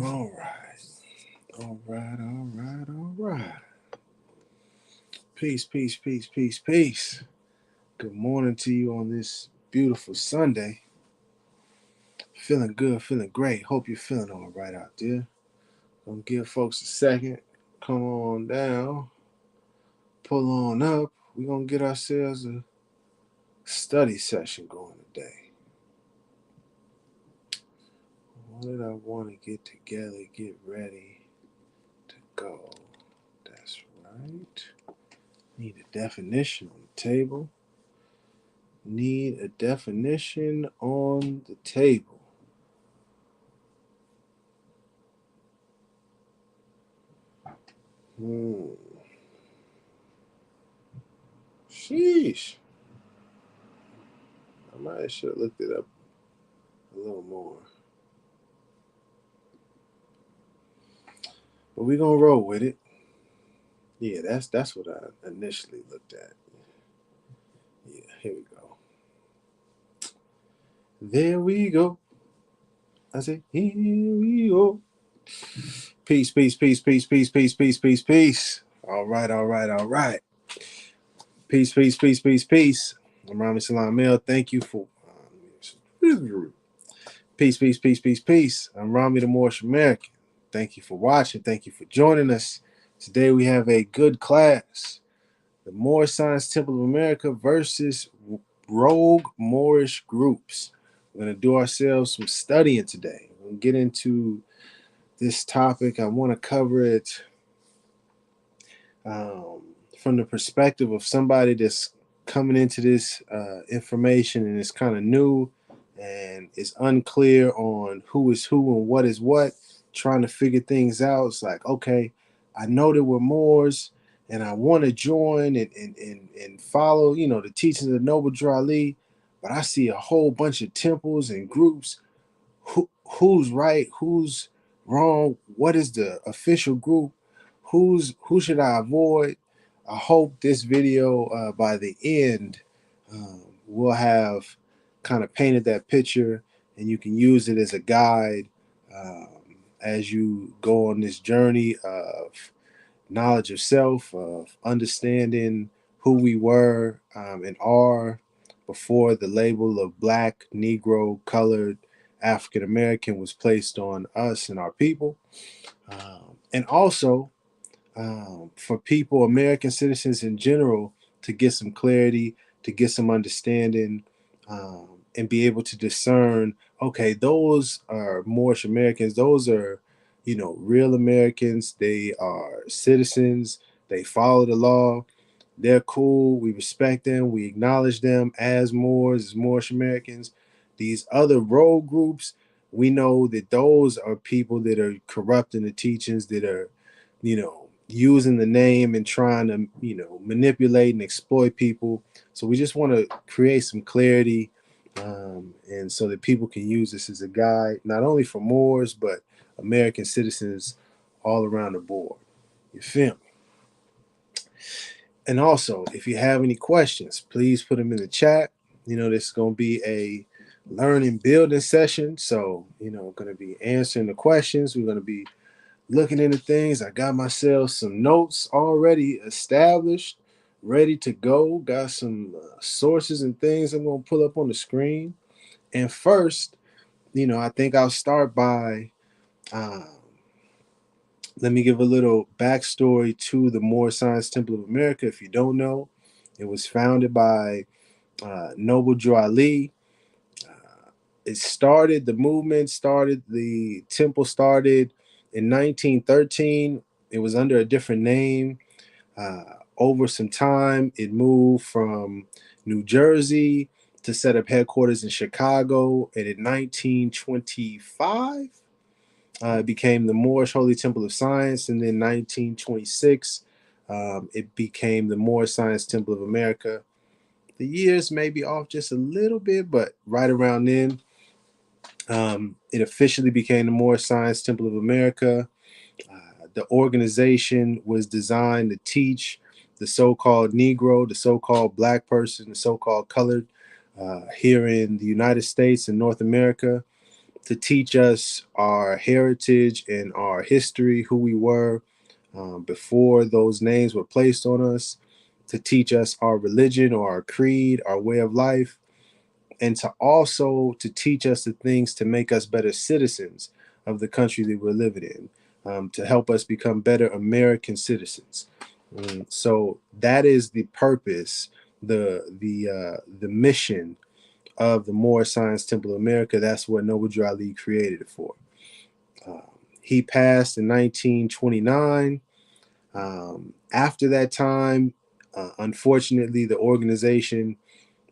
All right. All right. All right. All right. Peace, peace, peace, peace, peace. Good morning to you on this beautiful Sunday. Feeling good, feeling great. Hope you're feeling all right out there. Gonna give folks a second. Come on down. Pull on up. We're gonna get ourselves a study session going today. What did I want to get together, get ready to go? That's right. Need a definition on the table. Need a definition on the table. Hmm. Sheesh. I might should have looked it up a little more. But we're gonna roll with it. Yeah, that's what I initially looked at. Yeah, here we go. There we go. I say, here we go. Peace, peace, peace, peace, peace, peace, peace, peace, peace. All right, all right, all right. Peace, peace, peace, peace, peace. I'm Rami Salam Mel. Thank you for peace, peace, peace, peace, peace. I'm Rami the Moorish American. Thank you for watching. Thank you for joining us. Today we have a good class. The Moorish Science Temple of America versus Rogue Moorish groups. We're going to do ourselves some studying today. We'll get into this topic. I want to cover it from the perspective of somebody that's coming into this information and it's kind of new and it's unclear on who is who and what is what, trying to figure things out. It's like, okay, I know that we're Moors and I want to join and follow, the teachings of Noble Drew Ali, but I see a whole bunch of temples and groups. Who's right? Who's wrong? What is the official group? Who should I avoid? I hope this video by the end will have kind of painted that picture, and you can use it as a guide as you go on this journey of knowledge of self, of understanding who we were and are before the label of Black, Negro, colored, African American was placed on us and our people. And also for people, American citizens in general, to get some clarity, to get some understanding, and be able to discern, okay, those are Moorish Americans, those are, real Americans, they are citizens, they follow the law, they're cool, we respect them, we acknowledge them as Moors, as Moorish Americans. These other rogue groups, we know that those are people that are corrupting the teachings, that are, using the name and trying to, manipulate and exploit people. So we just want to create some clarity, and so that people can use this as a guide, not only for Moors, but American citizens all around the board. You feel me? And also, if you have any questions, please put them in the chat. This is going to be a learning building session. So, going to be answering the questions. We're going to be looking into things. I got myself some notes already established, ready to go. Got some sources and things I'm going to pull up on the screen. And first, I think I'll start by um, let me give a little backstory to the Moorish Science Temple of America. If you don't know, it was founded by Noble Drew Ali. The movement started, the temple started in 1913. It was under a different name. Over some time, it moved from New Jersey to set up headquarters in Chicago. And in 1925, it became the Moorish Holy Temple of Science. And then 1926, it became the Moorish Science Temple of America. The years may be off just a little bit, but right around then, it officially became the Moorish Science Temple of America. The organization was designed to teach the so-called Negro, the so-called Black person, the so-called colored here in the United States and North America, to teach us our heritage and our history, who we were before those names were placed on us, to teach us our religion or our creed, our way of life, and to also to teach us the things to make us better citizens of the country that we're living in, to help us become better American citizens. So that is the purpose, the mission of the Moorish Science Temple of America. That's what Noble Drew Ali created it for. He passed in 1929. After that time, unfortunately, the organization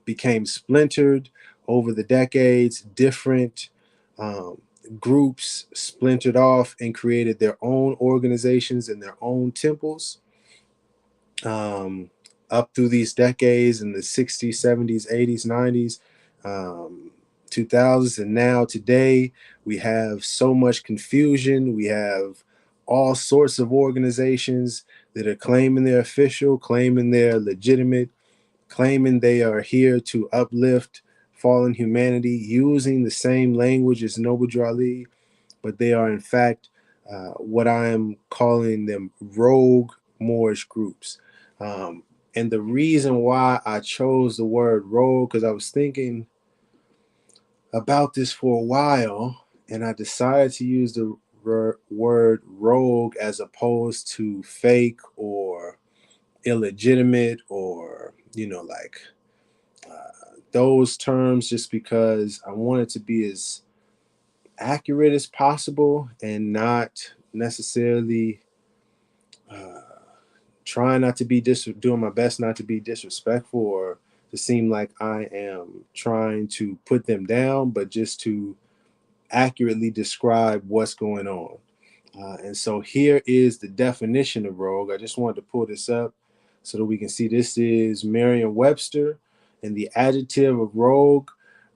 became splintered over the decades. Different um, groups splintered off and created their own organizations and their own temples. Um, Up through these decades in the 60s, 70s, 80s, 90s, 2000s, and now today, we have so much confusion. We have all sorts of organizations that are claiming they're official, claiming they're legitimate, claiming they are here to uplift fallen humanity, using the same language as Noble Drew Ali, but they are in fact what I am calling them rogue Moorish groups. Um, and the reason why I chose the word rogue, because I was thinking about this for a while, and I decided to use the word rogue as opposed to fake or illegitimate or, like those terms, just because I want it to be as accurate as possible and not necessarily uh, trying not to be doing my best not to be disrespectful or to seem like I am trying to put them down, but just to accurately describe what's going on. And so here is the definition of rogue. I just wanted to pull this up so that we can see. This is Merriam-Webster, and the adjective of rogue: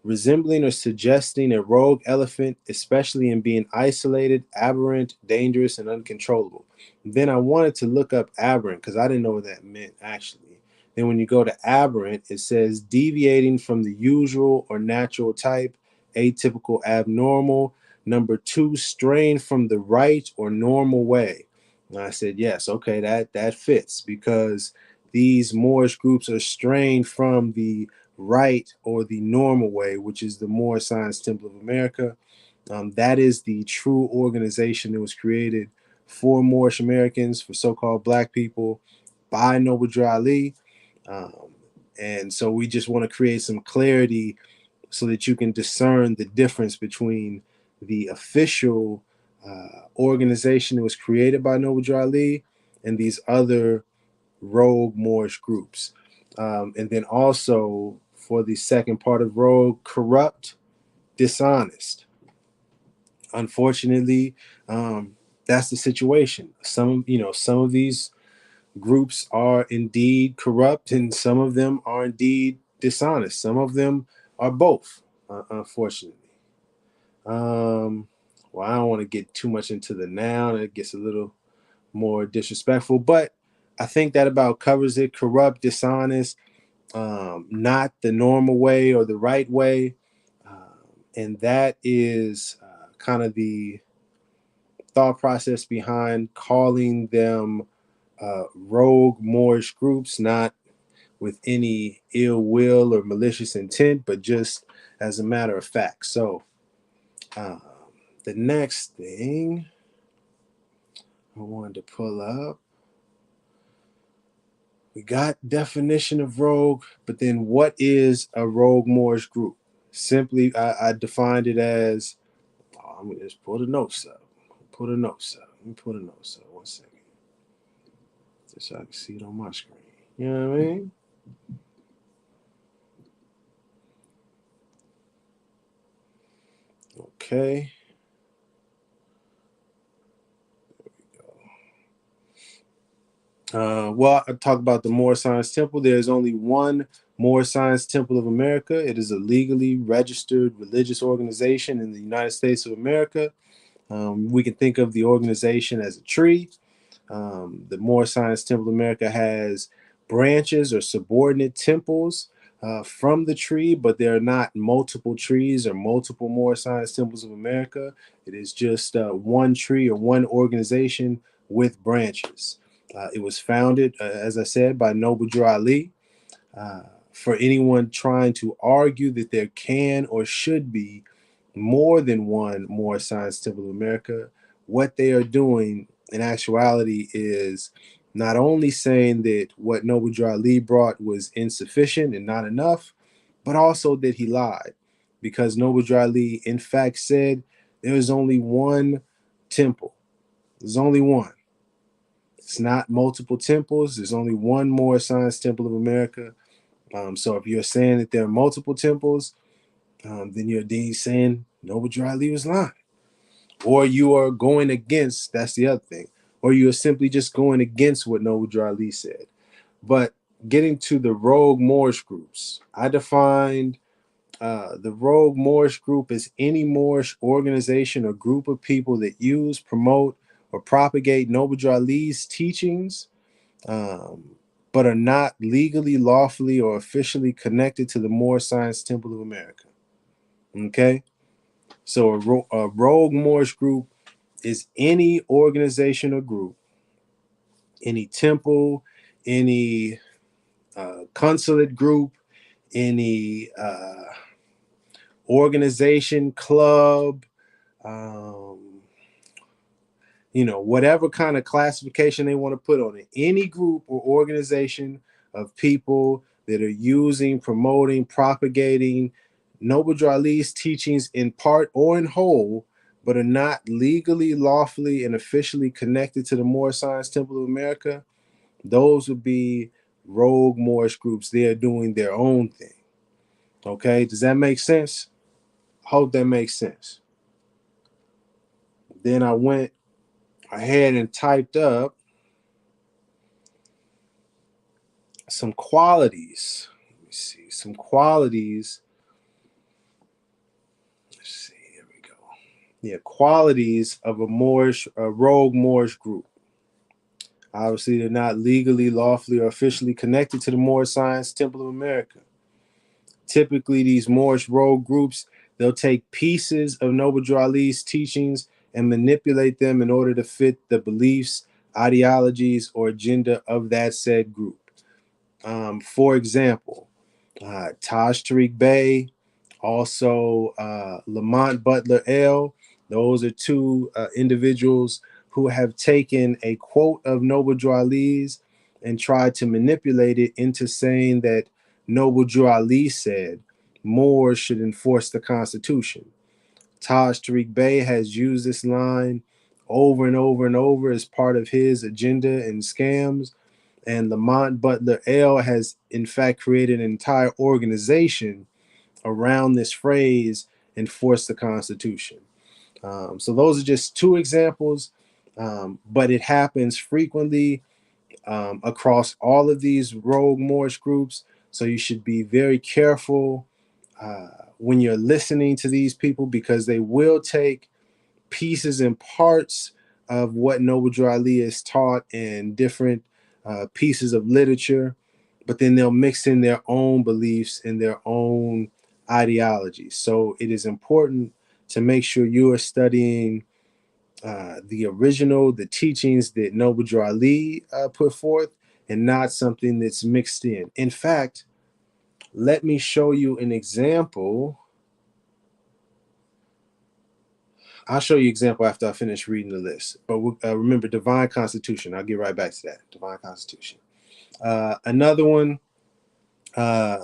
resembling or suggesting a rogue elephant, especially in being isolated, aberrant, dangerous, and uncontrollable. And then I wanted to look up aberrant because I didn't know what that meant actually. Then when you go to aberrant, it says deviating from the usual or natural type, atypical, abnormal. Number two, strain from the right or normal way. And I said, yes, okay, that fits, because these Moorish groups are strained from the right or the normal way, which is the Moorish Science Temple of America. That is the true organization that was created for Moorish Americans, for so-called Black people, by Noble Drew Ali. Um, and so we just want to create some clarity so that you can discern the difference between the official organization that was created by Noble Drew Ali and these other rogue Moorish groups. And then also for the second part of rogue, corrupt, dishonest. Unfortunately, that's the situation. Some of these groups are indeed corrupt, and some of them are indeed dishonest. Some of them are both, unfortunately. Well, I don't want to get too much into the noun. It gets a little more disrespectful, but I think that about covers it. Corrupt, dishonest, not the normal way or the right way. And that is kind of the thought process behind calling them rogue Moorish groups, not with any ill will or malicious intent, but just as a matter of fact. So, um, the next thing I wanted to pull up, we got definition of rogue, but then what is a rogue Moorish group? Simply, I defined it as, I'm gonna just pull the notes up. Pull the notes up. Let me pull the notes up. 1 second. Just so I can see it on my screen. You know what I mean? Okay. Well, I talk about the Moorish Science Temple. There is only one Moorish Science Temple of America. It is a legally registered religious organization in the United States of America. We can think of the organization as a tree. The Moorish Science Temple of America has branches or subordinate temples from the tree, but there are not multiple trees or multiple Moorish Science Temples of America. It is just one tree or one organization with branches. It was founded, as I said, by Noble Drew Ali. For anyone trying to argue that there can or should be more than one Moorish Science Temple of America, what they are doing in actuality is not only saying that what Noble Drew Ali brought was insufficient and not enough, but also that he lied, because Noble Drew Ali in fact said there is only one temple. There's only one. It's not multiple temples. There's only one Moorish Science Temple of America. So if you're saying that there are multiple temples, then you're saying Noble Drew Ali was lying. Or you are going against, that's the other thing, or you are simply just going against what Noble Drew Ali said. But getting to the Rogue Moorish groups, I defined the Rogue Moorish group as any Moorish organization or group of people that use, promote, or propagate Noble Drew Ali's teachings, but are not legally, lawfully, or officially connected to the Moorish Science Temple of America. Okay? So a Rogue Moorish group is any organization or group, any temple, any consulate group, any organization, club, whatever kind of classification they want to put on it. Any group or organization of people that are using, promoting, propagating Noble Drew Ali's teachings in part or in whole, but are not legally, lawfully, and officially connected to the Moorish Science Temple of America, those would be Rogue Moorish groups. They are doing their own thing. Okay, does that make sense? Hope that makes sense. Then I went ahead and typed up some qualities. Let me see, some qualities. Let's see, here we go. Yeah, qualities of a Rogue Moorish group. Obviously, they're not legally, lawfully, or officially connected to the Moorish Science Temple of America. Typically, these Moorish rogue groups, they'll take pieces of Noble Drew Ali's teachings and manipulate them in order to fit the beliefs, ideologies, or agenda of that said group. For example, Taj Tariq Bey, also Lamont Butler L. Those are two individuals who have taken a quote of Noble Drew Ali's and tried to manipulate it into saying that Noble Drew Ali said Moors should enforce the Constitution. Taj Tariq Bey has used this line over and over and over as part of his agenda and scams. And Lamont Butler L has, in fact, created an entire organization around this phrase, enforce the Constitution. So those are just two examples, but it happens frequently across all of these rogue Moorish groups. So you should be very careful when you're listening to these people, because they will take pieces and parts of what Noble Drew Ali has taught in different pieces of literature, but then they'll mix in their own beliefs and their own ideologies. So it is important to make sure you are studying the original, the teachings that Noble Drew Ali put forth, and not something that's mixed in. In fact, let me show you an example. I'll show you an example after I finish reading the list. But remember, Divine Constitution. I'll get right back to that. Divine Constitution. Another one, a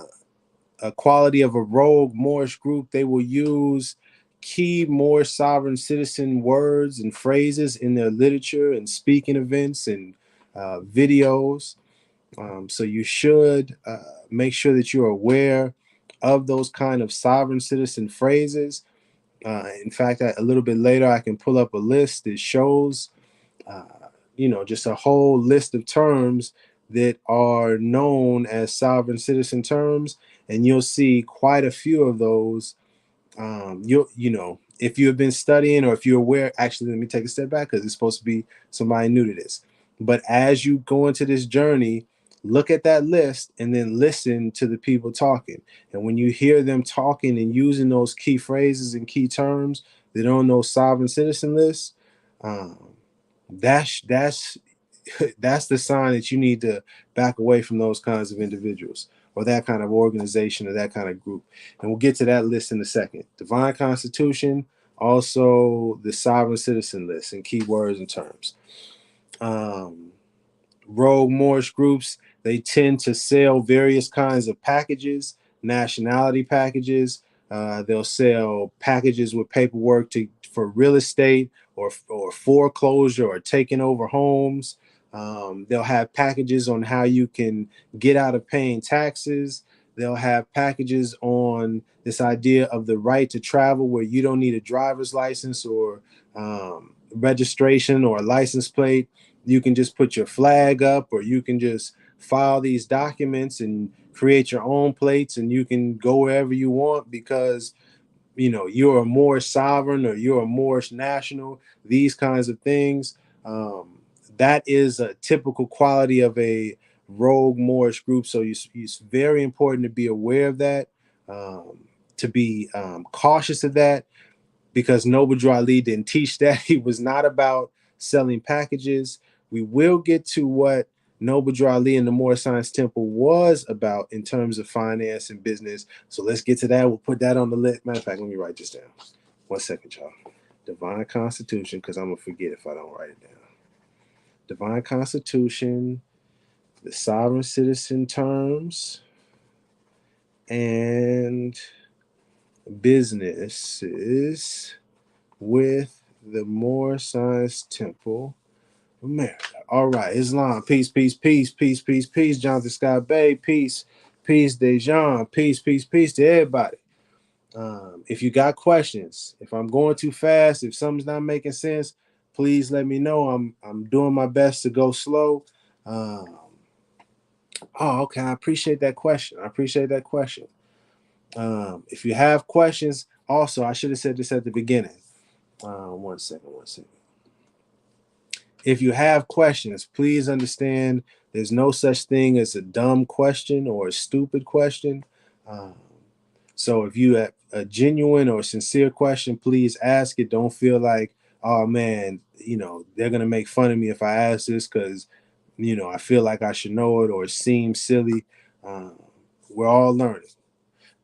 quality of a rogue Moorish group, they will use key Moorish sovereign citizen words and phrases in their literature and speaking events and videos. So you should make sure that you're aware of those kind of sovereign citizen phrases. In fact, a little bit later, I can pull up a list that shows, just a whole list of terms that are known as sovereign citizen terms, and you'll see quite a few of those. If you have been studying, or if you're aware, actually, let me take a step back, because it's supposed to be somebody new to this. But as you go into this journey, Look at that list and then listen to the people talking. And when you hear them talking and using those key phrases and key terms that are on those sovereign citizen lists, um, that's that's the sign that you need to back away from those kinds of individuals or that kind of organization or that kind of group. And we'll get to that list in a second. Divine Constitution, also the sovereign citizen list and key words and terms. Rogue Moorish groups, they tend to sell various kinds of packages, nationality packages. They'll sell packages with paperwork for real estate or foreclosure or taking over homes. They'll have packages on how you can get out of paying taxes. They'll have packages on this idea of the right to travel where you don't need a driver's license or registration or a license plate. You can just put your flag up, or you can just file these documents and create your own plates, and you can go wherever you want because you're a Moorish sovereign or you're a Moorish national. These kinds of things. That is a typical quality of a rogue Moorish group. So it's very important to be aware of that, to be cautious of that, because Noble Drew Ali didn't teach that. He was not about selling packages. We will get to what Noble Drew Ali and the Moorish Science Temple was about in terms of finance and business. So let's get to that. We'll put that on the list. Matter of fact, let me write this down. 1 second, y'all. Divine Constitution, because I'm going to forget if I don't write it down. Divine Constitution, the sovereign citizen terms, and businesses with the Moorish Science Temple, America. All right, Islam, peace, peace, peace, peace, peace, peace. Jonathan Scott Bay, peace, peace, Dejan, peace, peace, peace to everybody. If you got questions, if I'm going too fast, if something's not making sense, please let me know. I'm doing my best to go slow. Okay, I appreciate that question. If you have questions, also, I should have said this at the beginning. 1 second. If you have questions, please understand there's no such thing as a dumb question or a stupid question. So if you have a genuine or sincere question, please ask it. Don't feel like, oh man, they're going to make fun of me if I ask this because, I feel like I should know it or it seems silly. We're all learning.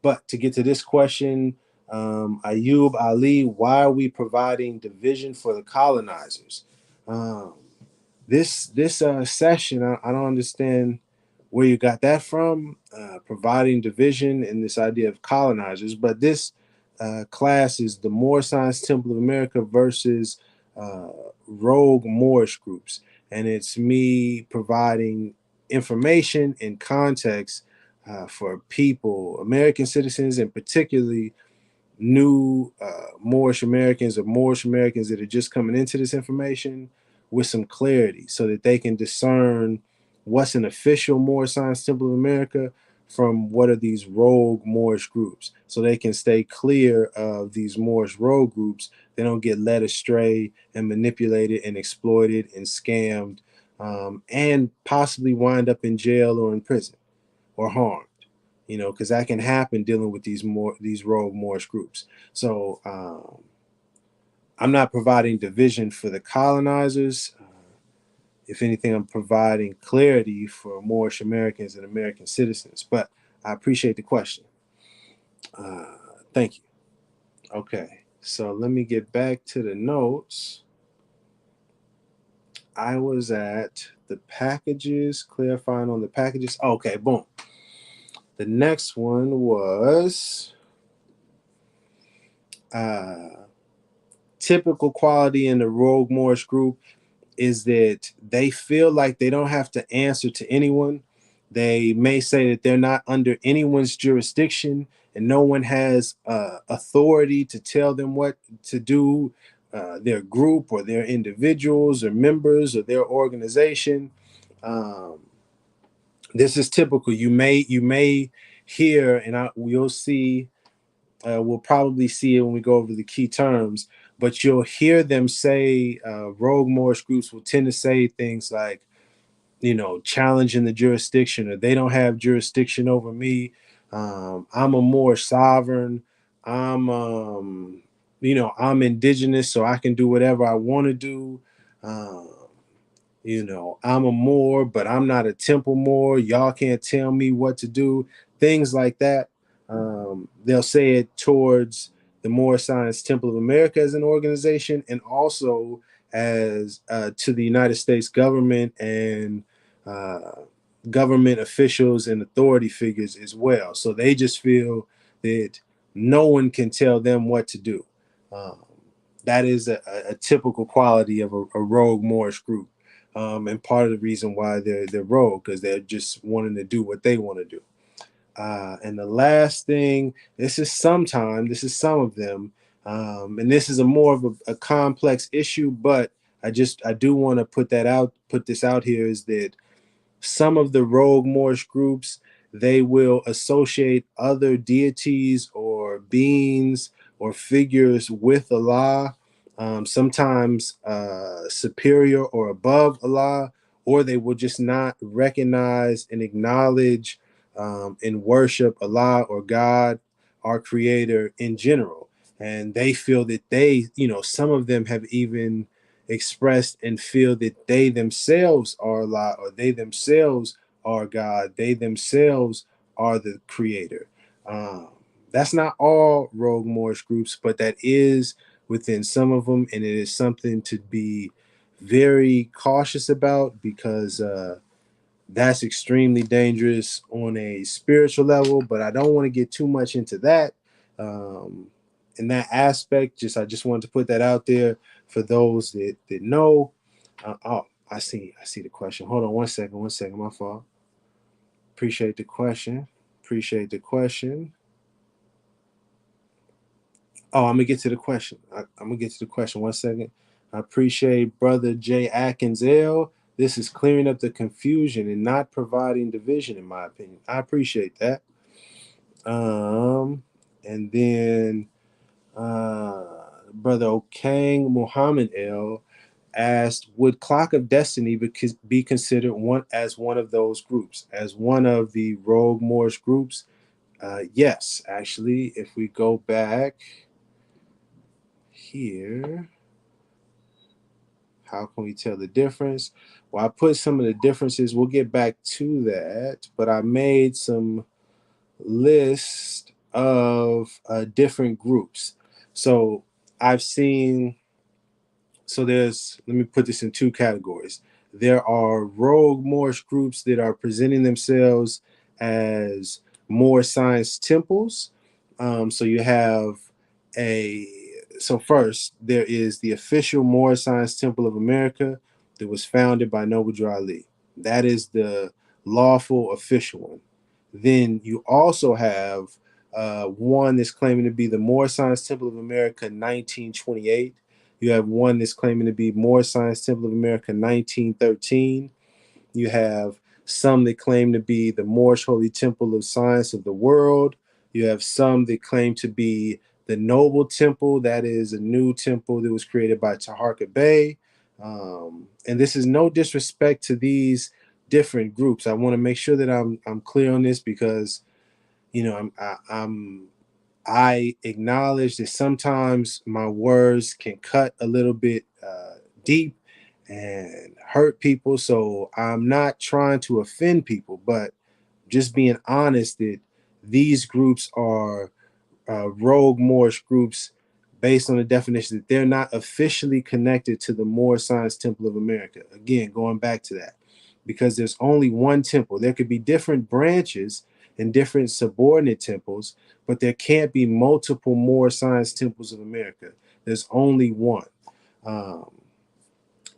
But to get to this question, Ayub Ali, why are we providing division for the colonizers? This session, I don't understand where you got that from, providing division and this idea of colonizers. But this class is the Moorish Science Temple of America versus Rogue Moorish groups. And it's me providing information and context for people, American citizens, and particularly new Moorish Americans or Moorish Americans that are just coming into this information with some clarity so that they can discern what's an official Moorish Science Temple of America from what are these rogue Moorish groups, so they can stay clear of these Moorish rogue groups. They don't get led astray and manipulated and exploited and scammed, and possibly wind up in jail or in prison or harmed, because that can happen dealing with these rogue Moorish groups. So I'm not providing division for the colonizers. If anything, I'm providing clarity for Moorish Americans and American citizens. But I appreciate the question. Thank you. Okay, so let me get back to the notes. I was at the packages, clarifying on the packages. Okay, boom. The next one was typical quality in the Rogue Moorish group is that they feel like they don't have to answer to anyone. They may say that they're not under anyone's jurisdiction and no one has authority to tell them what to do, their group or their individuals or members or their organization. This is typical. You may hear, and we'll see, we'll probably see it when we go over the key terms, but you'll hear them say, Rogue Moorish groups will tend to say things like, challenging the jurisdiction, or they don't have jurisdiction over me. I'm a more sovereign. I'm, I'm indigenous, so I can do whatever I want to do. Um, I'm a Moor, but I'm not a temple Moor. Y'all can't tell me what to do. Things like that. They'll say it towards the Moorish Science Temple of America as an organization, and also as to the United States government and uh, government officials and authority figures as well. So they just feel that no one can tell them what to do. Um, that is a typical quality of a rogue Moorish group. And part of the reason why they're rogue, because they're just wanting to do what they want to do. And the last thing, this is some of them, and this is a more of a complex issue, but I do want to put this out here, is that some of the rogue Moorish groups, they will associate other deities or beings or figures with Allah, sometimes superior or above Allah, or they will just not recognize and acknowledge and worship Allah or God, our creator in general. And they feel that some of them have even expressed and feel that they themselves are Allah, or they themselves are God, they themselves are the creator. Um, that's not all rogue Moorish groups, but that is within some of them, and it is something to be very cautious about, because that's extremely dangerous on a spiritual level. But I don't want to get too much into that. Um, in that aspect, I just wanted to put that out there for those that know. Oh, I see the question. Hold on one second, my fault. Appreciate the question. Appreciate the question. Oh, I'm gonna get to the question. I'm gonna get to the question. 1 second. I appreciate Brother J. Atkins L. This is clearing up the confusion and not providing division, in my opinion. I appreciate that. And then Brother Okang Muhammad L asked, would Clock of Destiny be considered one of those groups, as one of the rogue Moorish groups? Yes, actually, if we go back here, how can we tell the difference? Well, I put some of the differences. We'll get back to that, but I made some list of different groups. So I've seen, let me put this in two categories. There are rogue Moorish groups that are presenting themselves as Moorish Science Temples. So you have first, there is the official Moorish Science Temple of America that was founded by Noble Drew Ali. That is the lawful official one. Then you also have one that's claiming to be the Moorish Science Temple of America 1928. You have one that's claiming to be Moorish Science Temple of America 1913. You have some that claim to be the Moorish Holy Temple of Science of the World. You have some that claim to be the Noble Temple. That is a new temple that was created by Taharqa Bey. And this is no disrespect to these different groups. I want to make sure that I'm clear on this, because I acknowledge that sometimes my words can cut a little bit deep and hurt people. So I'm not trying to offend people, but just being honest that these groups are rogue Moorish groups based on the definition that they're not officially connected to the Moorish Science Temple of America. Again, going back to that, because there's only one temple. There could be different branches and different subordinate temples, but there can't be multiple Moorish Science Temples of America. There's only one. Um,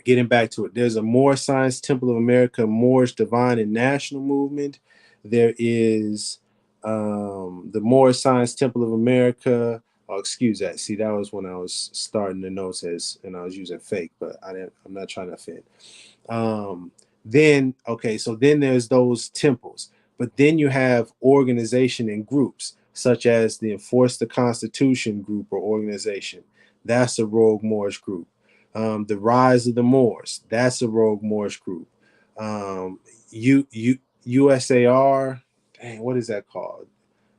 Getting back to it, there's a Moorish Science Temple of America, Moorish Divine and National Movement. There is the Moorish Science Temple of America. Oh, excuse that. See, that was when I was starting the notes and I was using fake, but I'm not trying to offend. Then there's those temples, but then you have organization and groups, such as the Enforce the Constitution group or organization. That's a rogue Moorish group. The Rise of the Moors, that's a rogue Moorish group. um, USAR. Dang, what is that called?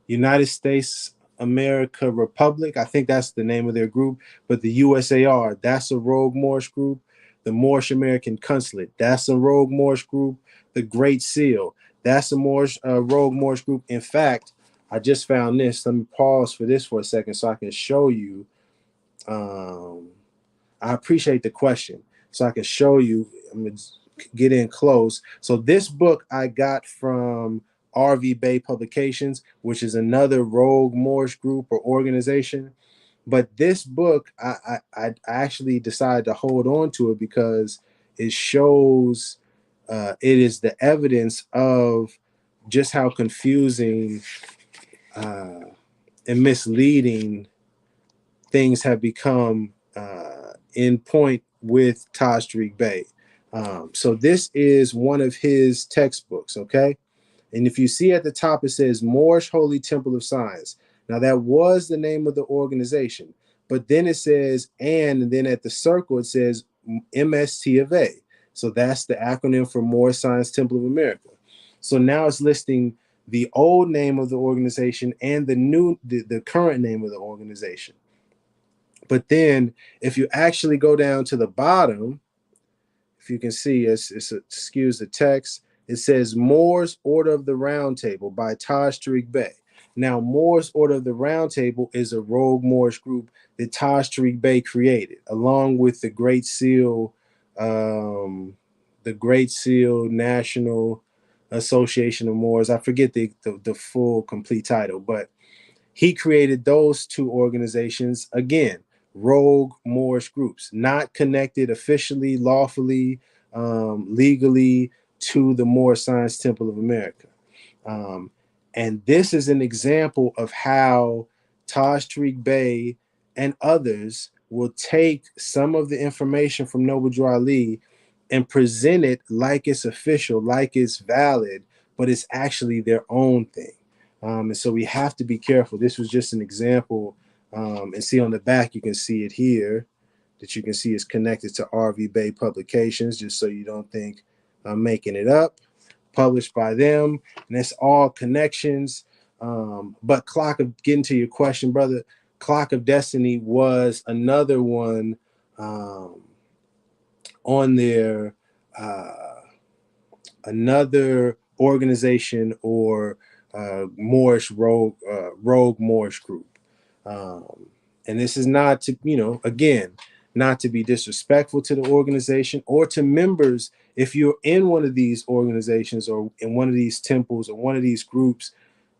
United States America Republic. I think that's the name of their group. But the USAR, that's a Rogue Moorish group. The Moorish American Consulate, that's a Rogue Moorish group. The Great Seal, that's a Rogue Moorish group. In fact, I just found this. Let me pause for this for a second so I can show you. Um, I appreciate the question. So I can show you. I'm gonna get in close. So this book I got from RV Bay Publications, which is another Rogue Moorish group or organization. But this book, I actually decided to hold on to it because it shows, it is the evidence of just how confusing uh, and misleading things have become in point with Taj Tariq Bey. So this is one of his textbooks, okay? And if you see at the top, it says Moorish Holy Temple of Science. Now, that was the name of the organization. But then it says, and then at the circle, it says MST of A. So that's the acronym for Moorish Science Temple of America. So now it's listing the old name of the organization and the current name of the organization. But then if you actually go down to the bottom, if you can see, excuse the text, it says Moore's Order of the Round Table by Taj Tariq Bey. Now, Moore's Order of the Round Table is a Rogue Moorish group that Taj Tariq Bey created, along with the Great Seal National Association of Moors. I forget the full complete title, but he created those two organizations, again, rogue Moorish groups, not connected officially, lawfully, legally to the Moorish Science Temple of America. Um, and this is an example of how Taj Tariq Bey and others will take some of the information from Noble Drew Ali and present it like it's official, like it's valid, but it's actually their own thing. And so we have to be careful. This was just an example. And see on the back, you can see it here, that you can see is connected to RV Bay Publications, just so you don't think I'm making it up. Published by them, and it's all connections. But getting to your question, brother, Clock of Destiny was another one on their another organization or Rogue Moorish group. And this is not to, again, not to be disrespectful to the organization or to members. If you're in one of these organizations or in one of these temples or one of these groups,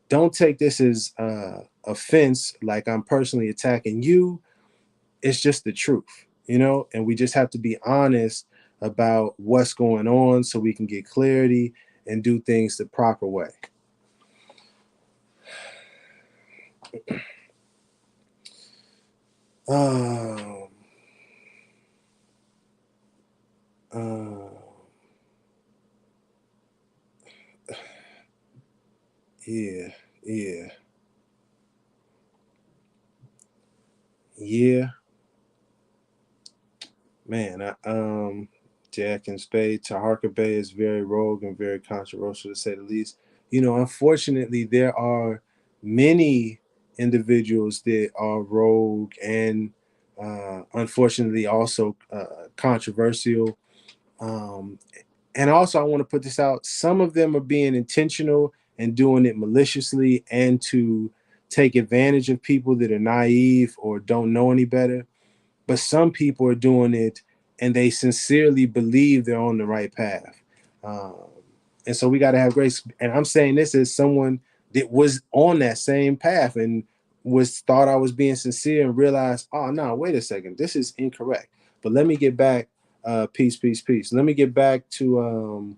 don't take this as offense, like I'm personally attacking you. It's just the truth, and we just have to be honest about what's going on so we can get clarity and do things the proper way. Um, uh, yeah, yeah, yeah, man. Jack and Spade, Taharka Bay is very rogue and very controversial to say the least. Unfortunately, there are many individuals that are rogue and unfortunately also controversial. Um, and also, I want to put this out. Some of them are being intentional and doing it maliciously and to take advantage of people that are naive or don't know any better. But some people are doing it and they sincerely believe they're on the right path. Um, and so we got to have grace. And I'm saying this as someone that was on that same path and thought I was being sincere and realized, oh no, wait a second, this is incorrect. But let me get back, peace. Let me get back to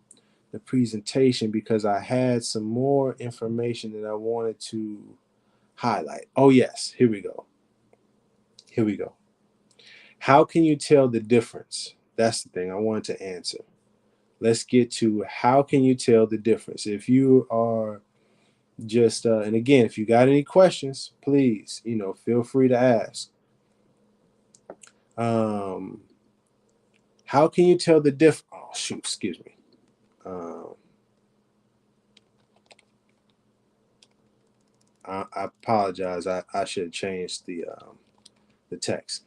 the presentation because I had some more information that I wanted to highlight. Oh yes, here we go. How can you tell the difference? That's the thing I wanted to answer. Let's get to how can you tell the difference? If you are just, and again, if you got any questions, please, feel free to ask. How can you tell the difference? Oh, shoot, excuse me. I apologize. I should have changed the text.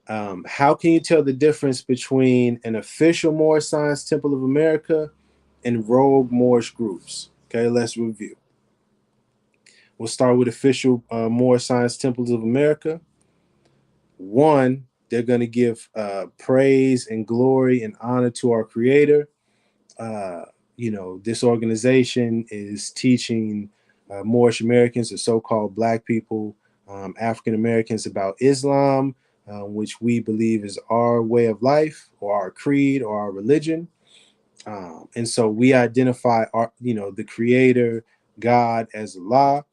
How can you tell the difference between an official Moorish Science Temple of America and rogue Moorish groups? Okay, let's review. We'll start with official Moorish Science Temples of America. One, they're going to give praise and glory and honor to our Creator. This organization is teaching Moorish Americans, or so-called Black people, African Americans, about Islam, which we believe is our way of life, or our creed, or our religion. And so we identify the Creator, God, as Allah.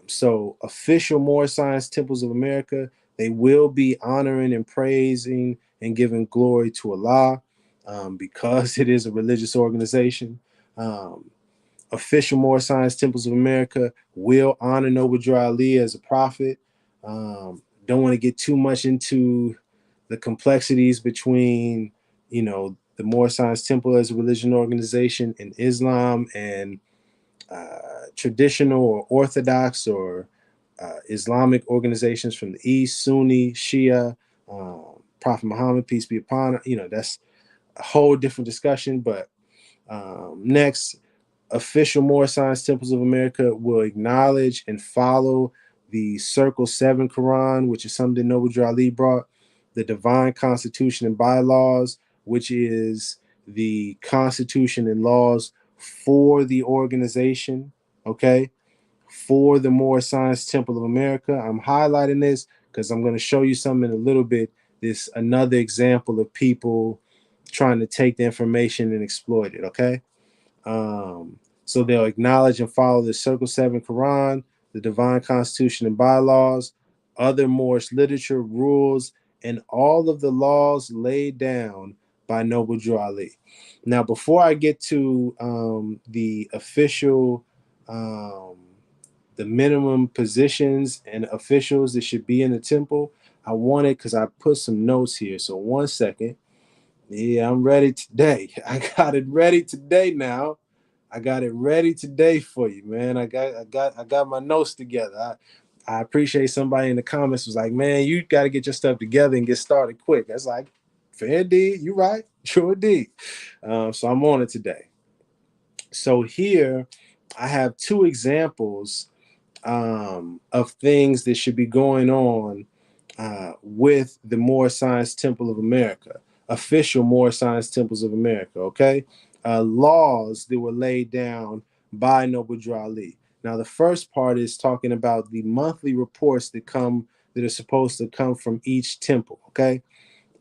So official Moorish Science Temples of America, they will be honoring and praising and giving glory to Allah, because it is a religious organization. Official Moorish Science Temples of America will honor Noble Drew Ali as a prophet. Don't want to get too much into the complexities between, the Moorish Science Temple as a religion organization in Islam and traditional or Orthodox or Islamic organizations from the East, Sunni, Shia, Prophet Muhammad, peace be upon him. That's a whole different discussion. But next, official Moorish Science Temples of America will acknowledge and follow the Circle 7 Quran, which is something Noble Drew Ali brought, the Divine Constitution and Bylaws, which is the constitution and laws for the organization, okay, for the Moorish Science Temple of America. I'm highlighting this because I'm going to show you something in a little bit. This another example of people trying to take the information and exploit it, okay? So they'll acknowledge and follow the Circle 7 Quran, the Divine Constitution and Bylaws, other Moorish literature, rules, and all of the laws laid down by Noble Drew Ali. Now, before I get to the official, the minimum positions and officials that should be in the temple, I wanted, because I put some notes here. So 1 second. Yeah, I'm ready today. I got it ready today now. I got it ready today for you, man. I got my notes together. I appreciate somebody in the comments was like, man, you got to get your stuff together and get started quick. That's like, fair indeed. You right. True indeed. So I'm on it today. So here I have two examples of things that should be going on with the Moorish Science Temple of America, official Moorish Science Temples of America, okay? Laws that were laid down by Noble Drew Ali. Now, the first part is talking about the monthly reports that are supposed to come from each temple, okay?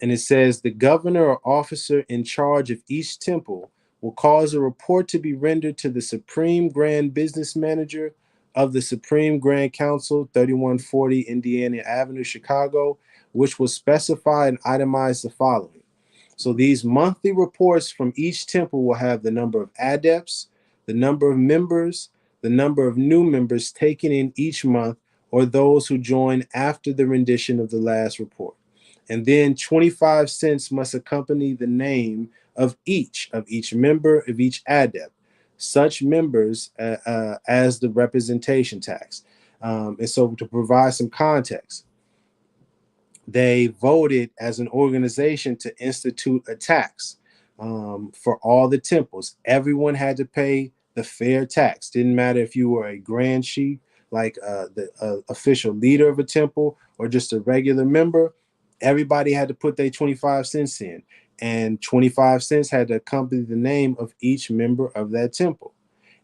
And it says the governor or officer in charge of each temple will cause a report to be rendered to the Supreme Grand Business Manager of the Supreme Grand Council, 3140 Indiana Avenue, Chicago, which will specify and itemize the following. So these monthly reports from each temple will have the number of adepts, the number of members, the number of new members taken in each month, or those who join after the rendition of the last report. And then 25 cents must accompany the name of each member of each adept, such members as the representation tax. And so to provide some context, they voted as an organization to institute a tax for all the temples. Everyone had to pay the fair tax. Didn't matter if you were a grand sheik, like the official leader of a temple, or just a regular member. Everybody had to put their 25 cents in, and 25 cents had to accompany the name of each member of that temple.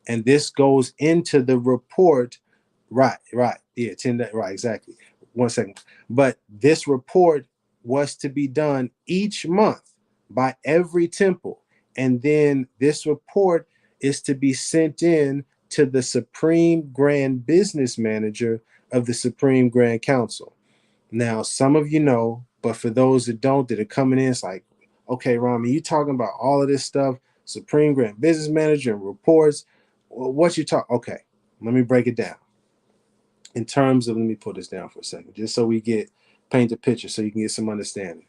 And this goes into the report. Right. Yeah, right, exactly. 1 second. But this report was to be done each month by every temple. And then this report is to be sent in to the Supreme Grand Business Manager of the Supreme Grand Council. Now, some of you know, but for those that don't, that are coming in, it's like, okay, Rami, you talking about all of this stuff, Supreme Grand Business Manager and reports. Well, what you talk? Okay, let me break it down. In terms of, let me put this down for a second, just so we paint a picture so you can get some understanding.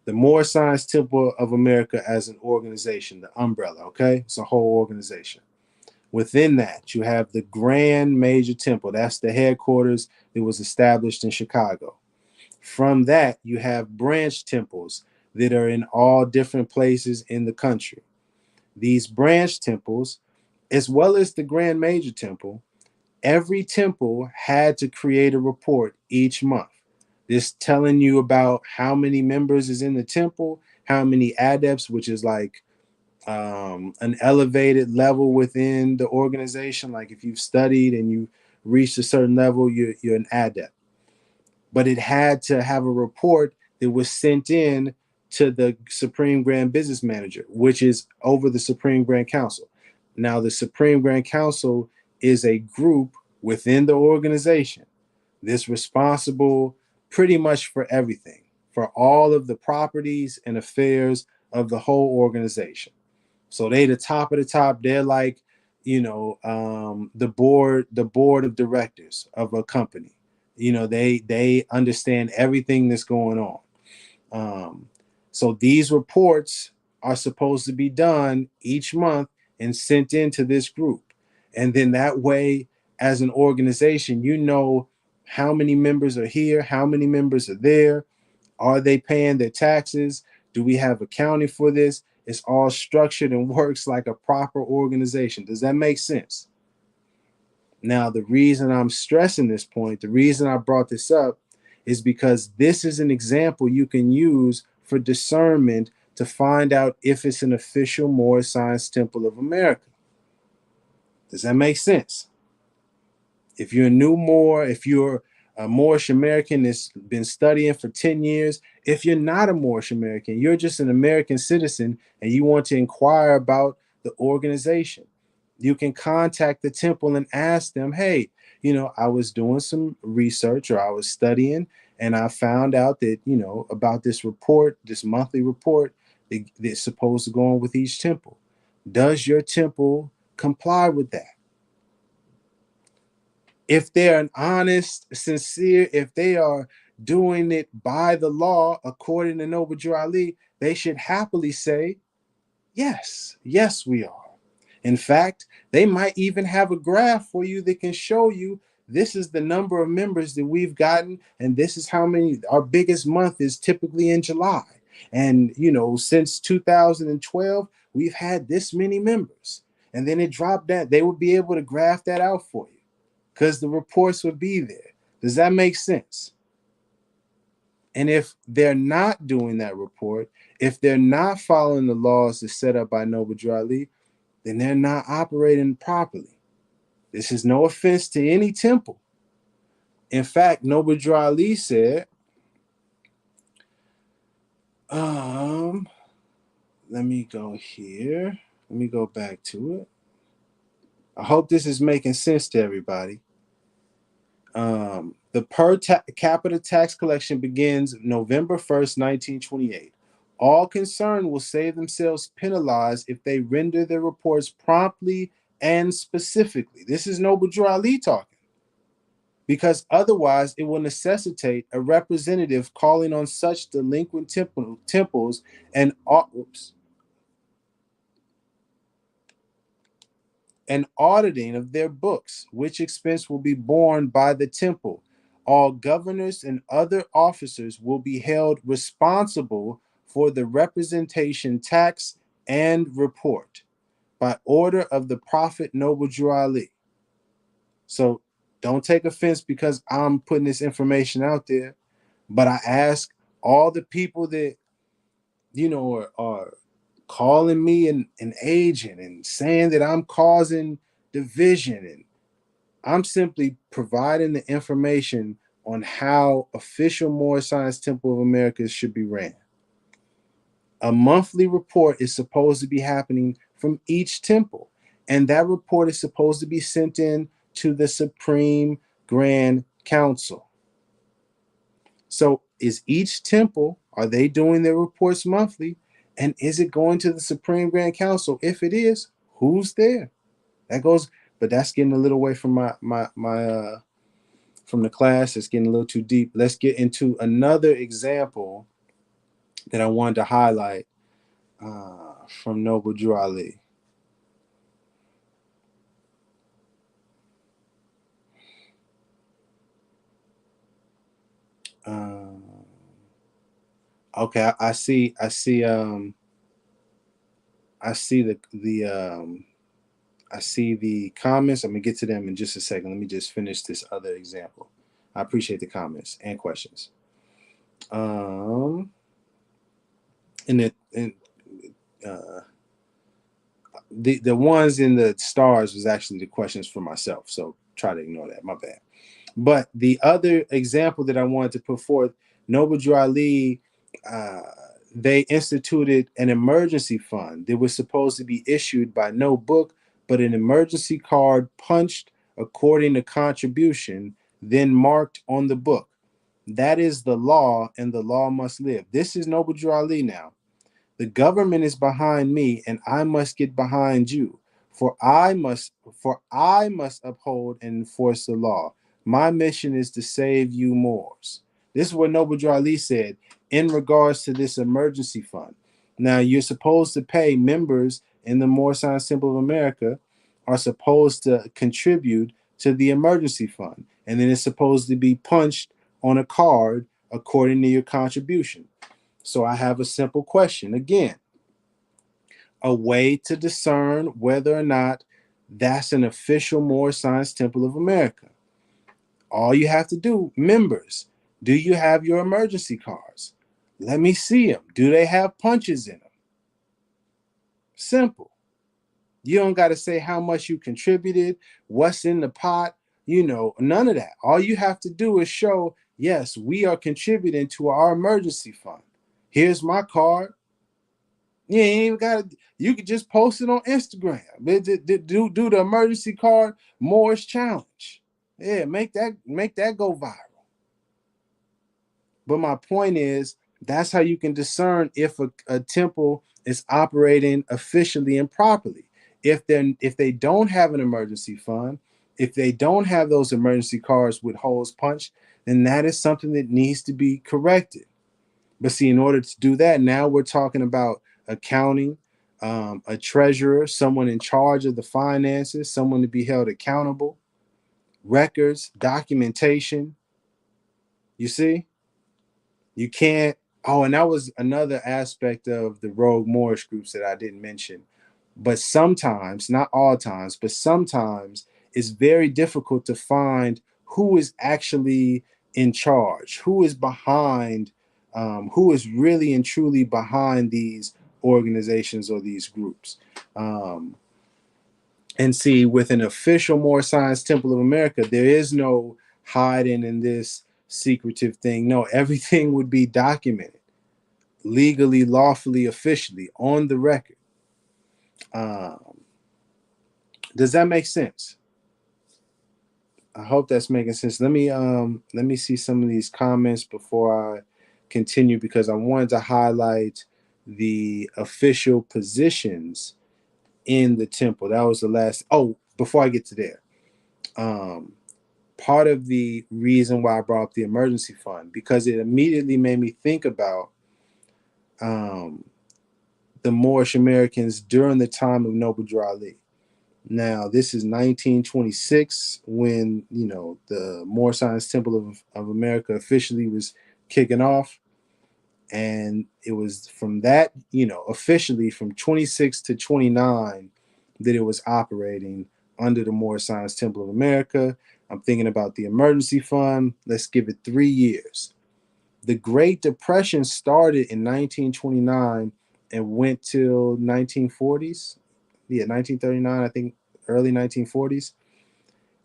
The Moorish Science Temple of America as an organization, the umbrella, okay? It's a whole organization. Within that, you have the Grand Major Temple. That's the headquarters that was established in Chicago. From that, you have branch temples that are in all different places in the country. These branch temples, as well as the Grand Major Temple, every temple had to create a report each month. This telling you about how many members is in the temple, how many adepts, which is like an elevated level within the organization. Like if you've studied and you reached a certain level, you're an adept. But it had to have a report that was sent in to the Supreme Grand Business Manager, which is over the Supreme Grand Council. Now, the Supreme Grand Council is a group within the organization that's responsible pretty much for everything, for all of the properties and affairs of the whole organization. So they the top of the top. They're like, the board of directors of a company. They understand everything that's going on. So these reports are supposed to be done each month and sent into this group. And then that way, as an organization, you know how many members are here, how many members are there, are they paying their taxes? Do we have accounting for this? It's all structured and works like a proper organization. Does that make sense? Now, the reason I'm stressing this point, the reason I brought this up is because this is an example you can use for discernment to find out if it's an official Moorish Science Temple of America. Does that make sense? If you're a new Moor, if you're a Moorish American that's been studying for 10 years, if you're not a Moorish American, you're just an American citizen and you want to inquire about the organization, you can contact the temple and ask them, hey, I was doing some research or I was studying and I found out that, about this report, this monthly report that's supposed to go on with each temple. Does your temple comply with that? If they're an honest, sincere, if they are doing it by the law, according to Noble Drew Ali, they should happily say, yes, we are. In fact, they might even have a graph for you that can show you this is the number of members that we've gotten, and this is how many. Our biggest month is typically in July. And, since 2012, we've had this many members. And then it dropped down. They would be able to graph that out for you because the reports would be there. Does that make sense? And if they're not doing that report, if they're not following the laws that's set up by Noble Drew Ali, then they're not operating properly. This is no offense to any temple. In fact, Noble Drew Ali said, let me go here. Let me go back to it. I hope this is making sense to everybody. The per capita tax collection begins November 1st, 1928. All concerned will save themselves penalized if they render their reports promptly and specifically. This is Noble Drew Ali talking. Because otherwise it will necessitate a representative calling on such delinquent temples and auditing of their books, which expense will be borne by the temple. All governors and other officers will be held responsible for the representation tax and report by order of the Prophet Noble Drew Ali. So don't take offense because I'm putting this information out there, but I ask all the people that, are calling me an agent and saying that I'm causing division, and I'm simply providing the information on how official Moorish Science Temple of America should be ran. A monthly report is supposed to be happening from each temple, and that report is supposed to be sent in to the Supreme Grand Council. So is each temple, are they doing their reports monthly? And is it going to the Supreme Grand Council? If it is, who's there? But that's getting a little away from my from the class. It's getting a little too deep. Let's get into another example that I wanted to highlight from Noble Drew Ali. Um, okay, I see I see the comments. I'm gonna get to them in just a second. Let me just finish this other example. I appreciate the comments and questions. Um, and uh, the ones in the stars was actually the questions for myself. So try to ignore that. My bad. But the other example that I wanted to put forth, Noble Drew Ali, uh, they instituted an emergency fund that was supposed to be issued by no book, but an emergency card punched according to contribution, then marked on the book. That is the law, and the law must live. This is Noble Drew Ali now. The government is behind me, and I must get behind you. For I must uphold and enforce the law. My mission is to save you Moors. This is what Noble Drew Ali said in regards to this emergency fund. Now, you're supposed to pay members in the Moorish Science Temple of America are supposed to contribute to the emergency fund, and then it's supposed to be punched on a card according to your contribution. So I have a simple question again, a way to discern whether or not that's an official Moorish Science Temple of America. All you have to do, members, do you have your emergency cards? Let me see them. Do they have punches in them? Simple. You don't got to say how much you contributed, what's in the pot, none of that. All you have to do is show, yes, we are contributing to our emergency fund. Here's my card. You ain't even got to. You could just post it on Instagram. Do the emergency card Moorish challenge. Yeah, make that go viral. But my point is, that's how you can discern if a temple is operating officially and properly. If they don't have an emergency fund, if they don't have those emergency cards with holes punched, then that is something that needs to be corrected. But see, in order to do that, now we're talking about accounting, a treasurer, someone in charge of the finances, someone to be held accountable, records, documentation. You see, you can't. Oh, and that was another aspect of the Rogue Moorish groups that I didn't mention. But sometimes, not all times, but sometimes it's very difficult to find who is actually in charge, who is behind, who is really and truly behind these organizations or these groups. And see, with an official Moorish Science Temple of America, there is no hiding in this secretive thing. No, everything would be documented legally, lawfully, officially on the record. Um, does that make sense? I hope that's making sense. Let me see some of these comments before I continue, because I wanted to highlight the official positions in the temple. That was the last. Oh, before I get to there, um, part of the reason why I brought up the emergency fund, because it immediately made me think about um, the Moorish Americans during the time of Noble Drew Ali. Now, this is 1926 when, the Moorish Science Temple of America officially was kicking off. And it was from that, officially from 26 to 29 that it was operating under the Moorish Science Temple of America. I'm thinking about the emergency fund. Let's give it 3 years. The Great Depression started in 1929 and went till 1940s. Yeah, 1939, I think, early 1940s.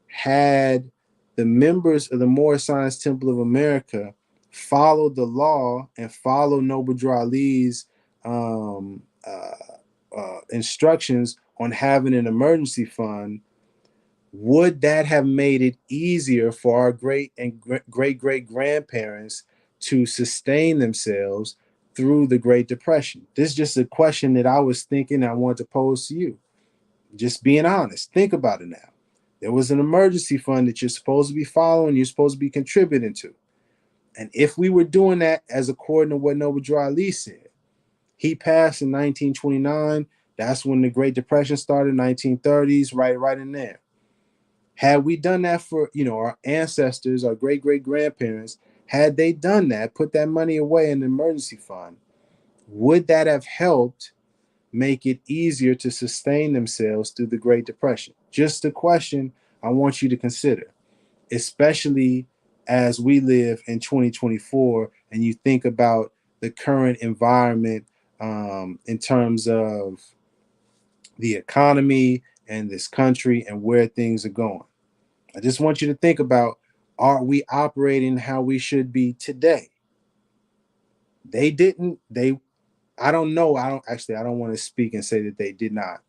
Had the members of the Moorish Science Temple of America followed the law and followed Noble Drew Ali's instructions on having an emergency fund, would that have made it easier for our great and great great grandparents to sustain themselves through the Great Depression? This is just a question that I was thinking I want to pose to you. Just being honest. Think about it now. There was an emergency fund that you're supposed to be following, you're supposed to be contributing to. And if we were doing that as according to what Noble Drew Ali said, he passed in 1929. That's when the Great Depression started, 1930s, right in there. Had we done that for, our ancestors, our great great grandparents, Had they done that, put that money away in the emergency fund, would that have helped make it easier to sustain themselves through the Great Depression? Just a question I want you to consider, especially as we live in 2024 and you think about the current environment in terms of the economy and this country and where things are going. I just want you to think about, are we operating how we should be today? They didn't, I don't know. I don't want to speak and say that they did not.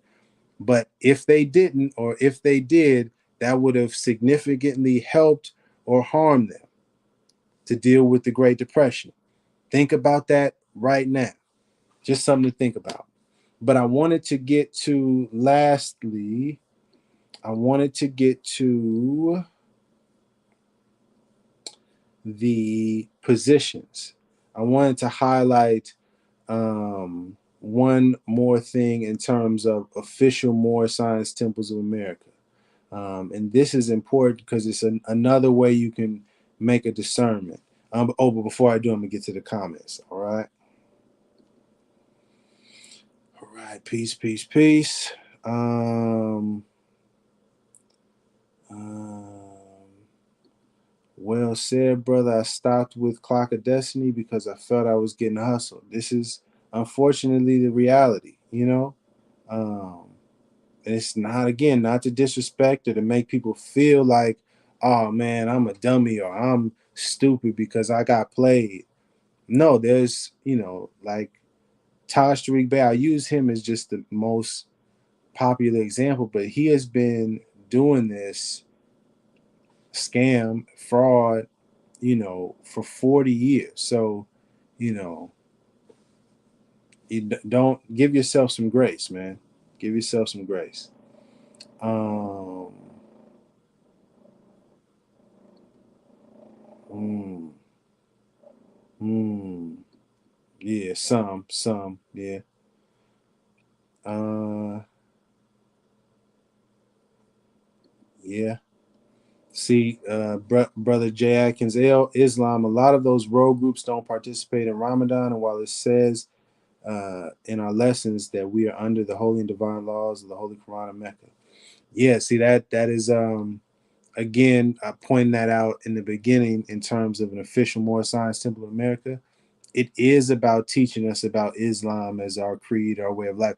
But if they didn't, or if they did, that would have significantly helped or harmed them to deal with the Great Depression. Think about that right now. Just something to think about. But I wanted to get to, lastly, I wanted to get to the positions. I wanted to highlight one more thing in terms of official Moorish Science Temples of America. And this is important because it's another way you can make a discernment. But before I do, I'm going to get to the comments. All right. All right. Peace, peace, peace. Well said, brother. I stopped with Clock of Destiny because I felt I was getting hustled. This is unfortunately the reality, you know? And it's not, again, not to disrespect or to make people feel like, oh man, I'm a dummy or I'm stupid because I got played. No, there's, like Taj Tariq Bey, I use him as just the most popular example, but he has been doing this scam, fraud, for 40 years. So, you know, you don't give yourself some grace, man. Give yourself some grace. Um, mm, mm, yeah, yeah. Uh, yeah. See, brother J. Atkins, Islam, a lot of those rogue groups don't participate in Ramadan. And while it says in our lessons that we are under the holy and divine laws of the Holy Quran and Mecca. Yeah, see, that is, again, I pointed that out in the beginning in terms of an official Moorish Science Temple of America. It is about teaching us about Islam as our creed, our way of life.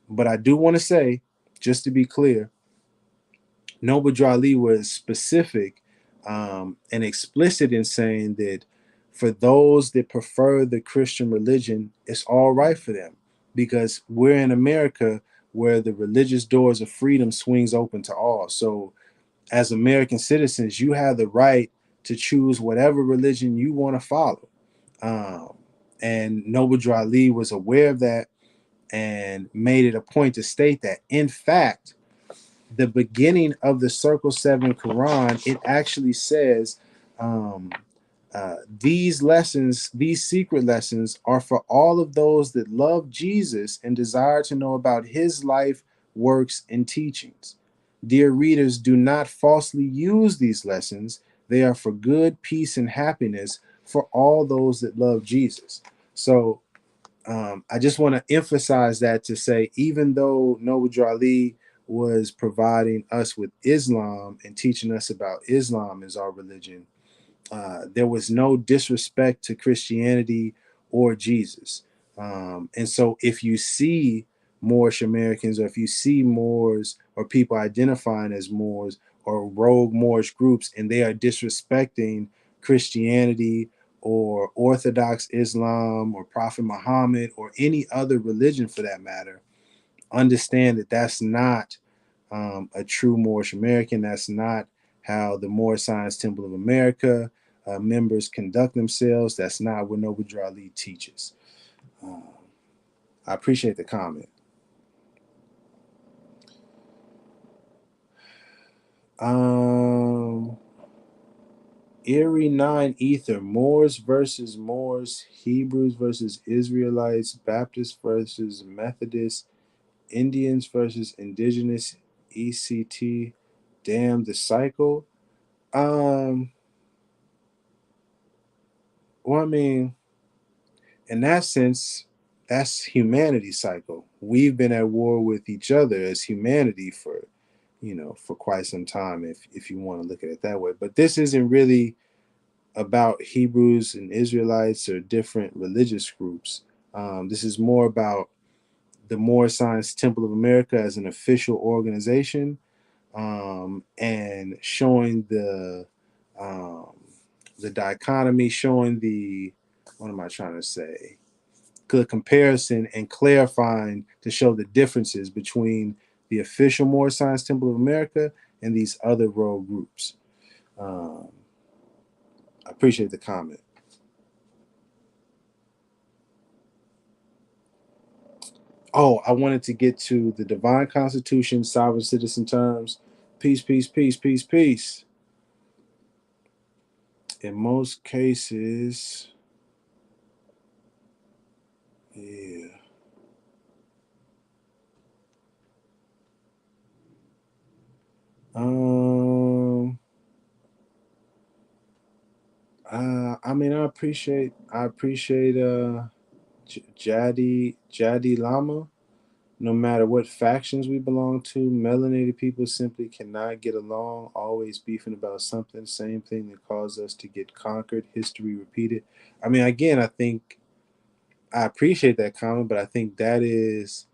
But I do want to say, just to be clear, Noble Drew Ali was specific and explicit in saying that for those that prefer the Christian religion, it's all right for them because we're in America where the religious doors of freedom swings open to all. So as American citizens, you have the right to choose whatever religion you want to follow. Um, and Noble Drew Ali was aware of that and made it a point to state that. In fact, the beginning of the Circle 7 Quran, it actually says um, these lessons, these secret lessons, are for all of those that love Jesus and desire to know about his life, works, and teachings. Dear readers, do not falsely use these lessons. They are for good, peace, and happiness for all those that love Jesus. So I just want to emphasize that to say, even though Noble Drew Ali was providing us with Islam and teaching us about Islam as our religion, there was no disrespect to Christianity or Jesus. And so if you see Moorish Americans, or if you see Moors or people identifying as Moors or rogue Moorish groups, and they are disrespecting Christianity or Orthodox Islam or Prophet Muhammad or any other religion for that matter, understand that that's not a true Moorish American. That's not how the Moorish Science Temple of America members conduct themselves. That's not what Noble Drew Ali teaches. I appreciate the comment. Um, Erie 9 Ether, Moors versus Moors, Hebrews versus Israelites, Baptists versus Methodists, Indians versus Indigenous, ECT, damn the cycle. Um, Well, I mean, in that sense, that's humanity's cycle. We've been at war with each other as humanity for, for quite some time, if you want to look at it that way. But this isn't really about Hebrews and Israelites or different religious groups. This is more about the Moorish Science Temple of America as an official organization, and showing um, the dichotomy, showing the, what am I trying to say? The comparison and clarifying to show the differences between the official Moorish Science Temple of America and these other rogue groups. Um, I appreciate the comment. Oh, I wanted to get to the divine constitution, sovereign citizen terms. Peace, peace, peace, peace, peace. In most cases, yeah. Um, I mean, I appreciate Jadi Lama. No matter what factions we belong to, melanated people simply cannot get along, always beefing about something, same thing that caused us to get conquered, history repeated. I mean, again, I think I appreciate that comment, but I think that is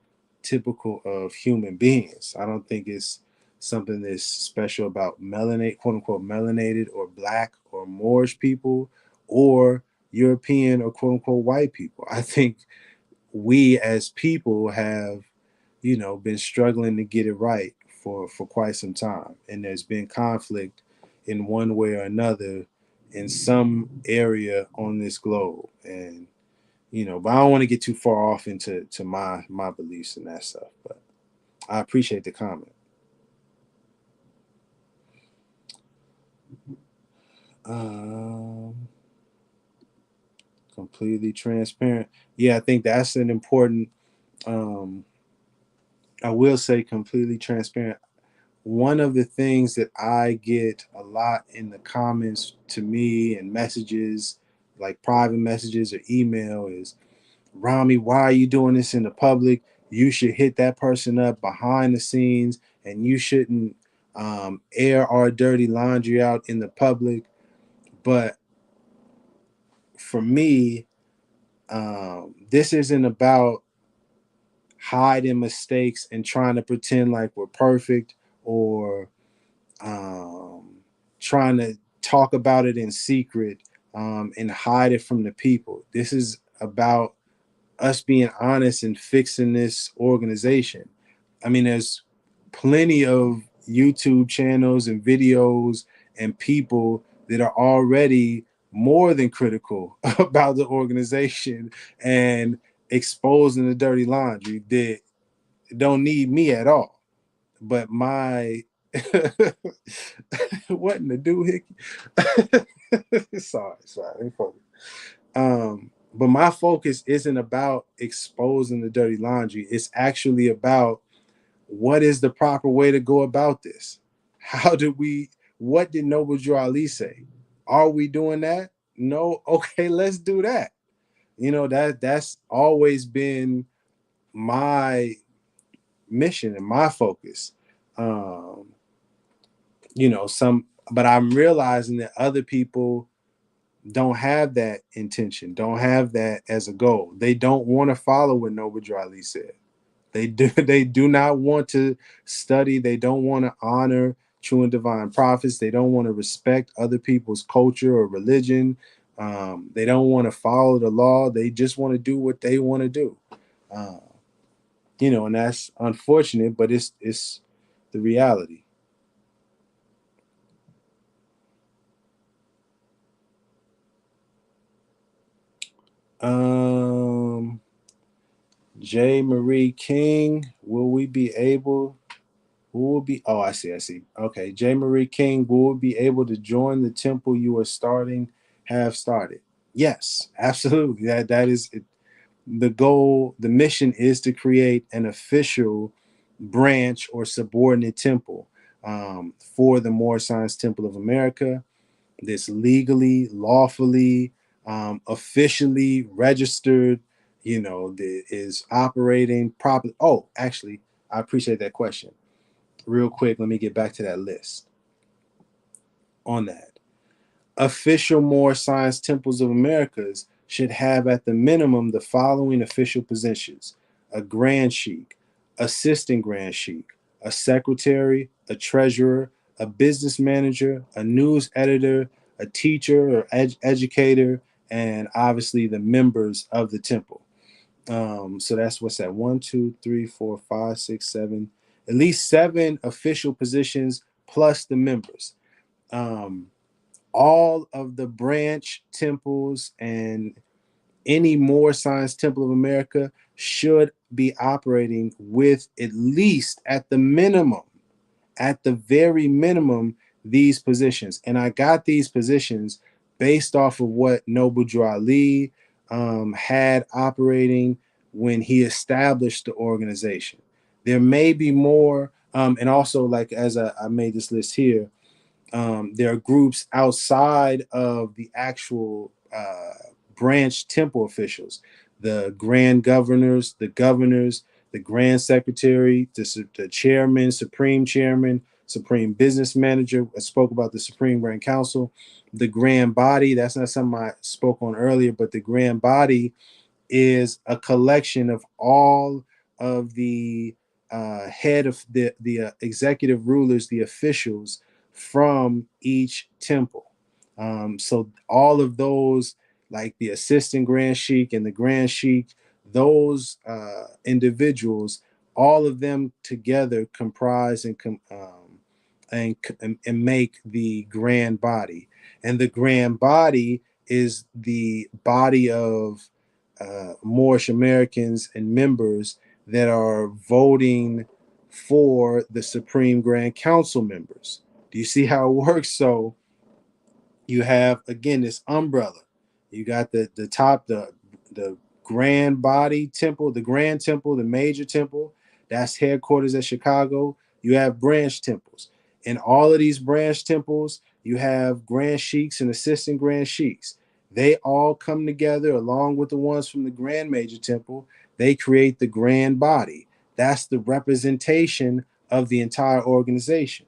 typical of human beings. I don't think it's something that's special about melanated, quote unquote, melanated or black or Moorish people or European or quote unquote white people. I think we as people have, been struggling to get it right for quite some time, and there's been conflict in one way or another in some area on this globe. And but I don't want to get too far off into my beliefs and that stuff. But I appreciate the comment. Um, Completely transparent. Yeah, I think that's an important. Um, I will say completely transparent. One of the things that I get a lot in the comments to me and messages, like private messages or email, is Rami, why are you doing this in the public? You should hit that person up behind the scenes, and you shouldn't air our dirty laundry out in the public. But for me, this isn't about hiding mistakes and trying to pretend like we're perfect, or um, trying to talk about it in secret, and hide it from the people. This is about us being honest and fixing this organization. I mean, there's plenty of YouTube channels and videos and people that are already more than critical about the organization and exposing the dirty laundry that don't need me at all. But my what in the do hickey? Sorry, let me focus. But my focus isn't about exposing the dirty laundry. It's actually about what is the proper way to go about this. How did we? What did Noble Drew Ali say? Are we doing that? No. Okay, let's do that. That's always been my mission and my focus. Um, but I'm realizing that other people don't have that intention, don't have that as a goal. They don't want to follow what Noble Drew Ali said. They do not want to study. They don't want to honor true and divine prophets. They don't want to respect other people's culture or religion. They don't want to follow the law. They just want to do what they want to do. Uh, and that's unfortunate, but it's the reality. Um, J. Marie King, will we be able? Who will be? Oh, I see. I see. Okay, J. Marie King, will we be able to join the temple you are starting? Have started? Yes, absolutely. That is it. The goal. The mission is to create an official branch or subordinate temple, for the Moorish Science Temple of America. This legally, lawfully, officially registered, that is operating properly. Oh, actually, I appreciate that question. Real quick, let me get back to that list on that. Official Moorish Science Temples of Americas should have at the minimum the following official positions: a Grand Sheikh, Assistant Grand Sheikh, a Secretary, a Treasurer, a Business Manager, a News Editor, a Teacher or Educator, and obviously the members of the temple. So that's what's that? 1, 2, 3, 4, 5, 6, 7. At least 7 official positions plus the members. Um, all of the branch temples and any Moorish Science Temple of America should be operating with at least, at the minimum, at the very minimum, these positions. And I got these positions based off of what Noble Drew Ali had operating when he established the organization. There may be more, and also, like, as I made this list here, there are groups outside of the actual branch temple officials, the grand governors, the grand secretary, the chairman, supreme chairman, supreme business manager. I spoke about the Supreme Grand Council, the grand body. That's not something I spoke on earlier, but the grand body is a collection of all of the head of the executive rulers, the officials from each temple. So all of those, like the assistant grand sheikh and the grand sheikh, those individuals, all of them together comprise and make the grand body. And the grand body is the body of Moorish Americans and members that are voting for the Supreme Grand Council members. Do you see how it works? So you have, again, this umbrella. You got the top, the grand body temple, the grand temple, the major temple. That's headquarters at Chicago. You have branch temples. In all of these branch temples, you have grand sheiks and assistant grand sheiks. They all come together along with the ones from the grand major temple. They create the grand body. That's the representation of the entire organization.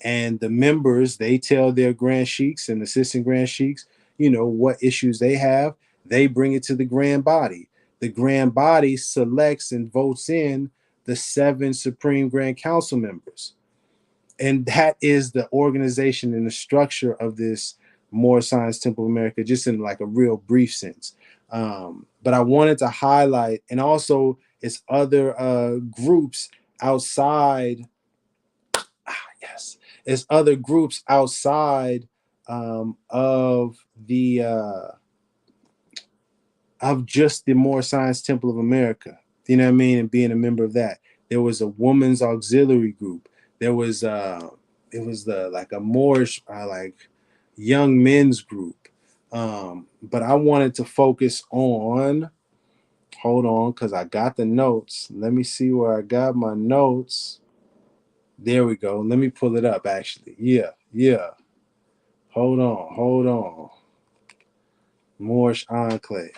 And the members, they tell their grand sheiks and assistant grand sheiks, what issues they have. They bring it to the grand body. The grand body selects and votes in the 7 Supreme Grand Council members. And that is the organization and the structure of this Moorish Science Temple of America, just in like a real brief sense. But I wanted to highlight, and also it's other groups outside. Yes, it's other groups outside of just the Moorish Science Temple of America. You know what I mean? And being a member of that, there was a women's auxiliary group. There was it was the like a Moorish like young men's group. But I wanted to focus on. Hold on, because I got the notes. Let me see where I got my notes. There we go. Let me pull it up, actually. Yeah. Hold on. Moorish Enclave.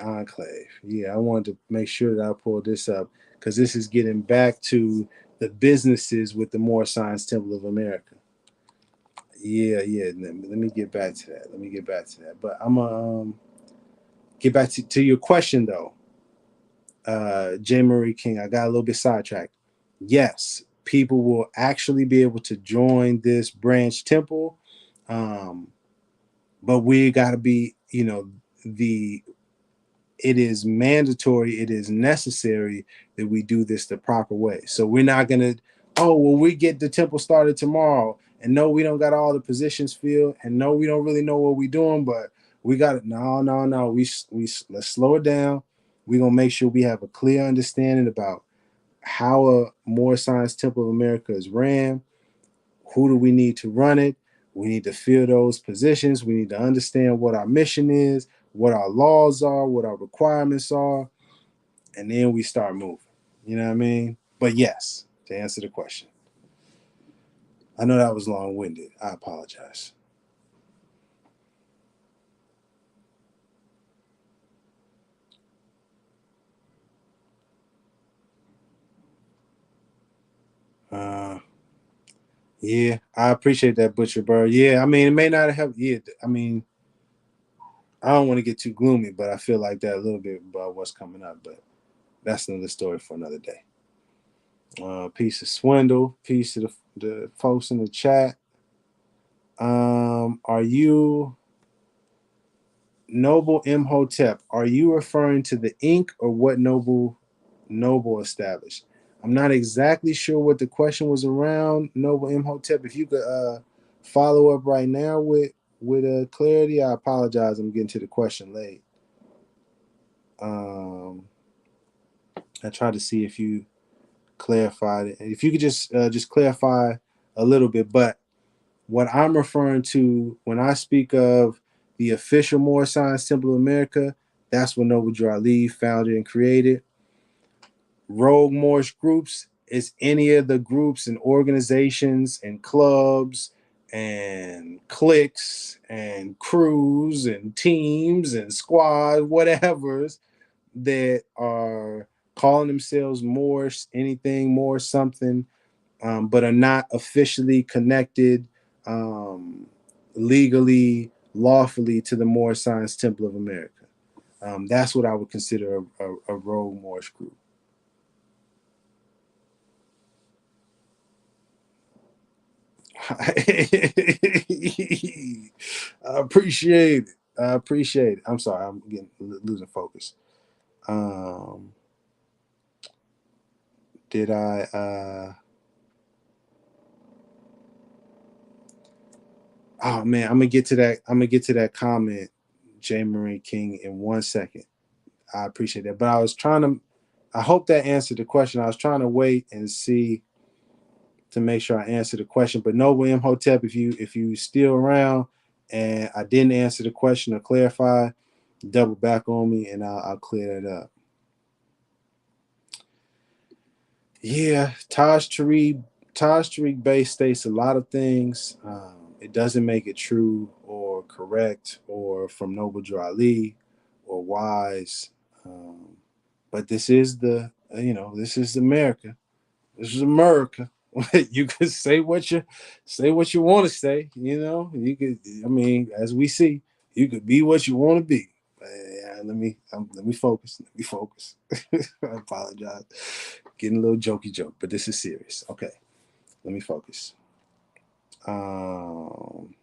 Yeah, I wanted to make sure that I pulled this up because this is getting back to the businesses with the Moorish Science Temple of America. Yeah. Let me get back to that. But I'm gonna get back to your question though. J. Marie King, I got a little bit sidetracked. Yes, people will actually be able to join this branch temple. But we got to be, it is mandatory, it is necessary that we do this the proper way. So we're not going to, oh, well, we get the temple started tomorrow. And no, we don't got all the positions filled. And no, we don't really know what we're doing, but we got it. No. We let's slow it down. We're going to make sure we have a clear understanding about how a Moorish Science Temple of America is ran. Who do we need to run it? We need to fill those positions. We need to understand what our mission is, what our laws are, what our requirements are, and then we start moving. You know what I mean? But yes, to answer the question. I know that was long-winded. I apologize. Uh, yeah, I appreciate that, Butcher Bird. Yeah, I mean, it may not have. Yeah, I mean, I don't want to get too gloomy, but I feel like that a little bit about what's coming up. But that's another story for another day. Peace of Swindle. Peace to the folks in the chat. Are you Noble Imhotep? Are you referring to the ink or what Noble established? I'm not exactly sure what the question was around, Noble Imhotep. If you could follow up right now with clarity, I apologize. I'm getting to the question late. I tried to see if you clarified it. If you could just clarify a little bit, but what I'm referring to when I speak of the official Moorish Science Temple of America, that's what Noble Drew Ali founded and created. Rogue Moorish groups is any of the groups and organizations and clubs and cliques and crews and teams and squads, whatever's that are calling themselves Moorish, anything Moorish something, but are not officially connected legally, lawfully to the Moorish Science Temple of America. That's what I would consider a rogue Moorish group. I appreciate it. I appreciate it. I'm sorry, I'm getting losing focus. Um, did I? Oh man, I'm gonna get to that. I'm gonna get to that comment, J. Marie King, in 1 second. I appreciate that, but I was trying to. I hope that answered the question. I was trying to wait and see to make sure I answered the question. But Noble Imhotep, if you still around and I didn't answer the question or clarify, double back on me and I'll clear that up. Yeah, Taj Tariq Bey states a lot of things. It doesn't make it true or correct or from Noble Drew Ali or wise. But this is this is America. This is America. You could say what you want to say. You could. I mean, as we see, you could be what you want to be. Yeah, let me focus. Let me focus. I apologize. Getting a little jokey joke, but this is serious. Okay, let me focus. Um,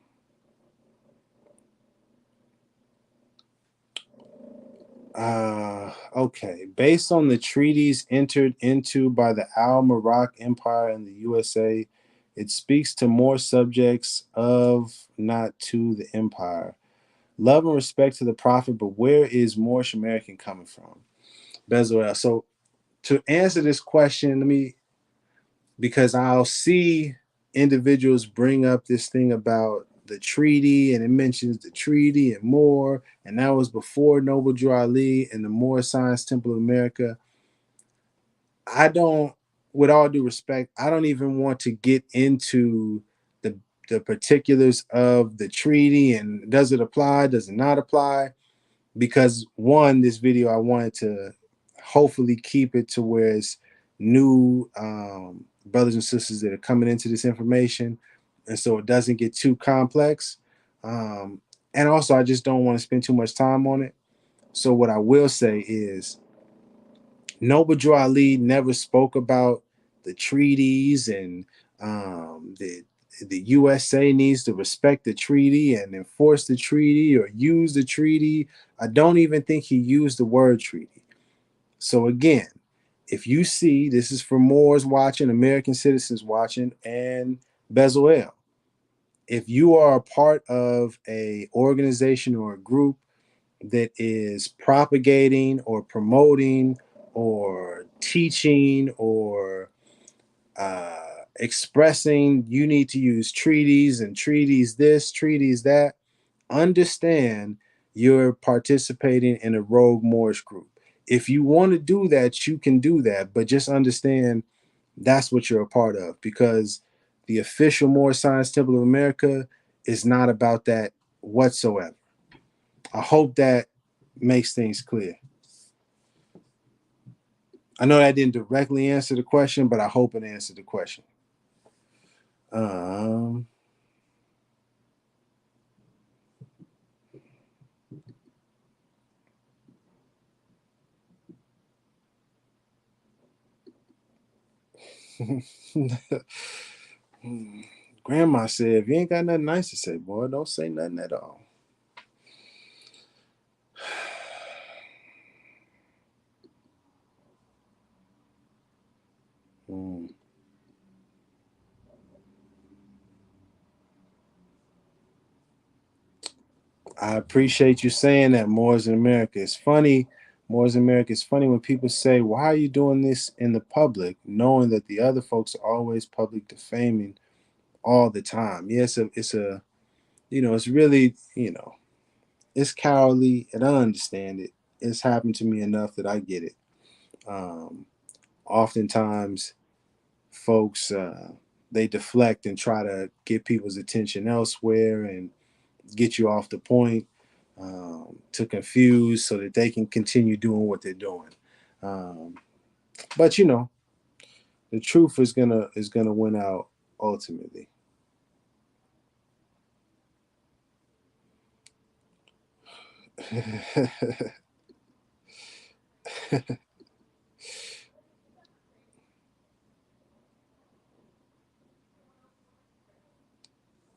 okay. Based on the treaties entered into by the Al Marak Empire and the USA, it speaks to more subjects of, not to, the empire. Love and respect to the prophet, but where is Moorish American coming from? Bezalel. So to answer this question, because I'll see individuals bring up this thing about the treaty, and it mentions the treaty and more, and that was before Noble Drew Ali and the Moorish Science Temple of America. I don't, with all due respect, I don't even want to get into the particulars of the treaty and does it apply, does it not apply? Because one, this video I wanted to hopefully keep it to where it's new brothers and sisters that are coming into this information, and so it doesn't get too complex. And also, I just don't want to spend too much time on it. So what I will say is, Noble Drew Ali never spoke about the treaties and the USA needs to respect the treaty and enforce the treaty or use the treaty. I don't even think he used the word treaty. So again, if you see, this is for Moors watching, American citizens watching, and Bezalel. If you are a part of a organization or a group that is propagating or promoting or teaching or expressing you need to use treaties and treaties this, treaties that, understand you're participating in a rogue Moorish group. If you want to do that, you can do that, but just understand that's what you're a part of, because the official Moorish Science Temple of America is not about that whatsoever. I hope that makes things clear. I know that didn't directly answer the question, but I hope it answered the question. Um, Grandma said, if you ain't got nothing nice to say, boy, don't say nothing at all. Mm. I appreciate you saying that, Moors in America. It's funny, Moors in America, it's funny when people say, why are you doing this in the public, knowing that the other folks are always public defaming all the time? Yes, it's a it's really, it's cowardly, and I understand it. It's happened to me enough that I get it. Um, Oftentimes, folks they deflect and try to get people's attention elsewhere and get you off the point, to confuse so that they can continue doing what they're doing. Um, but the truth is gonna win out ultimately.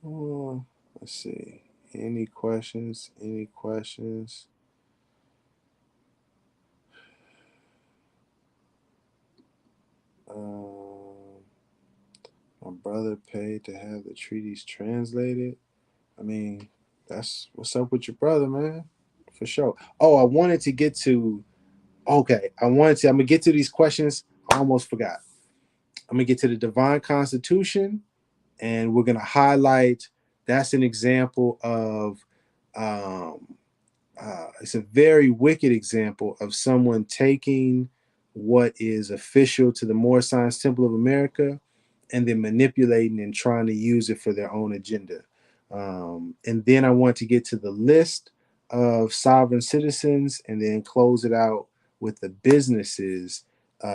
Oh, let's see. Any questions? Any questions? Um, my brother paid to have the treaties translated. I mean, that's what's up with your brother, man. For sure. Oh, I wanted to get to. Okay, I'm gonna get to these questions. I almost forgot. I'm gonna get to the divine constitution, and we're gonna highlight. That's an example of. Um, it's a very wicked example of someone taking what is official to the Moorish Science Temple of America and then manipulating and trying to use it for their own agenda. And then I want to get to the list of sovereign citizens and then close it out with the businesses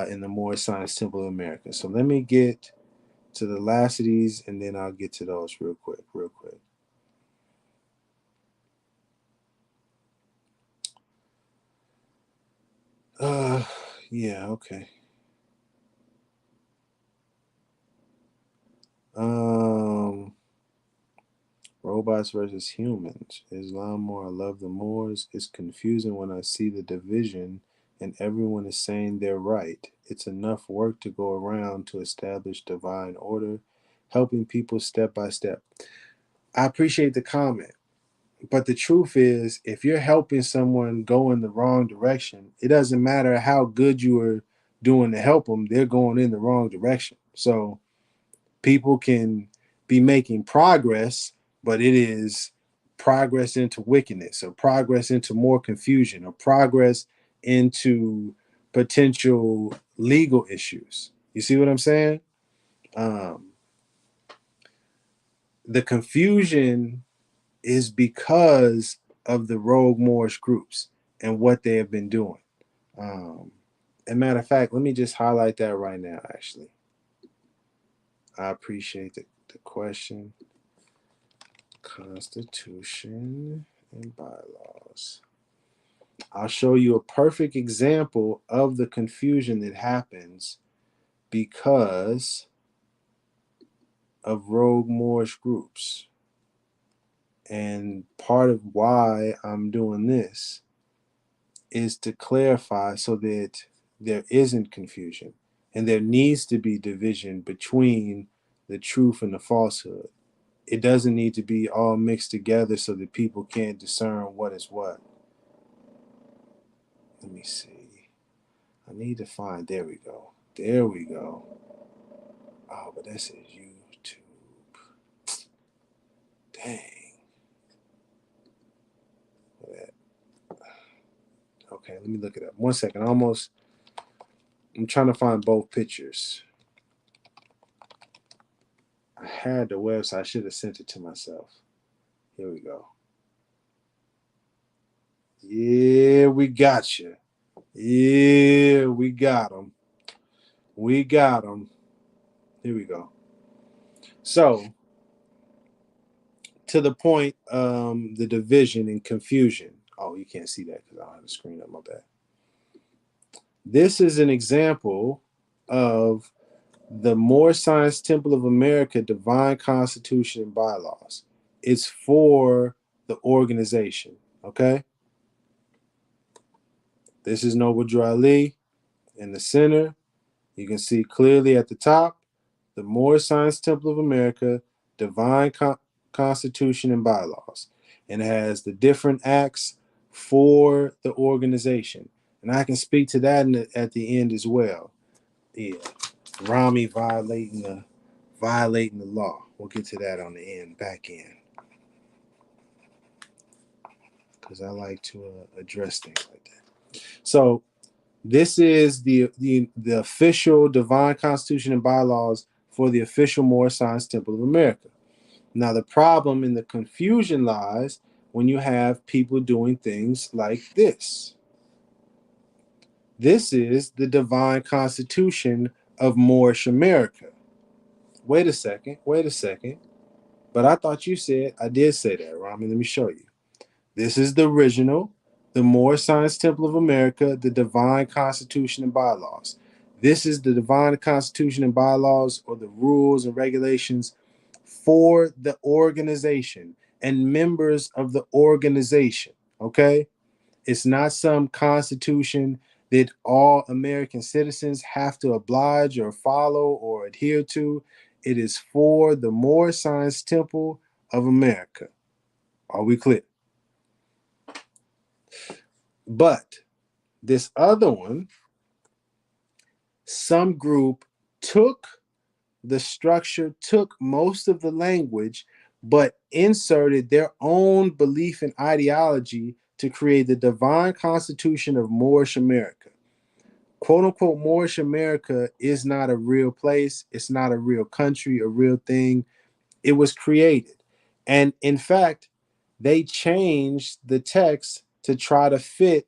in the Moorish Science Temple of America. So let me get to the last of these and then I'll get to those real quick, real quick. Uh, yeah, okay. Um, Robots versus humans. Islam more, I love the Moors. It's confusing when I see the division and everyone is saying they're right. It's enough work to go around to establish divine order, helping people step by step. I appreciate the comment, but the truth is, if you're helping someone go in the wrong direction, it doesn't matter how good you are doing to help them, they're going in the wrong direction. So, people can be making progress, but it is progress into wickedness, or progress into more confusion, or progress into potential legal issues. You see what I'm saying? Um, the confusion is because of the Rogue Moorish groups and what they have been doing. Um, and matter of fact, let me just highlight that right now, actually. I appreciate the question. Constitution and bylaws. I'll show you a perfect example of the confusion that happens because of Rogue Moorish groups. And part of why I'm doing this is to clarify so that there isn't confusion and there needs to be division between the truth and the falsehood. It doesn't need to be all mixed together so that people can't discern what is what. Let me see. I need to find. There we go. There we go. Oh, but that says YouTube. Dang. Okay, let me look it up. 1 second. Almost. I'm trying to find both pictures. I had the website. I should have sent it to myself. Here we go. Yeah, we got you. Yeah, we got them. We got them. Here we go. So, to the point, the division and confusion. Oh, you can't see that because I don't have the screen up. My bad. This is an example of the Moorish Science Temple of America Divine Constitution and Bylaws. It's for the organization. Okay. This is Noble Drew Ali in the center. You can see clearly at the top the Moorish Science Temple of America Divine Constitution and Bylaws. And it has the different acts for the organization. And I can speak to that at the end as well. Yeah. Rami violating the law. We'll get to that on the back end. Because I like to address things like that. So this is the official Divine Constitution and Bylaws for the official Moorish Science Temple of America. Now, the problem and the confusion lies when you have people doing things like this. This is the Divine Constitution of Moorish America. Wait a second. But I thought you said, I did say that, Rami. Let me show you. This is the original, the Moorish Science Temple of America, the Divine Constitution and Bylaws. This is the Divine Constitution and Bylaws, or the rules and regulations for the organization and members of the organization. Okay? It's not some constitution that all American citizens have to oblige or follow or adhere to. It is for the Moorish Science Temple of America. Are we clear? But this other one, some group took the structure, took most of the language, but inserted their own belief and ideology to create the Divine Constitution of Moorish America. Quote unquote, Moorish America is not a real place. It's not a real country, a real thing. It was created. And in fact, they changed the text to try to fit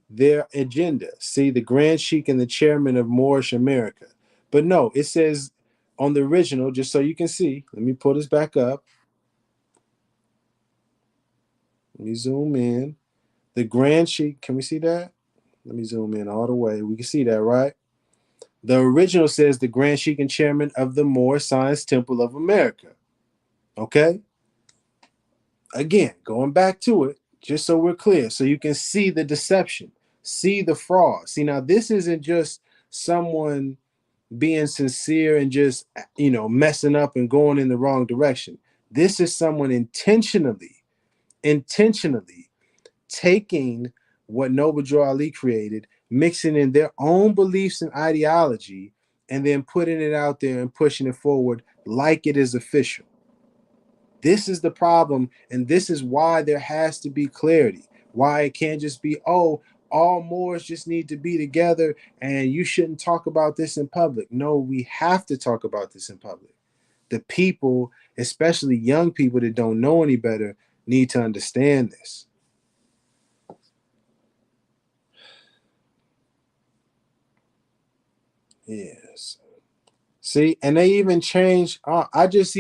their agenda. See, the Grand Sheik and the chairman of Moorish America. But no, it says on the original, just so you can see, let me pull this back up. Let me zoom in. The Grand Sheik, can we see that? Let me zoom in all the way. We can see that, right? The original says the Grand Sheik and chairman of the Moorish Science Temple of America. Okay? Again, going back to it, just so we're clear, so you can see the deception, see the fraud. See, now this isn't just someone being sincere and just, messing up and going in the wrong direction. This is someone intentionally taking what Noble Drew Ali created, mixing in their own beliefs and ideology, and then putting it out there and pushing it forward like it is official. This is the problem, and this is why there has to be clarity. Why it can't just be, oh, all Moors just need to be together and you shouldn't talk about this in public. No, we have to talk about this in public. The people, especially young people that don't know any better, need to understand this. Yes. See, and they even changed. I didn't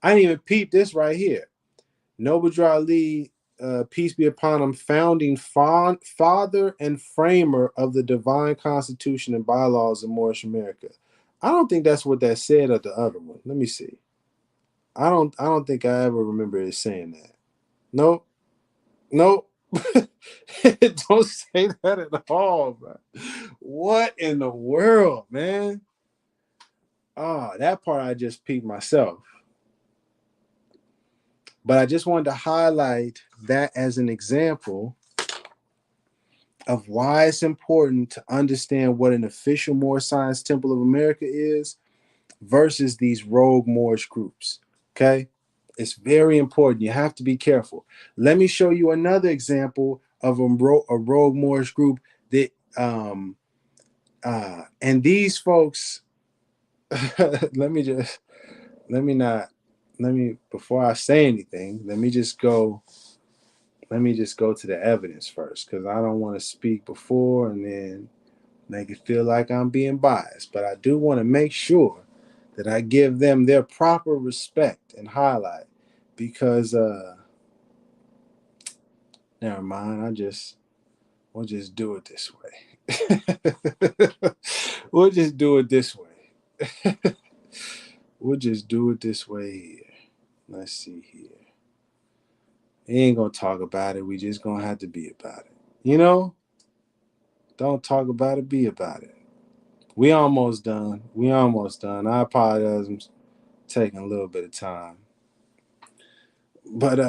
even peep this right here. Noble Drew Ali, peace be upon him, founding father and framer of the Divine Constitution and Bylaws of Moorish America. I don't think that's what that said at the other one. Let me see. I don't think I ever remember it saying that. Nope. Nope. Don't say that at all, bro. What in the world, man? That part I just peeped myself. But I just wanted to highlight that as an example of why it's important to understand what an official Moorish Science Temple of America is versus these rogue Moorish groups. Okay? It's very important. You have to be careful. Let me show you another example of a rogue Moorish group that and these folks before I say anything, let me just go to the evidence first, because I don't want to speak before and then make it feel like I'm being biased. But I do want to make sure that I give them their proper respect and highlight, because never mind, we'll just do it this way. We'll just do it this way. We'll just do it this way here. Let's see here. We ain't gonna talk about it. We just gonna have to be about it. You know? Don't talk about it, be about it. We almost done. We almost done. I apologize. I'm taking a little bit of time. But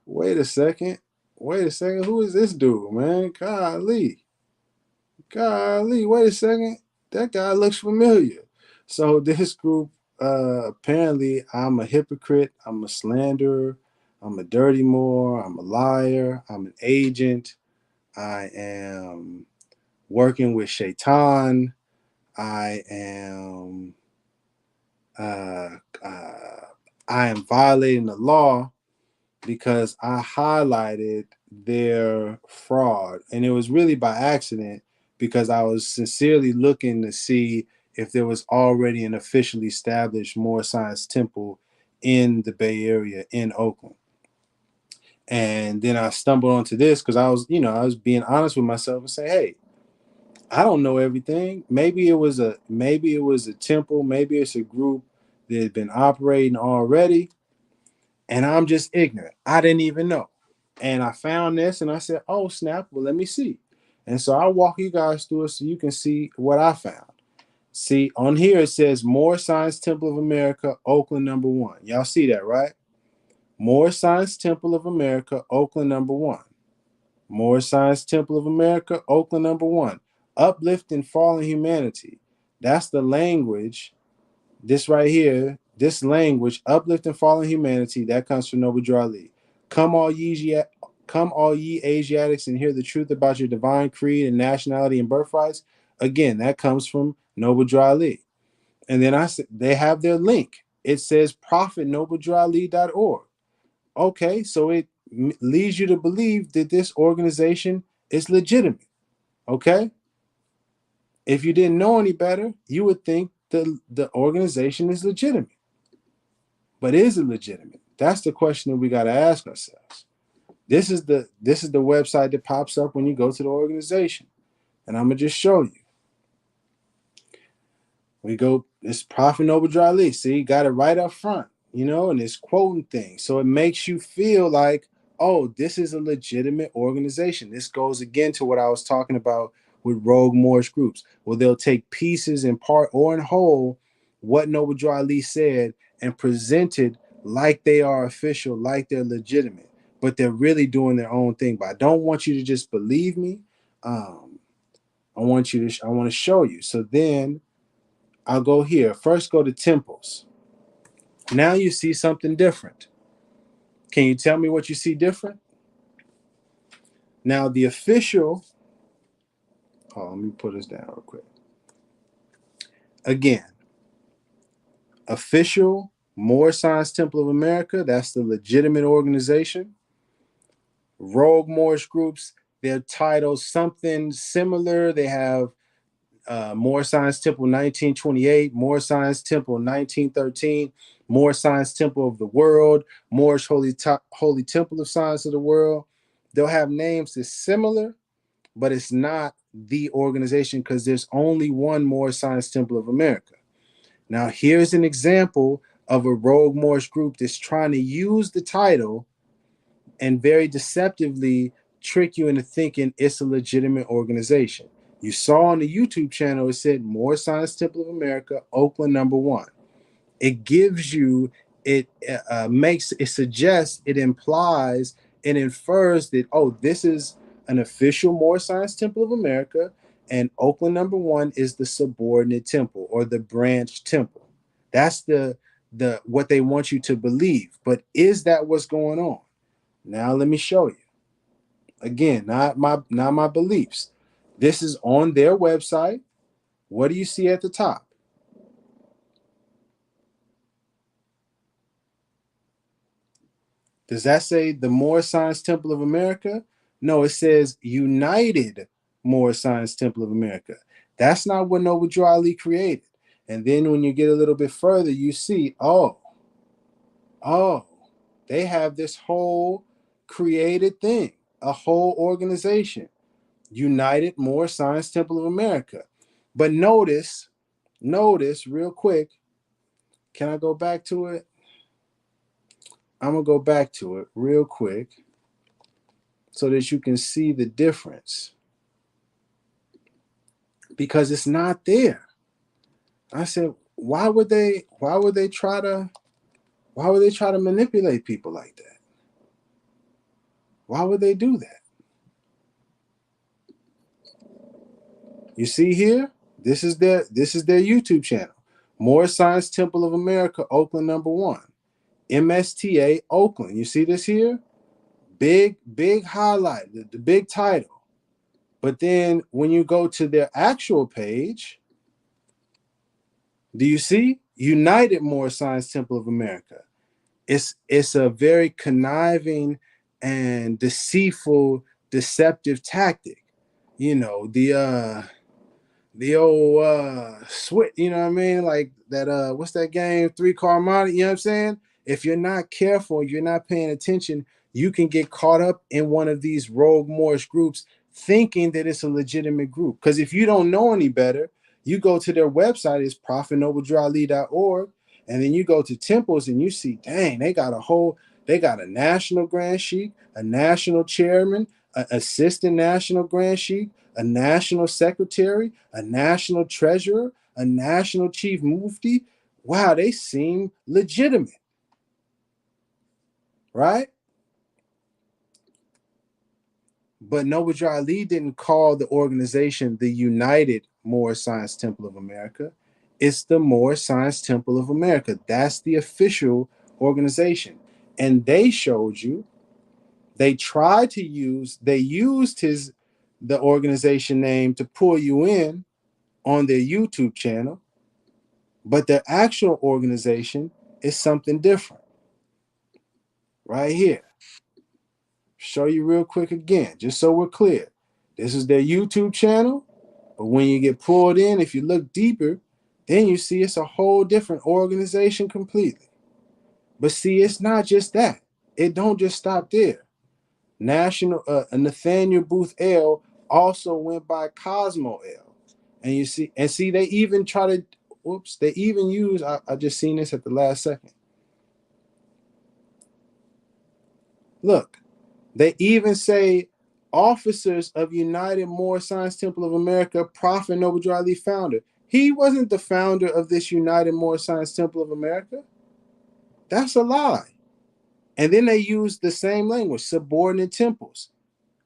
wait a second. Wait a second. Who is this dude, man? Golly. Golly, wait a second. That guy looks familiar. So this group, apparently I'm a hypocrite, I'm a slanderer, I'm a dirty Moor, I'm a liar, I'm an agent, I am working with Shaitan, I am uh, uh, I am violating the law because I highlighted their fraud. And it was really by accident, because I was sincerely looking to see if there was already an officially established Moorish Science Temple in the Bay Area in Oakland. And then I stumbled onto this because I was being honest with myself and say, hey, I don't know everything. Maybe it was a temple, maybe it's a group that had been operating already, and I'm just ignorant. I didn't even know. And I found this and I said, oh, snap, well, let me see. And so I'll walk you guys through it so you can see what I found. See, on here it says Moorish Science Temple of America, Oakland #1. Y'all see that, right? Moorish Science Temple of America, Oakland #1. Moorish Science Temple of America, Oakland #1. Uplifting fallen humanity. That's the language. This right here, this language, uplifting fallen humanity, that comes from Noble Drew Ali. Come all ye Asiatics, and hear the truth about your divine creed and nationality and birthrights. Again, that comes from Noble Drew Ali. And then they have their link. It says prophetnobledrewali.org. Okay, so it leads you to believe that this organization is legitimate. Okay? If you didn't know any better, you would think the organization is legitimate. But is it legitimate? That's the question that we got to ask ourselves. This is the website that pops up when you go to the organization. And I'm going to just show you. We go, it's Prophet Noble Drew Ali. See, got it right up front, and it's quoting things. So it makes you feel like, oh, this is a legitimate organization. This goes again to what I was talking about with Rogue Moorish groups, where they'll take pieces in part or in whole what Noble Drew Ali said and present it like they are official, like they're legitimate, but they're really doing their own thing. But I don't want you to just believe me. I want to show you. So then I'll go here. First, go to temples. Now you see something different. Can you tell me what you see different? Now, the official, let me put this down real quick. Again, official Moorish Science Temple of America, that's the legitimate organization. Rogue Moorish groups, their titles something similar. They have Moorish Science Temple 1928, Moorish Science Temple 1913, Moorish Science Temple of the World, Moorish Holy Temple of Science of the World. They'll have names that's similar, but it's not the organization because there's only one Moorish Science Temple of America. Now, here's an example of a rogue Moorish group that's trying to use the title and very deceptively trick you into thinking it's a legitimate organization. You saw on the YouTube channel, it said Moorish Science Temple of America, Oakland #1. It gives you, it suggests, it implies, it infers that, oh, this is an official Moorish Science Temple of America, and Oakland #1 is the subordinate temple or the branch temple. That's the what they want you to believe. But is that what's going on? Now let me show you. Again, not my beliefs. This is on their website. What do you see at the top? Does that say the Moorish Science Temple of America? No, it says United Moorish Science Temple of America. That's not what Noble Drew Ali created. And then when you get a little bit further, you see, oh, they have this whole created thing, a whole organization, United Moorish Science Temple of America. But notice real quick, can I go back to it? I'm going to go back to it real quick so that you can see the difference, because it's not there. I said, why would they try to manipulate people like that? Why would they do that? You see here, this is their YouTube channel. Moorish Science Temple of America, Oakland #1. MSTA Oakland. You see this here? Big highlight, the big title. But then when you go to their actual page, do you see? United Moorish Science Temple of America. It's a very conniving and deceitful, deceptive tactic. You know, the old switch, you know what I mean? Like that what's that game? 3 Car Monte, you know what I'm saying? If you're not careful, you're not paying attention, you can get caught up in one of these rogue Moorish groups thinking that it's a legitimate group. Because if you don't know any better, you go to their website, it's prophetnobledrali.org, and then you go to temples and you see, dang, they got a national grand sheik, a national chairman, an assistant national grand sheik, a national secretary, a national treasurer, a national chief mufti. Wow, they seem legitimate, right? But Noble Drew Ali didn't call the organization the United Moorish Science Temple of America. It's the Moorish Science Temple of America. That's the official organization. And they showed you, they used the organization name to pull you in on their YouTube channel, but their actual organization is something different. Right here. Show you real quick again, just so we're clear. This is their YouTube channel, but when you get pulled in, if you look deeper, then you see it's a whole different organization completely. But see, it's not just that. It don't just stop there. Nathaniel Booth L also went by Cosmo L. And you see, they even try to, they even use, I just seen this at the last second. Look, they even say officers of United Moorish Science Temple of America, Prophet Noble Drew Ali founder. He wasn't the founder of this United Moorish Science Temple of America. That's a lie. And then they use the same language, subordinate temples.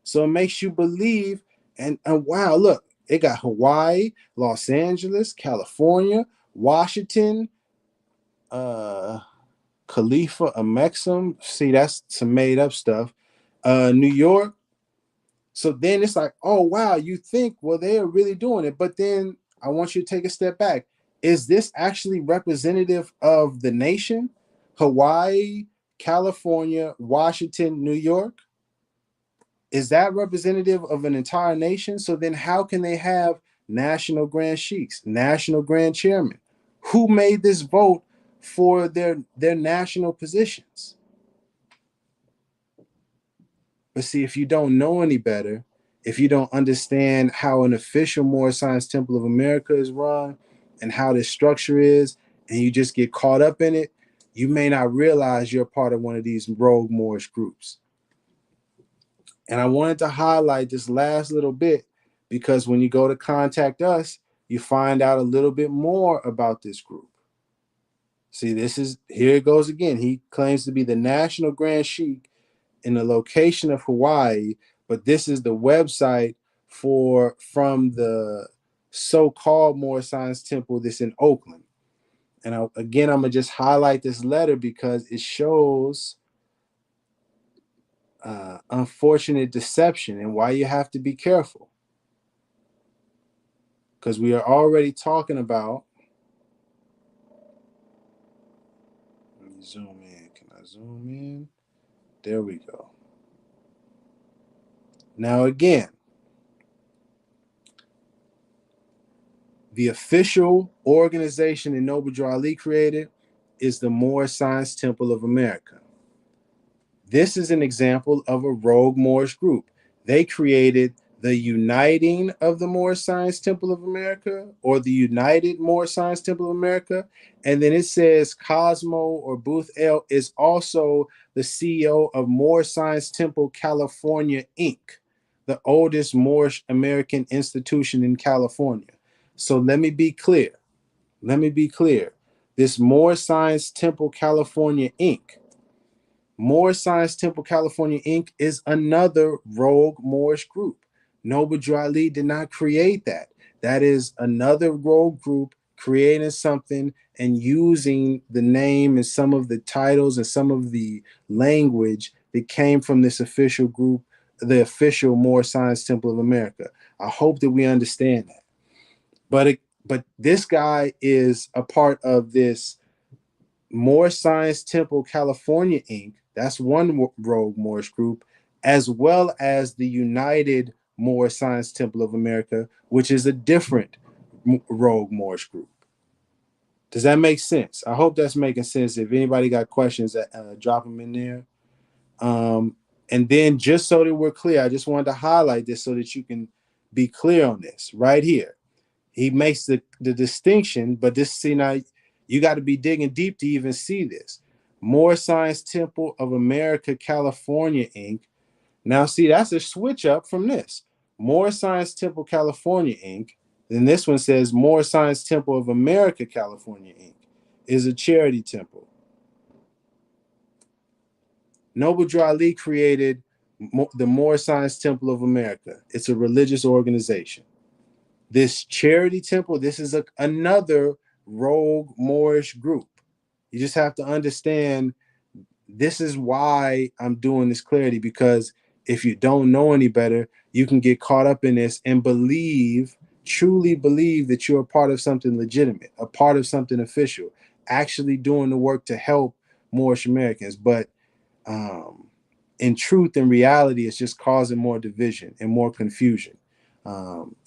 So it makes you believe, and wow, look, it got Hawaii, Los Angeles, California, Washington, Khalifa, Amexem. See, that's some made up stuff. New York. So then it's like, oh, wow, you think, well, they're really doing it. But then I want you to take a step back. Is this actually representative of the nation? Hawaii, California, Washington, New York? Is that representative of an entire nation? So then how can they have national grand sheiks, national grand chairmen? Who made this vote for their national positions? But see, if you don't know any better, if you don't understand how an official Moorish Science Temple of America is run and how this structure is, and you just get caught up in it, you may not realize you're part of one of these rogue Moorish groups. And I wanted to highlight this last little bit because when you go to contact us, you find out a little bit more about this group. See, here it goes again. He claims to be the National Grand Sheik in the location of Hawaii, but this is the website from the so-called Moorish Science Temple that's in Oakland. And I'm gonna just highlight this letter because it shows unfortunate deception and why you have to be careful. Because we are already talking about. Let me zoom in. Can I zoom in? There we go. Now again, The official organization that Noble Drew Ali created is the Moorish Science Temple of America. This is an example of a rogue Moorish group. They created the Uniting of the Moorish Science Temple of America, or the United Moorish Science Temple of America. And then it says Cosmo or Booth L is also the CEO of Moorish Science Temple California, Inc., the oldest Moorish American institution in California. So let me be clear. Let me be clear. This Moorish Science Temple California, Inc., Moorish Science Temple California, Inc. is another rogue Moorish group. Noble Drew Ali did not create that. That is another rogue group creating something and using the name and some of the titles and some of the language that came from this official group, the official Moorish Science Temple of America. I hope that we understand that. But this guy is a part of this Moorish Science Temple California, Inc. That's one rogue Moorish group, as well as the United Moorish Science Temple of America, which is a different rogue Moorish group. Does that make sense? I hope that's making sense. If anybody got questions, drop them in there. And then just so that we're clear, I just wanted to highlight this so that you can be clear on this right here. He makes the distinction, but this, see, now you got to be digging deep to even see this. Moorish Science Temple of America, California, Inc. Now, see, that's a switch up from this. Moorish Science Temple, California, Inc. Then this one says Moorish Science Temple of America, California, Inc. is a charity temple. Noble Drew Ali created the Moorish Science Temple of America. It's a religious organization. This charity temple, this is another rogue Moorish group. You just have to understand this is why I'm doing this clarity, because if you don't know any better, you can get caught up in this and truly believe that you're a part of something legitimate, a part of something official, actually doing the work to help Moorish Americans. But in truth and reality, it's just causing more division and more confusion.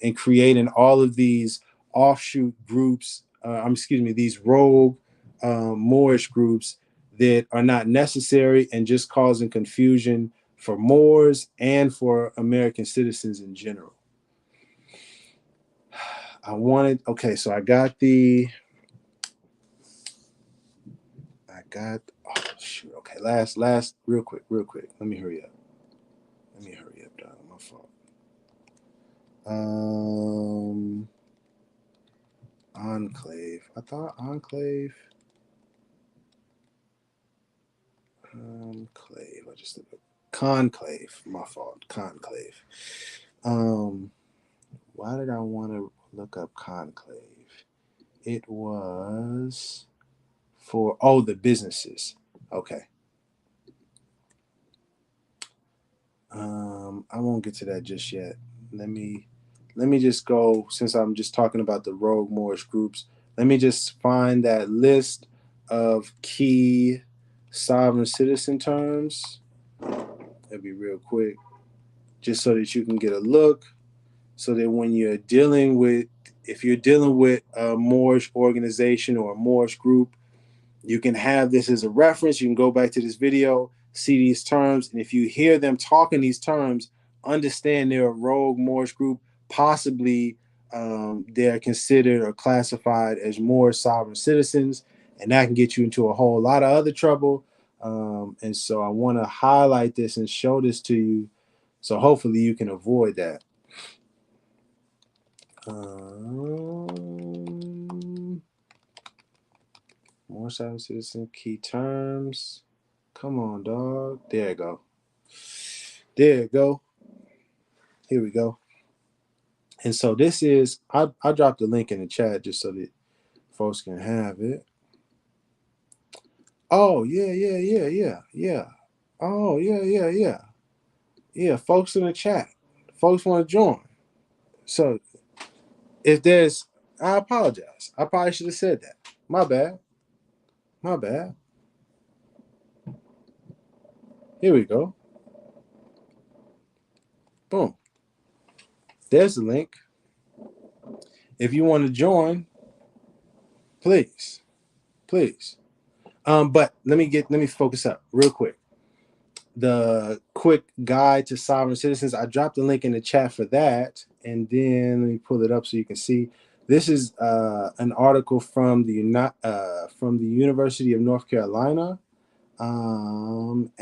And creating all of these offshoot groups, these rogue Moorish groups that are not necessary and just causing confusion for Moors and for American citizens in general. So I got okay, last, real quick. Let me hurry up, dog. My fault. Enclave. I thought Enclave. Enclave. I just looked up Conclave. My fault. Conclave. Why did I want to look up Conclave? It was for the businesses. Okay. I won't get to that just yet. Let me just go, since I'm just talking about the rogue Moorish groups. Let me just find that list of key sovereign citizen terms. That'll be real quick, just so that you can get a look, so that when you're dealing with, if you're dealing with a Moorish organization or a Moorish group, you can have this as a reference. You can go back to this video, see these terms, and if you hear them talking these terms, understand they're a rogue Moorish group. Possibly they're considered or classified as Moorish sovereign citizens, and that can get you into a whole lot of other trouble. And so I want to highlight this and show this to you, so hopefully you can avoid that. More sovereign citizen key terms. Come on, dog. There you go. There you go. Here we go. And so this is, I dropped the link in the chat just so that folks can have it. Oh, yeah. Oh, yeah. Yeah, folks in the chat. Folks want to join. So if there's, I apologize. I probably should have said that. My bad. Here we go. Boom. There's the link. If you want to join, please, please. But let me focus up real quick. The quick guide to sovereign citizens. I dropped the link in the chat for that, and then let me pull it up so you can see. This is an article from from the University of North Carolina, and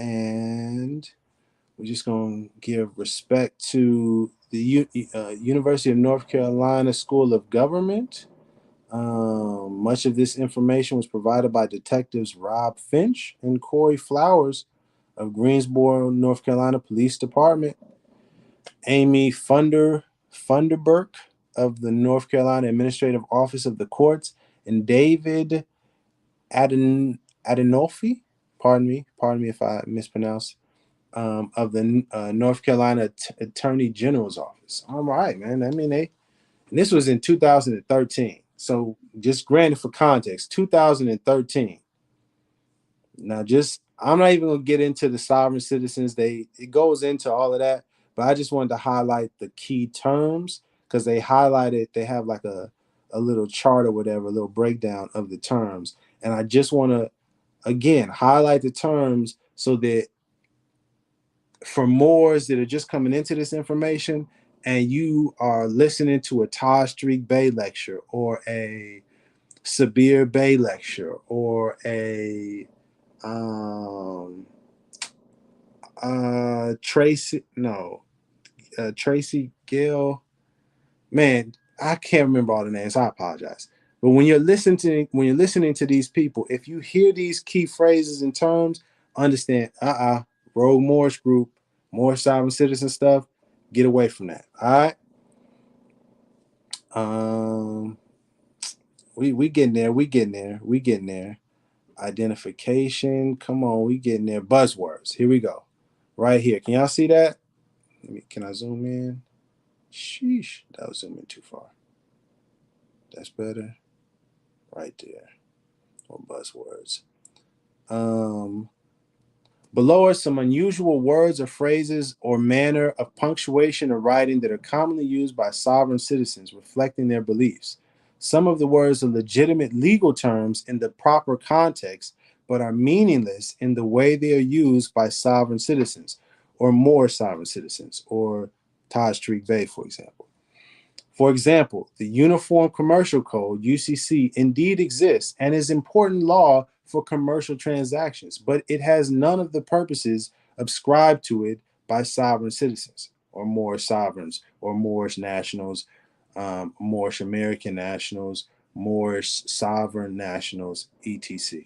we're just going to give respect to the University of North Carolina School of Government. Much of this information was provided by detectives Rob Finch and Corey Flowers of Greensboro, North Carolina Police Department, Amy Funderburk of the North Carolina Administrative Office of the Courts, and David Adenolfi, pardon me if I mispronounce, of the North Carolina Attorney General's Office. All right, man. I mean, and this was in 2013. So just granted for context, 2013. Now, I'm not even gonna get into the sovereign citizens. It goes into all of that, but I just wanted to highlight the key terms because they have like a little chart or whatever, a little breakdown of the terms. And I just want to again highlight the terms so that for Moors that are just coming into this information and you are listening to a Taj Street Bay lecture or a Sabir Bay lecture or a Tracy Gill, man, I can't remember all the names. I apologize. But when you're listening to these people, if you hear these key phrases and terms, understand, Rogue Moorish group, Moorish sovereign citizen stuff, get away from that. All right. We getting there. Identification. Come on, we getting there. Buzzwords. Here we go. Right here. Can y'all see that? Can I zoom in? Sheesh, that was zooming too far. That's better. Right there. Or buzzwords. Below are some unusual words or phrases or manner of punctuation or writing that are commonly used by sovereign citizens reflecting their beliefs. Some of the words are legitimate legal terms in the proper context, but are meaningless in the way they are used by sovereign citizens, or more sovereign citizens, or Taj Street Bay, for example. For example, the Uniform Commercial Code, UCC, indeed exists and is important law for commercial transactions, but it has none of the purposes ascribed to it by sovereign citizens, or Moorish sovereigns, or Moorish nationals, Moorish American nationals, Moorish sovereign nationals, etc.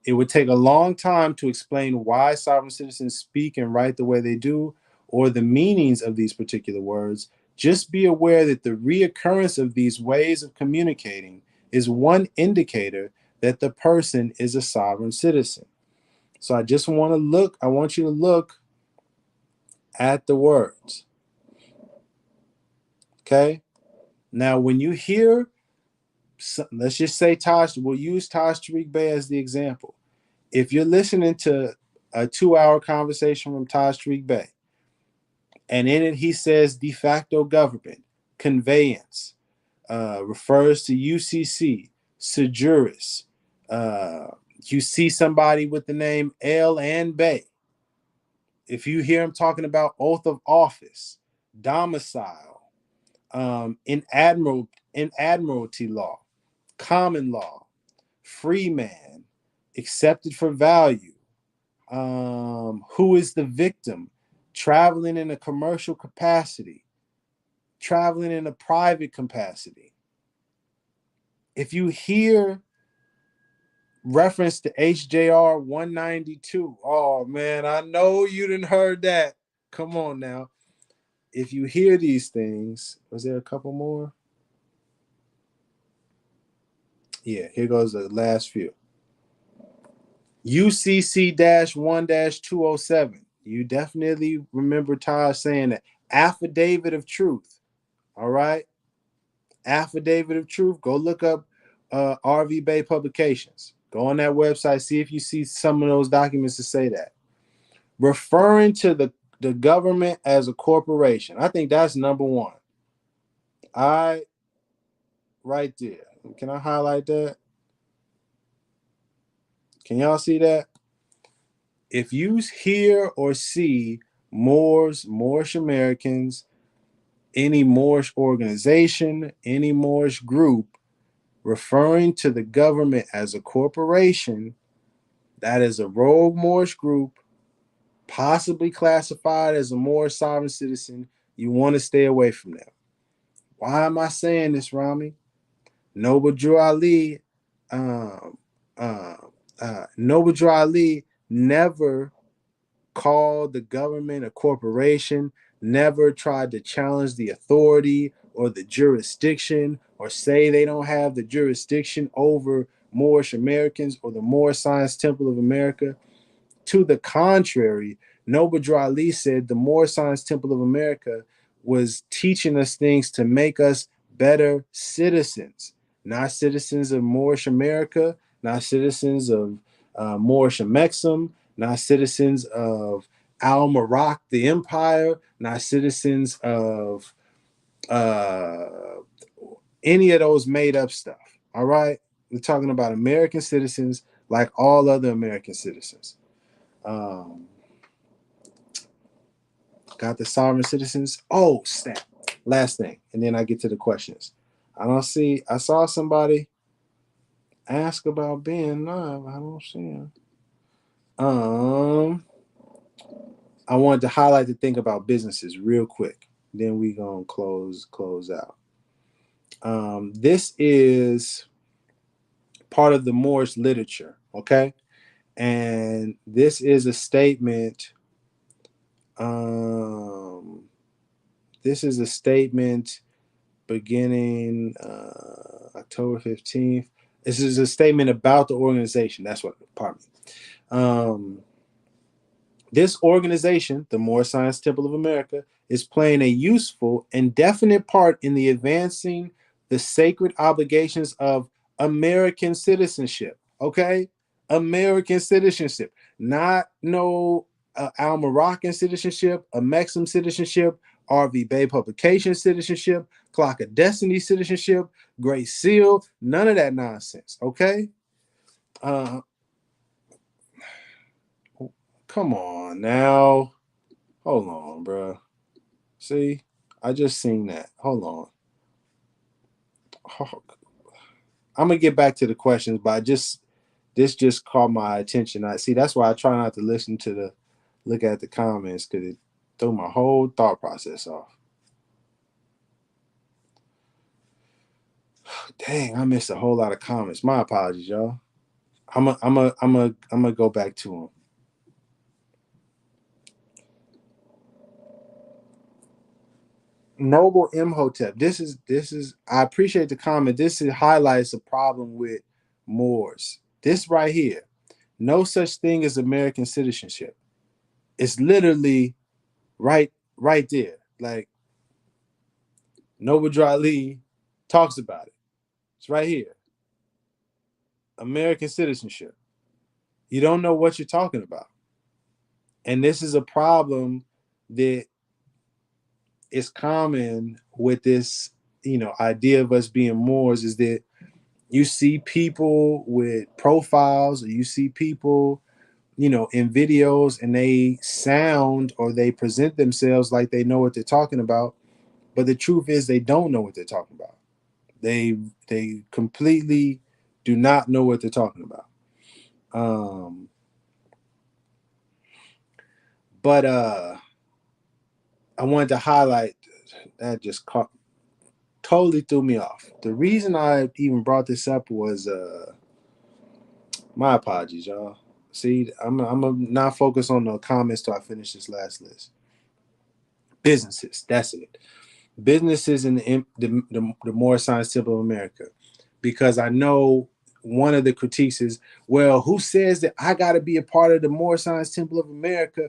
It would take a long time to explain why sovereign citizens speak and write the way they do, or the meanings of these particular words. Just be aware that the reoccurrence of these ways of communicating is one indicator that the person is a sovereign citizen. So I want you to look at the words. Okay? Now, when you hear, let's just say we'll use Taj Tariq Bey as the example. If you're listening to a 2-hour conversation from Taj Tariq Bey, and in it he says de facto government, conveyance, refers to UCC, sejuris. You see somebody with the name L and Bay. If you hear him talking about oath of office, domicile, in admiralty law, common law, free man, accepted for value, who is the victim, traveling in a commercial capacity, traveling in a private capacity. If you hear reference to HJR 192, oh man, I know you didn't heard that. Come on now. If you hear these things, was there a couple more? Yeah, here goes the last few. UCC-1-207. You definitely remember Taj saying that. Affidavit of truth. All right. Affidavit of truth. Go look up RV Bay Publications. Go on that website. See if you see some of those documents to say that. Referring to the government as a corporation. I think that's number one. All right. right there. Can I highlight that? Can y'all see that? If you hear or see Moors, Moorish Americans, any Moorish organization, any Moorish group referring to the government as a corporation, that is a rogue Moorish group, possibly classified as a Moorish sovereign citizen. You want to stay away from them. Why am I saying this, Rami? Noble Drew Ali, um, uh, Noble Drew Ali never called the government a corporation, never tried to challenge the authority or the jurisdiction or say they don't have the jurisdiction over Moorish Americans or the Moorish Science Temple of America. To the contrary, Noble Drew Ali said the Moorish Science Temple of America was teaching us things to make us better citizens, not citizens of Moorish America, not citizens of Moorish Mexam, not citizens of Al Marak, the empire, not citizens of uh, any of those made up stuff. All right. We're talking about American citizens like all other American citizens. Um, got the sovereign citizens. Oh, snap. Last thing. And then I get to the questions. I saw somebody ask about being live. I don't see him. I wanted to highlight the thing about businesses real quick. Then we gonna close out. This is part of the Moorish literature, okay? And this is a statement. This is a statement beginning October 15th. This is a statement about the organization. That's what, pardon me. This organization, the Moorish Science Temple of America, is playing a useful and definite part in the advancing the sacred obligations of American citizenship. Okay? American citizenship, not no Al Moroccan citizenship, a Mexam citizenship, RV Bay Publication citizenship, Clock of Destiny citizenship, Great Seal, none of that nonsense. Okay? Come on now. Hold on, bro. See, I just seen that. Hold on. I'm gonna get back to the questions, but this just caught my attention. I see that's why I try not to look at the comments because it threw my whole thought process off. Dang, I missed a whole lot of comments. My apologies, y'all. I'm gonna go back to them. Noble Imhotep. This is I appreciate the comment. Highlights a problem with Moors. This right here. No such thing as American citizenship. It's literally right there. Like Noble Drew Ali talks about it. It's right here. American citizenship. You don't know what you're talking about. And this is a problem that is common with this, idea of us being Moors is that you see people with profiles or you see people, in videos and they sound or they present themselves like they know what they're talking about. But the truth is they don't know what they're talking about. They completely do not know what they're talking about. But I wanted to highlight that totally threw me off. The reason I even brought this up was my apologies, y'all. See, I'm not focus on the comments till I finish this last list. Businesses, that's it. Businesses in the Moorish Science Temple of America, because I know one of the critiques is, well, who says that I got to be a part of the Moorish Science Temple of America?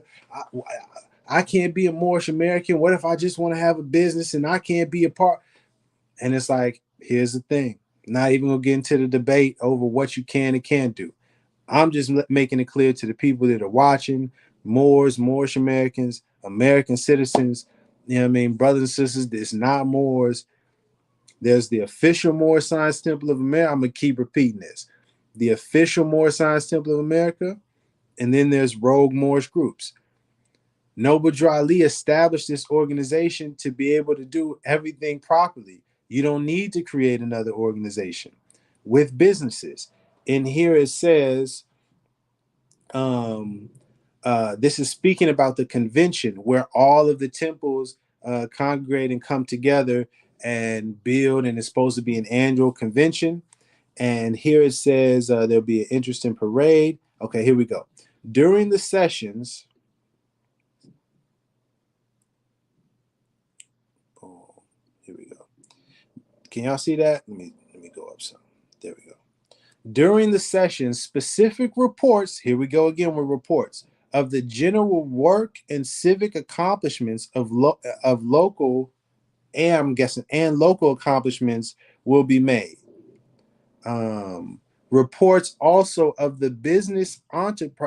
I can't be a Moorish American. What if I just want to have a business and I can't be a part? And it's like, here's the thing. Not even gonna get into the debate over what you can and can't do. I'm just making it clear to the people that are watching, Moors, Moorish Americans, American citizens, brothers and sisters that's not Moors. There's the official Moorish Science Temple of America. I'm going to keep repeating this. The official Moorish Science Temple of America, and then there's Rogue Moorish groups. Noble Drew Ali established this organization to be able to do everything properly. You don't need to create another organization with businesses. And here it says, this is speaking about the convention where all of the temples congregate and come together and build, and it's supposed to be an annual convention. And here it says there'll be an interesting parade. Okay, here we go. During the sessions, oh, here we go. Can y'all see that? Let me go up some. There we go. During the sessions, specific reports, here we go again with reports, of the general work and civic accomplishments of local, and I'm guessing, and local accomplishments will be made. Reports also of the business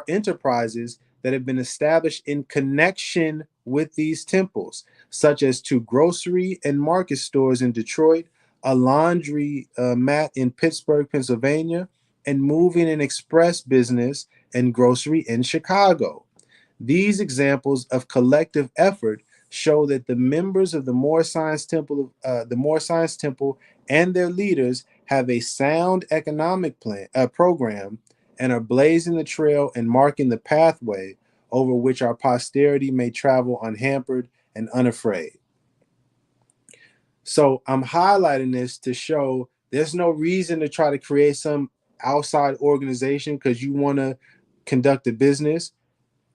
enterprises that have been established in connection with these temples, such as two grocery and market stores in Detroit, a laundry mat in Pittsburgh, Pennsylvania, and moving and express business and grocery in Chicago. These examples of collective effort show that the members of the Moorish Science Temple, and their leaders have a sound economic program and are blazing the trail and marking the pathway over which our posterity may travel unhampered and unafraid. So I'm highlighting this to show there's no reason to try to create some outside organization because you want to conduct a business.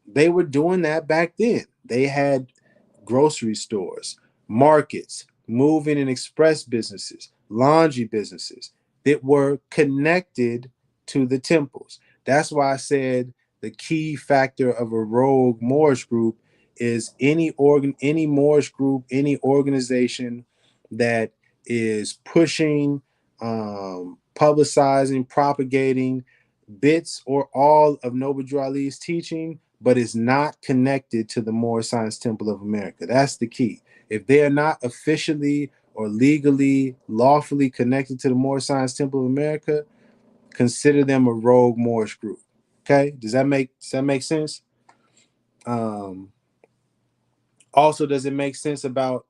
They were doing that back then. They had grocery stores, markets, moving and express businesses, laundry businesses that were connected to the temples. That's why I said the key factor of a rogue Moorish group is any Moorish group, any organization that is pushing, publicizing, propagating bits or all of Noble Drew Ali's teaching, but is not connected to the Moorish Science Temple of America. That's the key. If they are not officially or legally, lawfully connected to the Moorish Science Temple of America, consider them a rogue Moorish group. Okay, does that make sense? Also, does it make sense about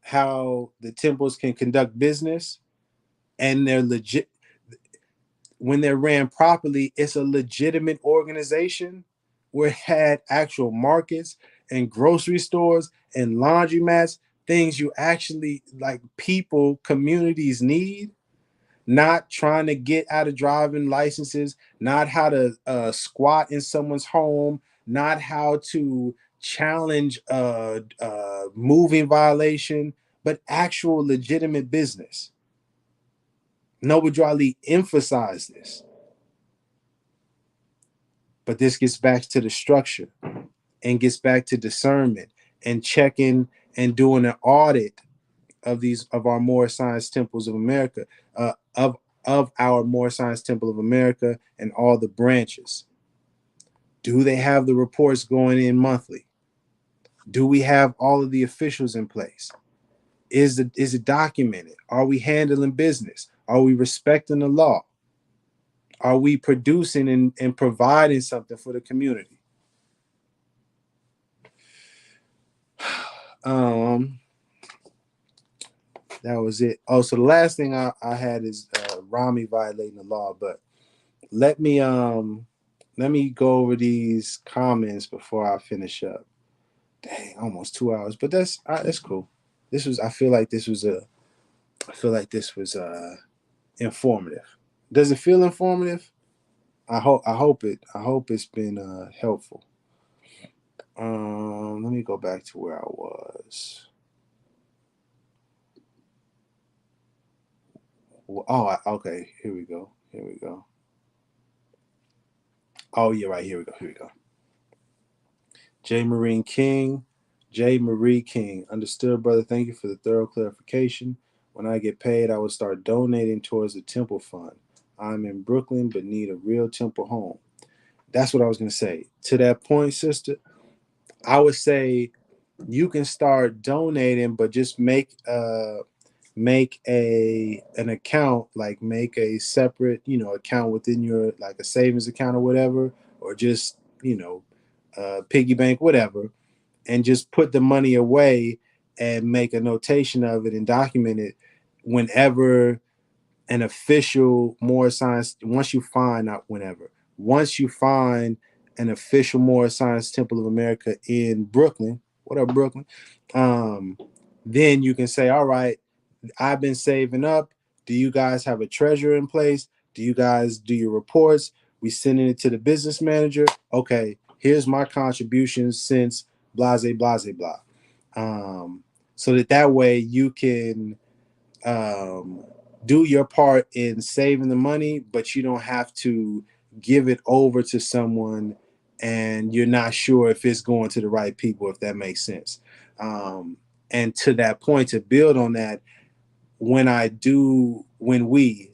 how the temples can conduct business and they're legit? When they're ran properly, it's a legitimate organization where it had actual markets and grocery stores and laundromats, things you actually like people, communities need, not trying to get out of driving licenses, not how to squat in someone's home, not how to challenge a moving violation, but actual legitimate business. Noble Drew Ali emphasized this. But this gets back to the structure and gets back to discernment and checking and doing an audit of our Moorish Science Temples of America, of our Moorish Science Temple of America and all the branches. Do they have the reports going in monthly? Do we have all of the officials in place? Is it documented? Are we handling business? Are we respecting the law? Are we producing and providing something for the community? That was it. Oh, so the last thing I had is Rami violating the law, but let me go over these comments before I finish up. Dang, almost 2 hours, but that's cool. I feel like this was informative. Does it feel informative? I hope it's been helpful. Let me go back to where I was. Oh, okay. Here we go. Oh, yeah, right. Here we go. J. Marie King. Understood, brother. Thank you for the thorough clarification. When I get paid, I will start donating towards the temple fund. I'm in Brooklyn, but need a real temple home. That's what I was going to say. To that point, sister, I would say you can start donating, but just make make an account, like make a separate, account within your, like a savings account or whatever, or just, piggy bank, whatever, and just put the money away and make a notation of it and document it whenever an official Moorish Science, once you find an official Moorish Science Temple of America in Brooklyn, what up, Brooklyn? Um, then you can say, all right, I've been saving up. Do you guys have a treasurer in place? Do you guys do your reports? We sending it to the business manager. Okay, here's my contributions since blase, blase, blah. So that way you can um, do your part in saving the money, but you don't have to give it over to someone and you're not sure if it's going to the right people, if that makes sense. And to that point, to build on that, when we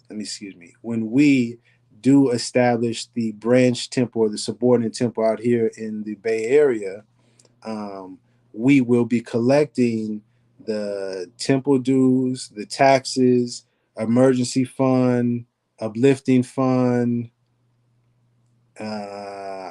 do establish the branch temple or the subordinate temple out here in the Bay Area, um, we will be collecting the temple dues, the taxes, emergency fund, uplifting fund.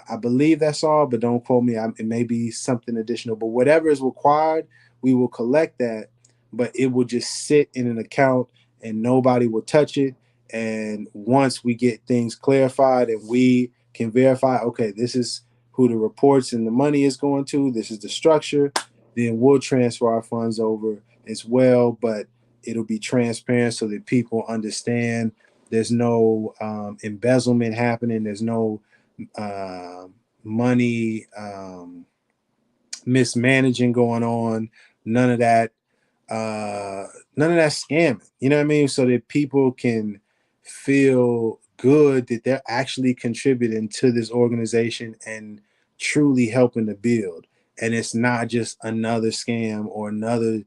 I believe that's all, but don't quote me. It may be something additional, but whatever is required, we will collect that. But it will just sit in an account, and nobody will touch it. And once we get things clarified and we can verify, okay, this is who the reports and the money is going to, this is the structure, then we'll transfer our funds over as well. But it'll be transparent so that people understand there's no embezzlement happening. There's no uh, money mismanaging going on. None of that. None of that scamming. You know what I mean? So that people can feel good that they're actually contributing to this organization and truly helping to build. And it's not just another scam or another,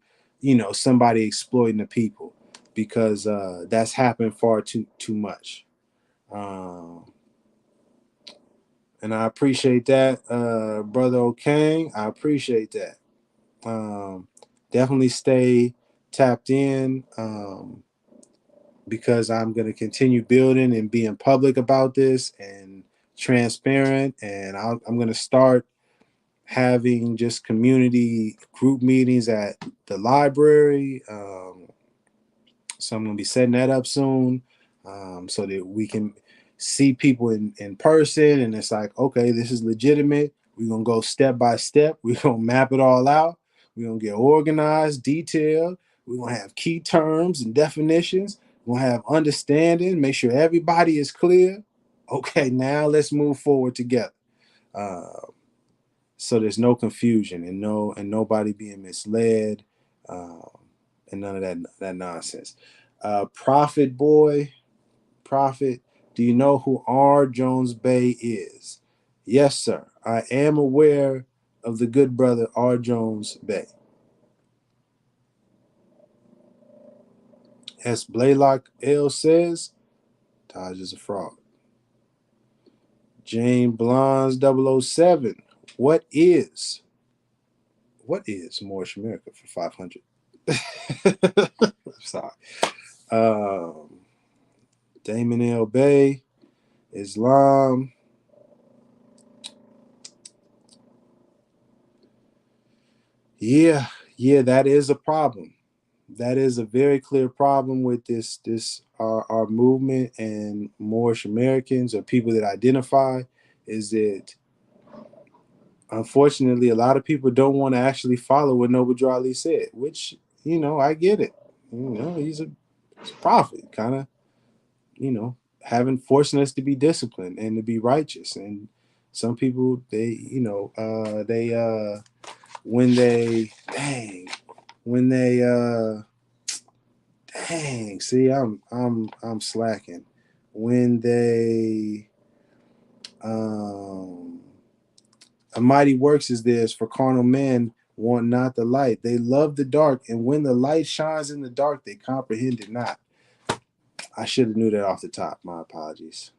somebody exploiting the people, because that's happened far too much. Um, and I appreciate that, brother O'Kane. I appreciate that. Um, Definitely stay tapped in, because I'm going to continue building and being public about this and transparent. And I'm going to start having just community group meetings at the library. So I'm going to be setting that up soon, so that we can see people in person. And it's like, okay, this is legitimate. We're going to go step by step. We're going to map it all out. We're going to get organized, detailed. We're going to have key terms and definitions. We're going to have understanding, make sure everybody is clear. Okay, now let's move forward together. Uh, so there's no confusion and nobody being misled, um, and none of that nonsense. Prophet boy, Prophet, do you know who R. Jones Bay is? Yes, sir. I am aware of the good brother R. Jones Bay. As Blaylock L says, Taj is a fraud. Jane Blondes 007. What is Moorish America for 500? Sorry. Um, Damon L. Bay, Islam. Yeah, that is a problem. That is a very clear problem with this our movement and Moorish Americans, or people that identify, is that unfortunately a lot of people don't want to actually follow what Noble Drew Ali said, which, I get it. He's a prophet, kind of, having forcing us to be disciplined and to be righteous. And some people, when they when they see, I'm slacking. When they a mighty works is this, for carnal men want not the light. They love the dark, and when the light shines in the dark, they comprehend it not. I should have knew that off the top. My apologies.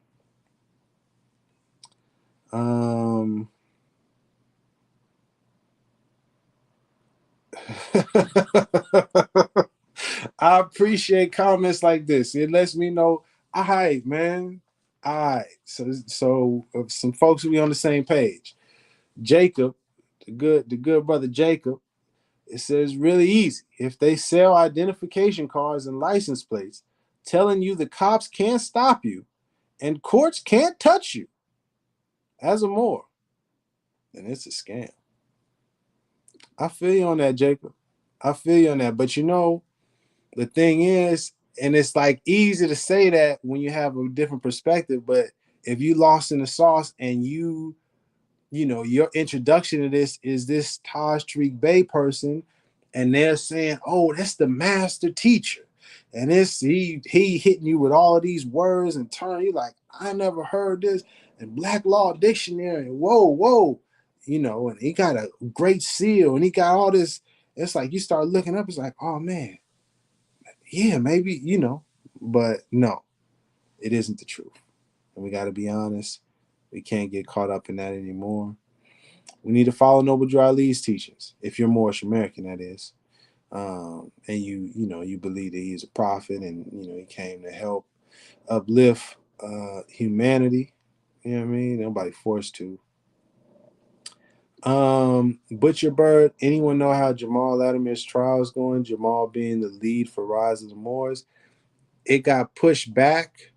Um I appreciate comments like this. It lets me know, all right, man. All right. So some folks will be on the same page. Jacob, the good brother Jacob, it says really easy. If they sell identification cards and license plates, telling you the cops can't stop you and courts can't touch you as a Moor, then it's a scam. I feel you on that, Jacob. I feel you on that. But the thing is, and it's like easy to say that when you have a different perspective, but if you lost in the sauce and your introduction to this is this Taj Tariq Bey person, and they're saying, "Oh, that's the master teacher," and it's he hitting you with all of these words and terms. You like, I never heard this, and Black Law Dictionary. Whoa, whoa, and he got a great seal, and he got all this. It's like you start looking up. It's like, oh man, yeah, maybe but no, it isn't the truth, and we got to be honest. We can't get caught up in that anymore. We need to follow Noble Drew Ali's teachings. If you're Moorish American, that is, and you believe that he's a prophet, and he came to help uplift humanity. You know what I mean? Nobody forced to. Butcher Bird. Anyone know how Jamal Latimer's trial is going? Jamal being the lead for Rise of the Moors. It got pushed back.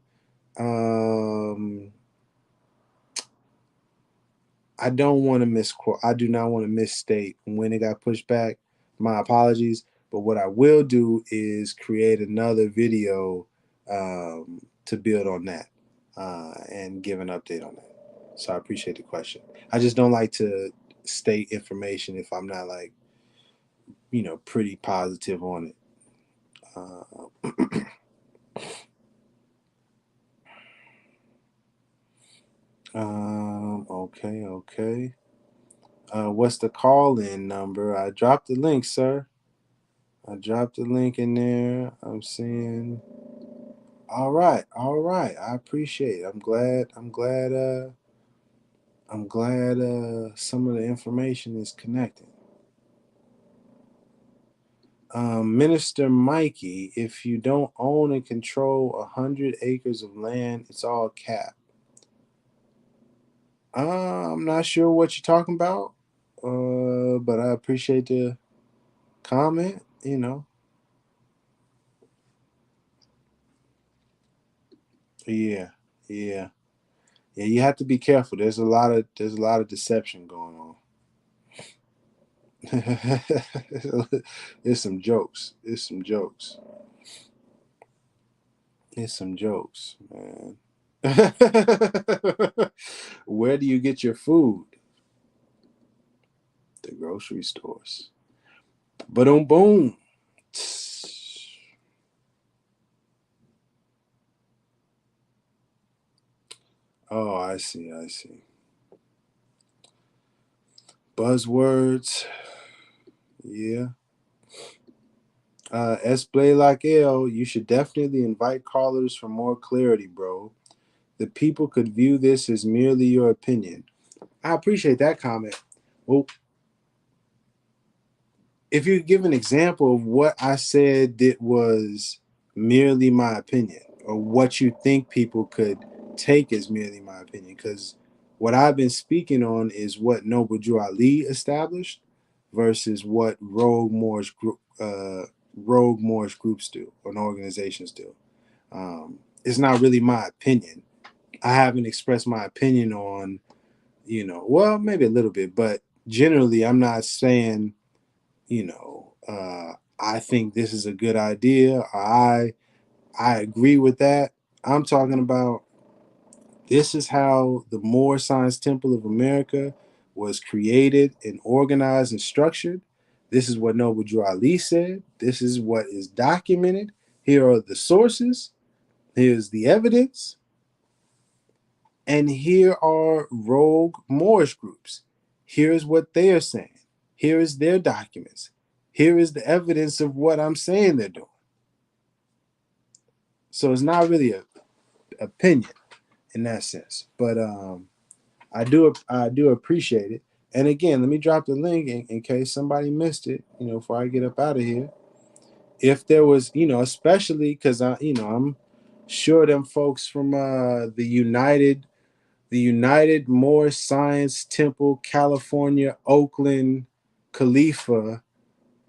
I don't want to misquote. I do not want to misstate when it got pushed back. My apologies. But what I will do is create another video to build on that and give an update on that. So I appreciate the question. I just don't like to state information if I'm not like, pretty positive on it. Okay, okay. What's the call-in number? I dropped the link, sir. I dropped the link in there. I'm seeing. All right, all right. I appreciate it. I'm glad some of the information is connected. Minister Mikey, if you don't own and control 100 acres of land, it's all capped. I'm not sure what you're talking about, but I appreciate the comment. Yeah, yeah, yeah. You have to be careful. There's a lot of deception going on. It's some jokes. It's some jokes. It's some jokes, man. Where do you get your food? The grocery stores. Boom, boom. Oh, I see. I see. Buzzwords. Yeah. Esplay like L, you should definitely invite callers for more clarity, bro. The people could view this as merely your opinion. I appreciate that comment. Well, if you give an example of what I said that was merely my opinion, or what you think people could take as merely my opinion, because what I've been speaking on is what Noble Drew Ali established versus what Rogue Moorish groups do or organizations do. It's not really my opinion. I haven't expressed my opinion on, well, maybe a little bit, but generally, I'm not saying, I think this is a good idea. I agree with that. I'm talking about this is how the Moorish Science Temple of America was created and organized and structured. This is what Noble Drew Ali said. This is what is documented. Here are the sources. Here's the evidence. And here are rogue Moorish groups. Here's what they are saying. Here is their documents. Here is the evidence of what I'm saying they're doing. So it's not really a opinion in that sense, but I do appreciate it. And again, let me drop the link in case somebody missed it. Before I get up out of here. if there was, especially because I'm sure them folks from the United Moorish Science Temple, California, Oakland, Khalifa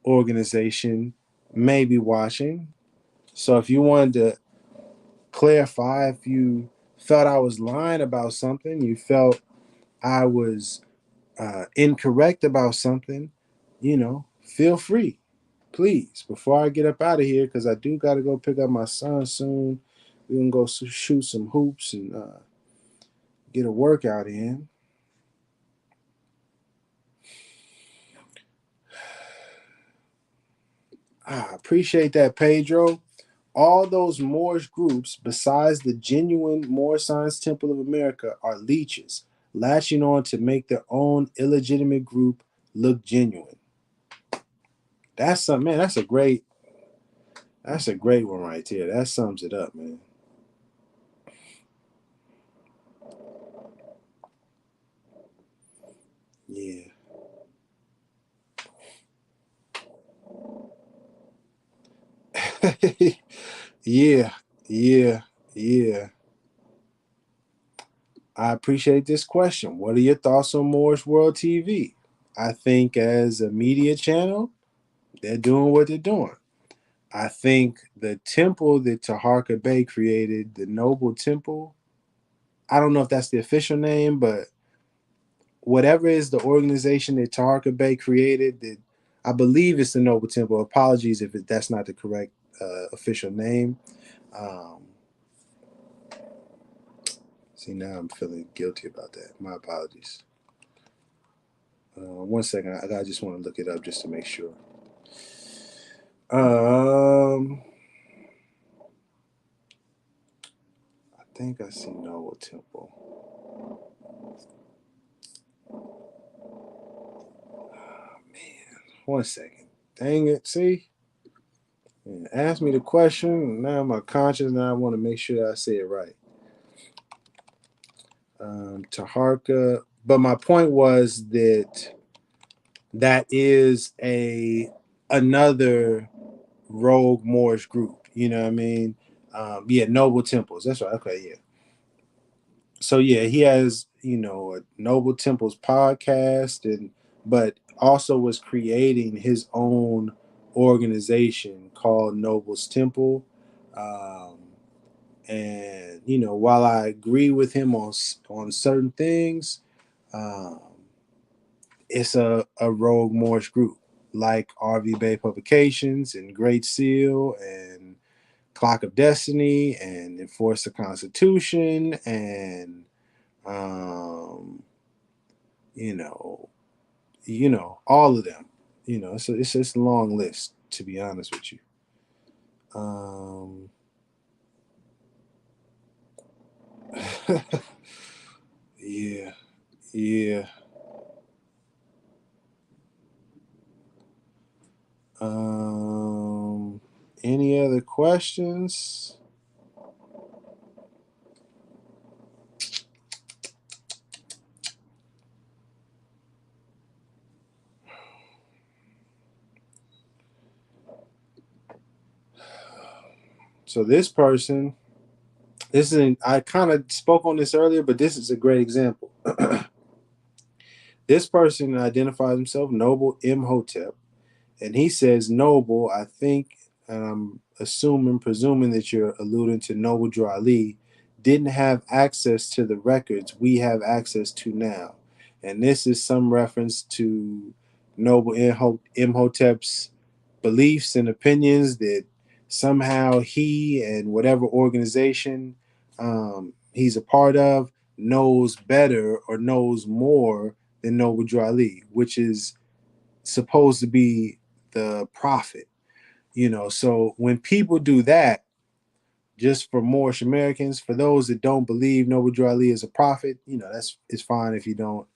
organization may be watching. So if you wanted to clarify, if you felt I was lying about something, you felt I was incorrect about something, feel free, please. Before I get up out of here, because I do got to go pick up my son soon. We can go shoot some hoops and get a workout in. I appreciate that, Pedro. All those Moorish groups, besides the genuine Moorish Science Temple of America, are leeches, latching on to make their own illegitimate group look genuine. That's something, man. That's a great one right there. That sums it up, man. Yeah. Yeah, yeah, yeah. I appreciate this question. What are your thoughts on Moorish World TV? I think as a media channel, they're doing what they're doing. I think the temple that Taharka Bey created, the Noble Temple, I don't know if that's the official name, but whatever is the organization that Taharka Bey created, that I believe it's the Noble Temple. Apologies if that's not the correct official name. Um, See, now I'm feeling guilty about that. My apologies. One second. I just want to look it up just to make sure. I think I see Noble Temple. Man, one second. Dang it. See? Ask me the question. Now my conscience. Now I want to make sure that I say it right. Taharka. But my point was that is another Rogue Moorish group. You know what I mean? Yeah, Noble Temples. That's right. Okay, yeah. So yeah, he has a Noble Temples podcast, and but also was creating his own organization called Noble's Temple. Um, and while I agree with him on certain things, um, it's a Rogue Moorish group like RV Bay Publications and Great Seal and Clock of Destiny and Enforce the Constitution and um, you know, all of them. It's just a long list to be honest with you. Um, yeah, yeah. Um, any other questions? So this person, I kind of spoke on this earlier, but this is a great example. This person identifies himself Noble Imhotep, and he says Noble. I think, and I'm presuming that you're alluding to Noble Drew Ali, didn't have access to the records we have access to now, and this is some reference to Noble Imhotep's beliefs and opinions that somehow he and whatever organization he's a part of knows better or knows more than Noble Drew Ali, which is supposed to be the prophet. So when people do that, just for Moorish Americans, for those that don't believe Noble Drew Ali is a prophet, that's it's fine if you don't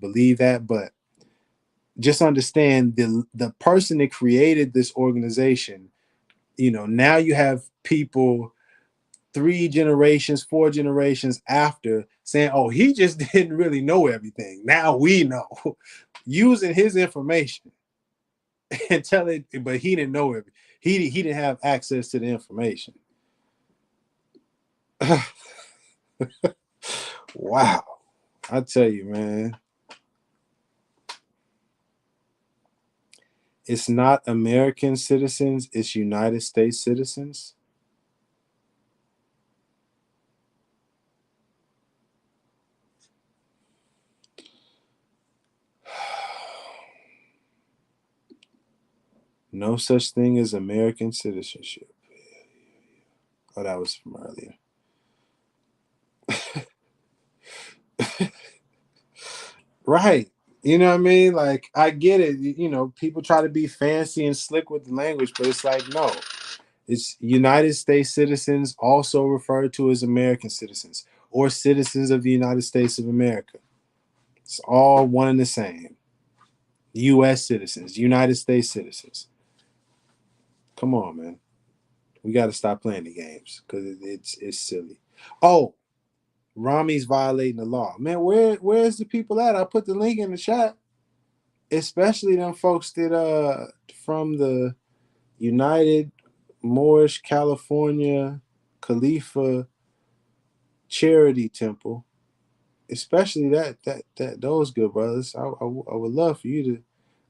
believe that. But just understand the person that created this organization, now you have people 3 generations, 4 generations after saying, oh, he just didn't really know everything. Now we know using his information. and tell it, but he didn't know it. He didn't have access to the information. Wow. I tell you, man, it's not American citizens, it's United States citizens. No such thing as American citizenship. Oh, that was from earlier. Right. You know what I mean? Like, I get it. You know, people try to be fancy and slick with the language, but it's like, no. It's United States citizens, also referred to as American citizens or citizens of the United States of America. It's all one and the same. U.S. citizens, United States citizens. Come on, man. We got to stop playing the games because it's silly. Oh, Rami's violating the law, man. Where's the people at? I put the link in the chat. Especially them folks that from the United Moorish California Khalifa Charity Temple. Especially that those good brothers. I would love for you to,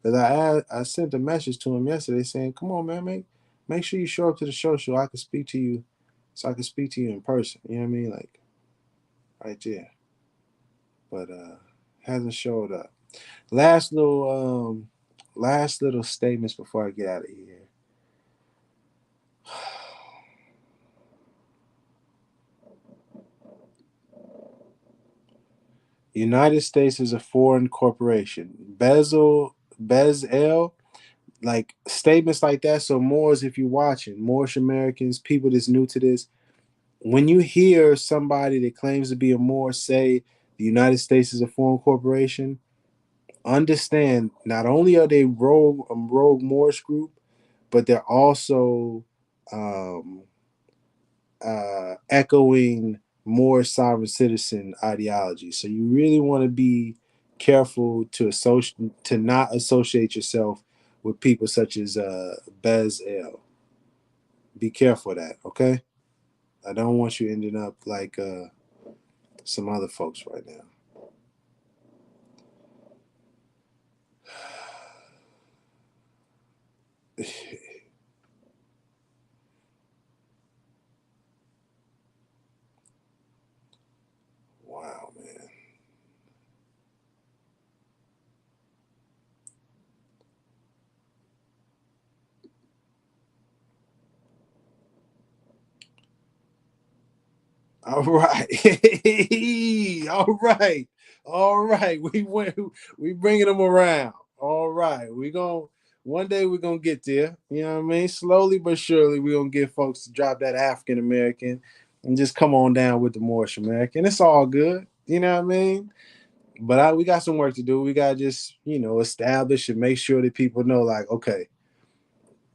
because I sent a message to him yesterday saying, "Come on, man, make sure you show up to the show so I can speak to you, so I can speak to you in person." You know what I mean, like right there. But hasn't showed up. Last little last little statements before I get out of here. United States is a foreign corporation. Bezel, like statements like that. So Moors, if you're watching, Moorish Americans, people that's new to this, when you hear somebody that claims to be a Moor say the United States is a foreign corporation, understand not only are they rogue Moorish group, but they're also um, echoing more sovereign citizen ideology. So you really want to be careful to not associate yourself with people such as Bez L. Be careful of that, okay? I don't want you ending up like some other folks right now. Wow, man. All right. All right. All right. We bringing them around. All right. We going to one day we're going to get there. You know what I mean? Slowly but surely we're going to get folks to drop that African American and just come on down with the Moorish American. It's all good. You know what I mean? But we got some work to do. We got to just, establish and make sure that people know, like, okay,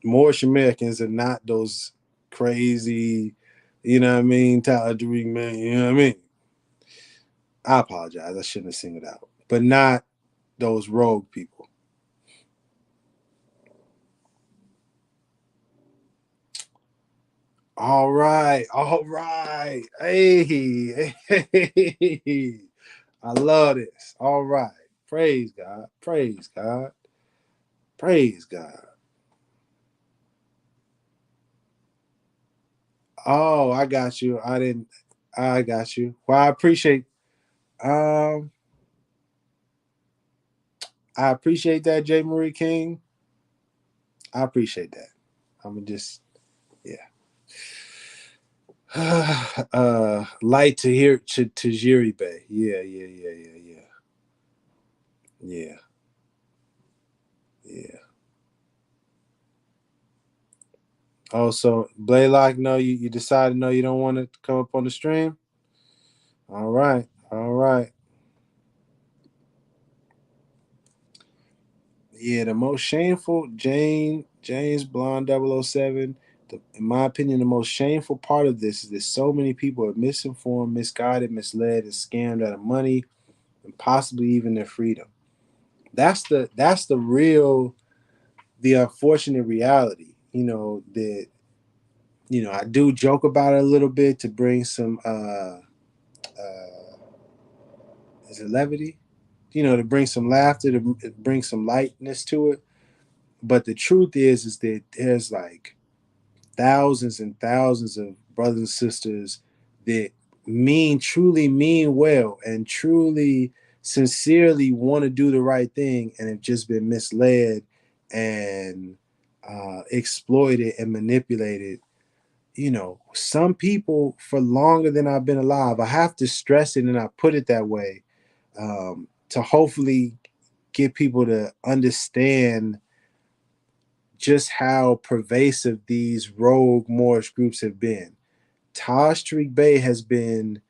Moorish Americans are not those crazy, you know what I mean, Tyler Derek, man, you know what I mean? I apologize. I shouldn't have singled out. But not those rogue people. All right. All right. Hey. Hey. I love this. All right. Praise God. Praise God. Praise God. Oh, I got you. I got you. Well, um I appreciate that, J. Marie King. I appreciate that. I'm gonna just yeah. Light to hear to Jiri Bay. Yeah. Yeah. Yeah. Oh, so Blaylock, no, you decided no, you don't want to come up on the stream. All right. All right. Yeah, the most shameful James Blonde 007. In my opinion, the most shameful part of this is that so many people are misinformed, misguided, misled, and scammed out of money and possibly even their freedom. That's the real the unfortunate reality, that I do joke about it a little bit to bring some is it levity? To bring some laughter, to bring some lightness to it. But the truth is that there's like thousands and thousands of brothers and sisters that truly mean well and truly sincerely want to do the right thing and have just been misled and exploited and manipulated. Some people for longer than I've been alive. I have to stress it and I put it that way, to hopefully get people to understand just how pervasive these rogue Moorish groups have been. Taj Tariq Bey has been,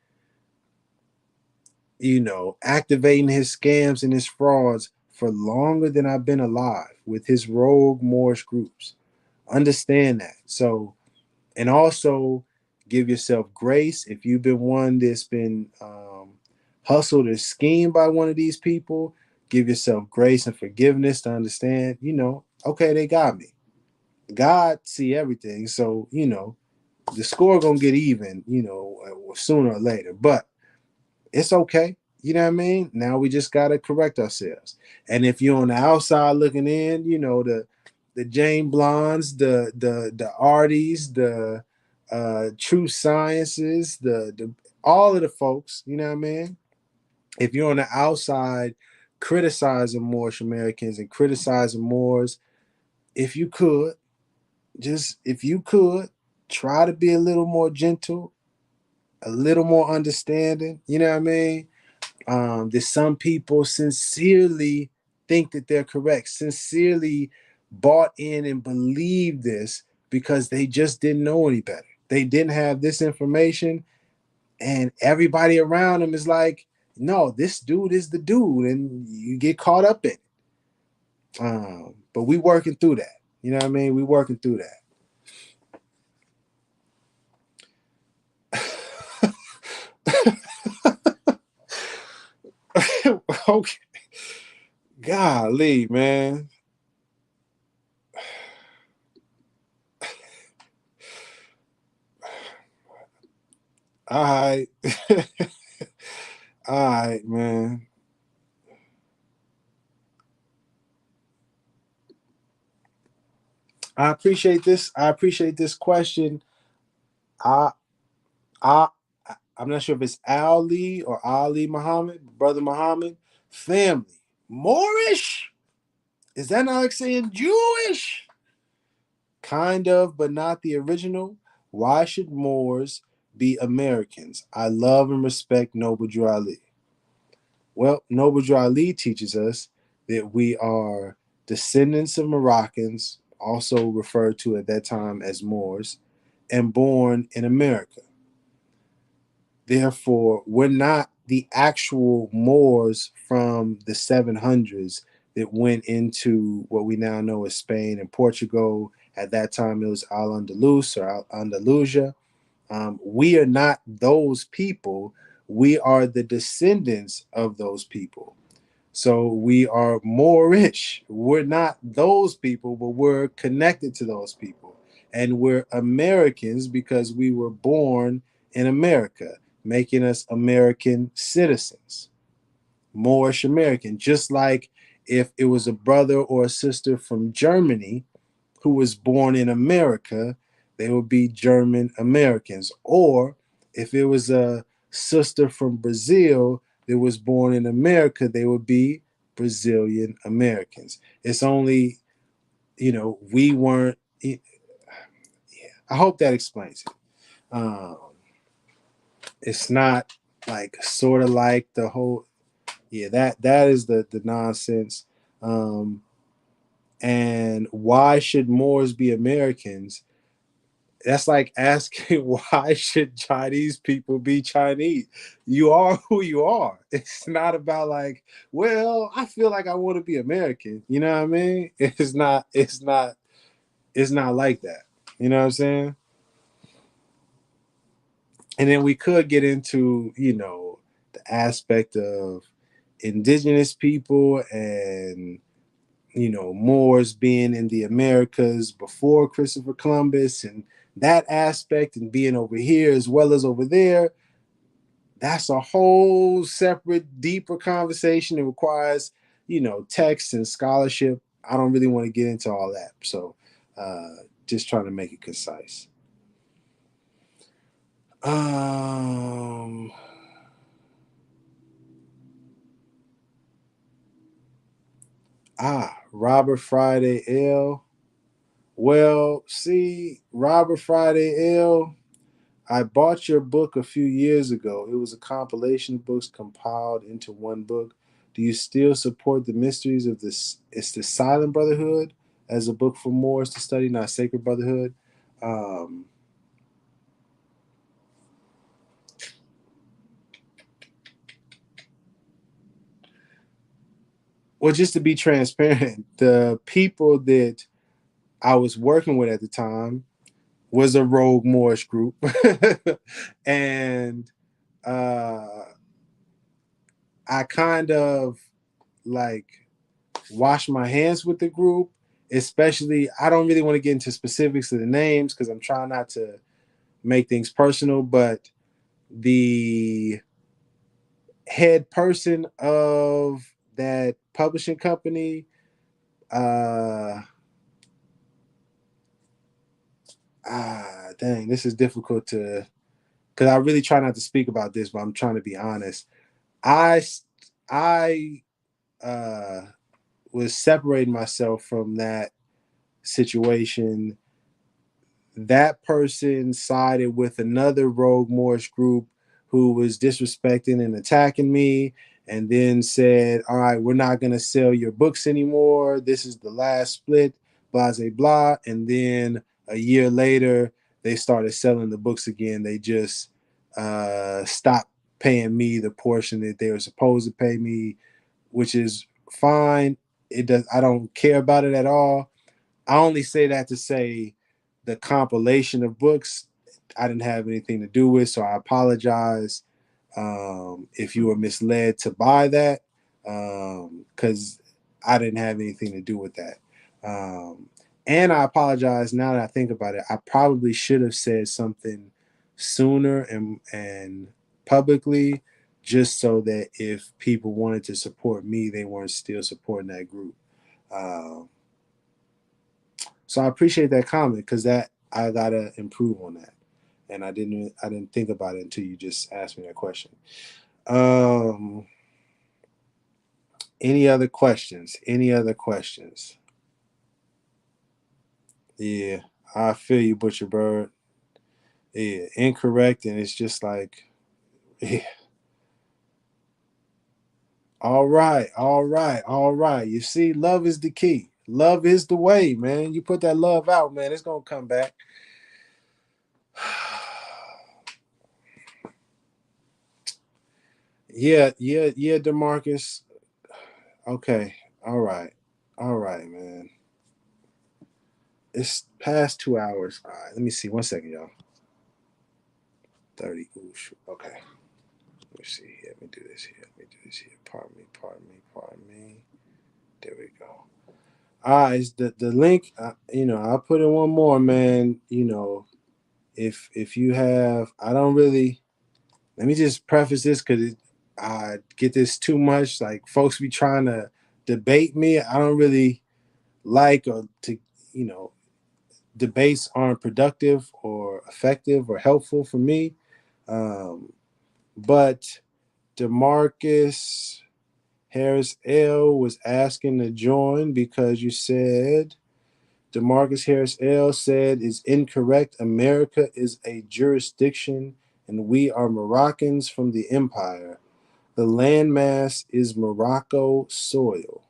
activating his scams and his frauds for longer than I've been alive with his rogue Moorish groups. Understand that. So, and also give yourself grace if you've been one that's been hustled or schemed by one of these people. Give yourself grace and forgiveness to understand, okay, they got me. God see everything, so the score gonna get even, sooner or later. But it's okay. You know what I mean? Now we just gotta correct ourselves. And if you're on the outside looking in, the Jane Blondes, the Arties, the True Sciences, the all of the folks, you know what I mean? If you're on the outside criticizing Moorish Americans and criticizing Moors, if you could, if you could, try to be a little more gentle, a little more understanding. You know what I mean? That some people sincerely think that they're correct, sincerely bought in and believe this because they just didn't know any better. They didn't have this information, and everybody around them is like, no, this dude is the dude, and you get caught up in it. But we working through that. You know what I mean? We working through that. Okay. Golly, man. All right. All right, man. I appreciate this. I appreciate this question. I I I'm not sure if it's Ali or Ali Muhammad, brother Muhammad. Family. Moorish? Is that not like saying Jewish? Kind of, but not the original. Why should Moors be Americans? I love and respect Noble Drew Ali. Well, Noble Drew Ali teaches us that we are descendants of Moroccans, also referred to at that time as Moors, and born in America. Therefore, we're not the actual Moors from the 700s that went into what we now know as Spain and Portugal. At that time, it was Al Andalus or Al Andalusia. We are not those people. We are the descendants of those people. So we are Moorish. We're not those people, but we're connected to those people. And we're Americans because we were born in America, making us American citizens. Moorish American. Just like if it was a brother or a sister from Germany who was born in America, they would be German Americans. Or if it was a sister from Brazil that was born in America, they would be Brazilian Americans. It's only, we weren't. Yeah, I hope that explains it. It's not like sort of like the whole. Yeah, that is the nonsense. And why should Moors be Americans? That's like asking why should Chinese people be Chinese? You are who you are. It's not about like, well, I feel like I want to be American. You know what I mean? It's not like that. You know what I'm saying? And then we could get into, the aspect of indigenous people and Moors being in the Americas before Christopher Columbus and that aspect, and being over here as well as over there. That's a whole separate, deeper conversation. It requires, text and scholarship. I don't really want to get into all that. So, just trying to make it concise. Um, Robert Friday L. Well, see, Robert Friday L. I bought your book a few years ago. It was a compilation of books compiled into one book. Do you still support the mysteries of this? It's the Silent Brotherhood as a book for Moors to study, not Sacred Brotherhood. Um, well, just to be transparent, the people that I was working with at the time was a Rogue Moorish group, and uh, I kind of like wash my hands with the group. Especially, I don't really want to get into specifics of the names because I'm trying not to make things personal, but the head person of that publishing company, uh dang, this is difficult to, because I really try not to speak about this, but I'm trying to be honest. I i uh was separating myself from that situation. That person sided with another Rogue Moorish group who was disrespecting and attacking me, and then said, all right, we're not going to sell your books anymore. This is the last split, blah, blah, blah. And then a year later, they started selling the books again. They just stopped paying me the portion that they were supposed to pay me, which is fine. I don't care about it at all. I only say that to say the compilation of books I didn't have anything to do with, so I apologize if you were misled to buy that, because I didn't have anything to do with that. And I apologize now that I think about it. I probably should have said something sooner and publicly, just so that if people wanted to support me, they weren't still supporting that group. Um, so I appreciate that comment because that I gotta improve on that, and I didn't think about it until you just asked me that question. Um, any other questions? Any other questions? Yeah, I feel you, Butcher Bird. Yeah, incorrect, and it's just like, yeah. All right, all right, all right. You see, love is the key. Love is the way, man. You put that love out, man, it's gonna come back. Yeah, yeah, yeah, Demarcus. Okay. All right, man. It's past 2 hours. All right. Let me see. 1 second, y'all. 30. Ooh, shoot. Okay. Let me see here. Let me do this here. Let me do this here. Pardon me. Pardon me. Pardon me. There we go. All right. It's the link. I'll put in one more, man. If you have, I don't really. Let me just preface this because I get this too much. Like folks be trying to debate me. I don't really like or to you know debates aren't productive or effective or helpful for me. But Demarcus Harris L was asking to join because you said Demarcus Harris L said is incorrect. America is a jurisdiction and we are Moroccans from the empire. The landmass is Morocco soil.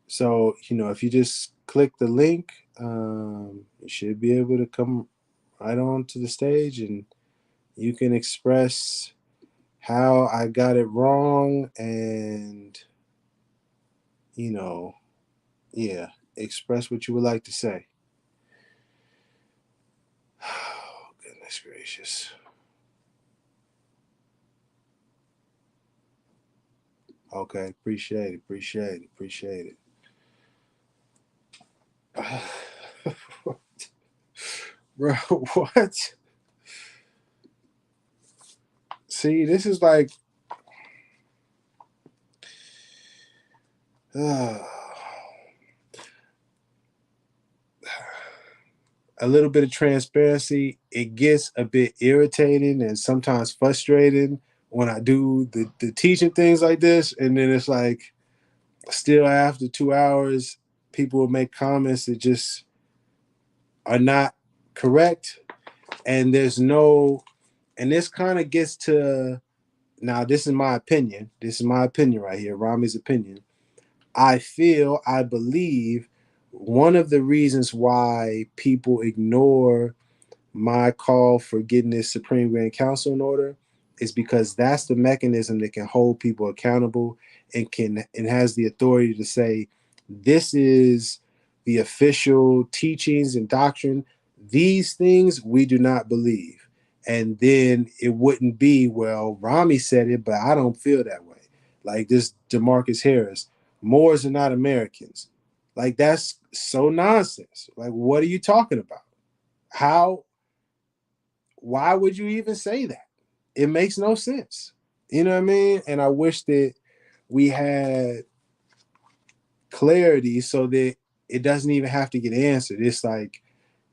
So, if you just click the link, you should be able to come right on to the stage and you can express how I got it wrong and, you know, yeah, express what you would like to say. Oh, goodness gracious. Okay, appreciate it. Bro, what? See, this is like uh, a little bit of transparency. It gets a bit irritating and sometimes frustrating when I do the teaching things like this, and then it's like still after 2 hours, people will make comments that just are not correct, and there's no, and this kind of gets to, now this is my opinion. This is my opinion right here, Rami's opinion. I believe one of the reasons why people ignore my call for getting this Supreme Grand Council in order is because that's the mechanism that can hold people accountable and can and has the authority to say this is the official teachings and doctrine. These things we do not believe. And then it wouldn't be, well, Rami said it, but I don't feel that way. Like this Demarcus Harris, Moors are not Americans. Like that's so nonsense. Like, what are you talking about? How, why would you even say that? It makes no sense. You know what I mean? And I wish that we had clarity so that it doesn't even have to get answered. It's like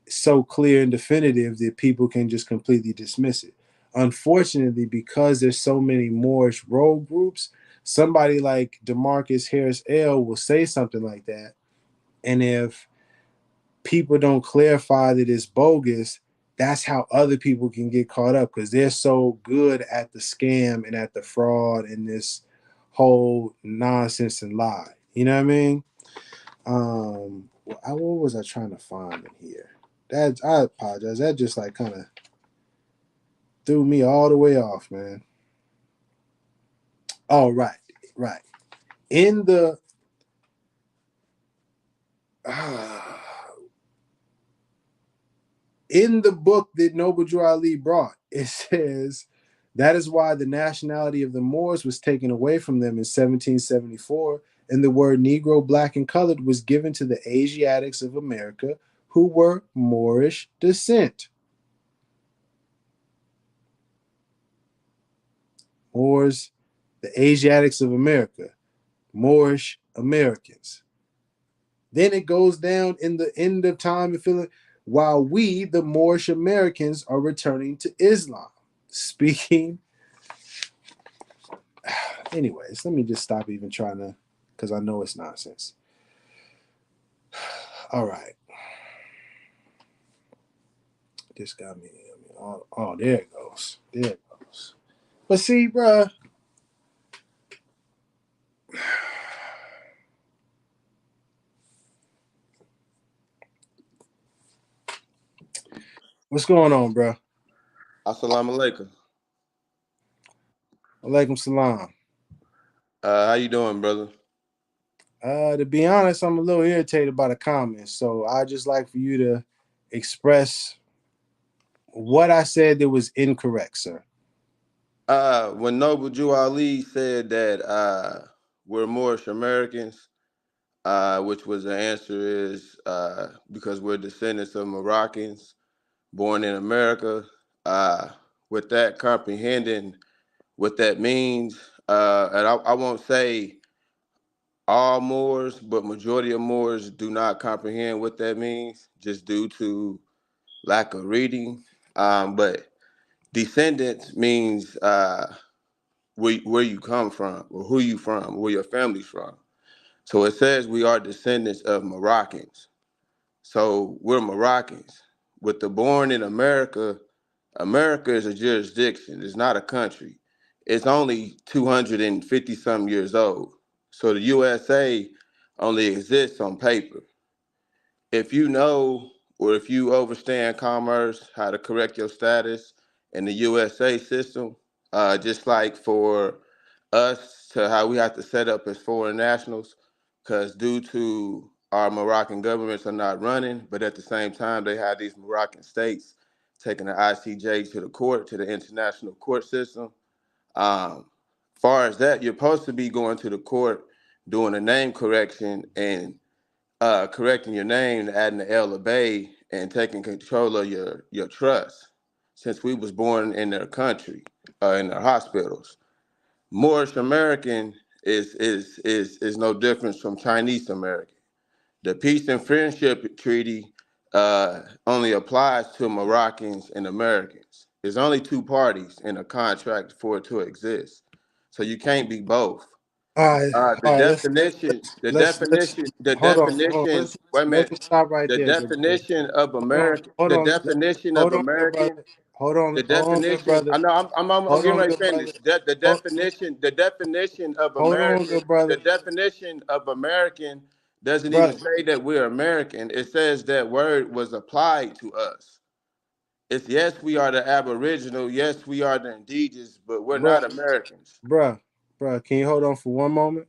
so clear and definitive that people can just completely dismiss it. Unfortunately, because there's so many Moorish rogue groups, somebody like Demarcus Harris L will say something like that. And if people don't clarify that it's bogus, that's how other people can get caught up because they're so good at the scam and at the fraud and this whole nonsense and lie. You know what I mean? What was I trying to find in here? That I apologize. That just like kind of threw me all the way off, man. Oh, right, right. In the uh, in the book that Noble Drew Ali brought, it says that is why the nationality of the Moors was taken away from them in 1774, and the word Negro, black, and colored was given to the Asiatics of America who were Moorish descent. Moors, the Asiatics of America, Moorish Americans. Then it goes down in the end of time and feeling while we, the Moorish Americans, are returning to Islam. Speaking anyways, let me just stop even trying to, because I know it's nonsense. All right. This got me. Oh, there it goes. There it goes. But see, bruh, what's going on, bruh? Assalamu alaikum. Alaikum salam. How you doing, brother? To be honest, I'm a little irritated by the comments, so I just like for you to express what I said that was incorrect, sir. When Noble Jew Ali said that we're Moorish Americans, which was the answer is because we're descendants of Moroccans born in America. Uh, with that comprehending what that means, and I won't say all Moors, but majority of Moors do not comprehend what that means, just due to lack of reading. But descendants means where you come from, or who you from, where your family's from. So it says we are descendants of Moroccans. So we're Moroccans. With the born in America, America is a jurisdiction. It's not a country. It's only 250 some years old. So the USA only exists on paper. If you know, or if you understand commerce, how to correct your status in the USA system, just like for us to how we have to set up as foreign nationals, because due to our Moroccan governments are not running, but at the same time they have these Moroccan states taking the ICJ to the court, to the international court system. Um, Far as that, you're supposed to be going to the court, doing a name correction, and correcting your name, adding the L of Bay, and taking control of your trust. Since we was born in their country, in their hospitals, Moorish American is no difference from Chinese American. The Peace and Friendship Treaty only applies to Moroccans and Americans. There's only two parties in a contract for it to exist, so you can't be both. All right, The all right. definition, the Let's definition, the hold on. definition. Wait a Let's minute. just stop right The there, good brother. definition of Hold American, on, the hold on, definition of hold on, good American, brother. Hold on, the hold on, good definition. brother. I know I'm Hold getting on, ready to good brother. finish. Hold, The definition of hold on, American, good brother. the definition of American doesn't even Brother, say that we're American. It says that word was applied to us. It's yes, we are the Aboriginal. Yes, we are the Indigenous, but we're bruh, not Americans. bruh, bruh. Can you hold on for one moment?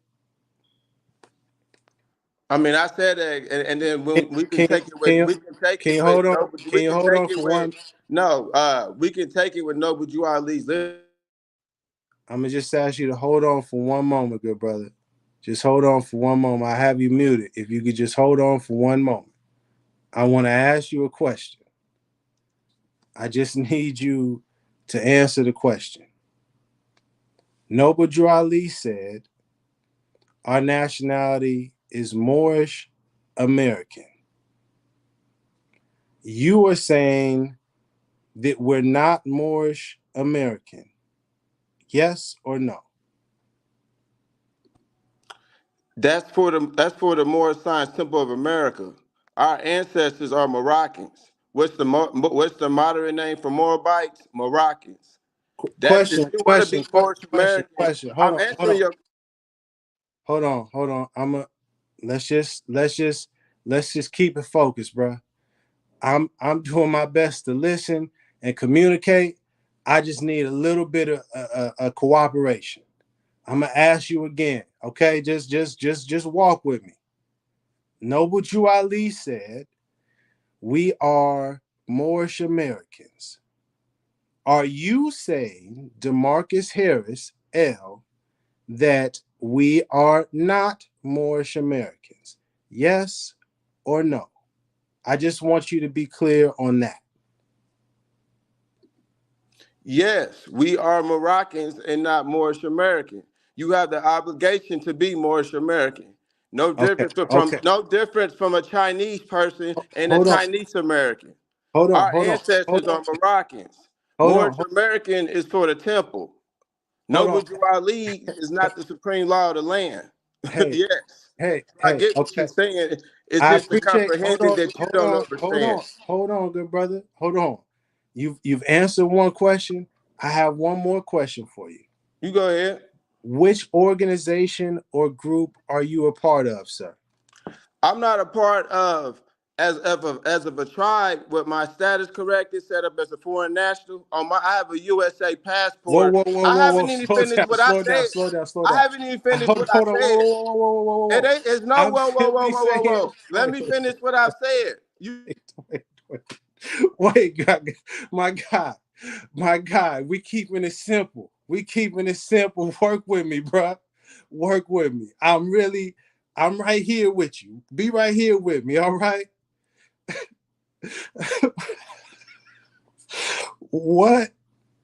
I mean, I said that, and then when we can Can take it can with you we can take can it you with hold on? no, Can we you can hold take on it for with one? no, we can take it with Noble Drew Ali's. I'm gonna just ask you to hold on for one moment, good brother. Just hold on for one moment. I have you muted. If you could just hold on for one moment. I want to ask you a question. I just need you to answer the question. Noble Drew Ali said, our nationality is Moorish American. You are saying that we're not Moorish American. Yes or no? That's for the Moorish Science Temple of America. Our ancestors are Moroccans. What's the modern name for Moabites? Moroccans. That's if Question, you want to question, be Moorish American. question. Hold I'm on, hold on, answering your. hold on. Let's just keep it focused, bro. I'm doing my best to listen and communicate. I just need a little bit of cooperation. I'm gonna ask you again, okay? Just walk with me. Noble Drew Ali said, "We are Moorish Americans." Are you saying, Demarcus Harris L, that we are not Moorish Americans? Yes or no? I just want you to be clear on that. Yes, we are Moroccans and not Moorish American. You have the obligation to be Moorish American. No Okay, difference from okay. no difference from a Chinese person and a Hold on, Chinese American. hold on, Our hold on, hold ancestors on, are Moroccans. hold on, Moorish American is for the temple. hold Noble on. Drew Ali is not the supreme law of the land. Hey, Yes. I hey, get what okay. you're saying. It's I just the appreciate. comprehension that you don't Hold understand. on, hold on, good brother. Hold on. You've answered one question. I have one more question for you. You go ahead. Which organization or group are you a part of, sir? I'm not a part of as of a tribe with my status corrected, set up as a foreign national. I have a USA Whoa, passport. whoa, whoa, I whoa, whoa! haven't even Slow finished down, what I slow down, said. slow down, slow I down. haven't even finished what I Hold on, whoa, said. whoa, whoa, whoa, whoa, whoa, It whoa! ain't. It's no. I'm Whoa, whoa, whoa, simply whoa, whoa, saying. whoa. Let me finish what I've said. You. Wait, wait, wait, God, my God, my God. We keeping it simple. We keeping it simple. Work with me, bro. Work with me. I'm right here with you. Be right here with me. All right. What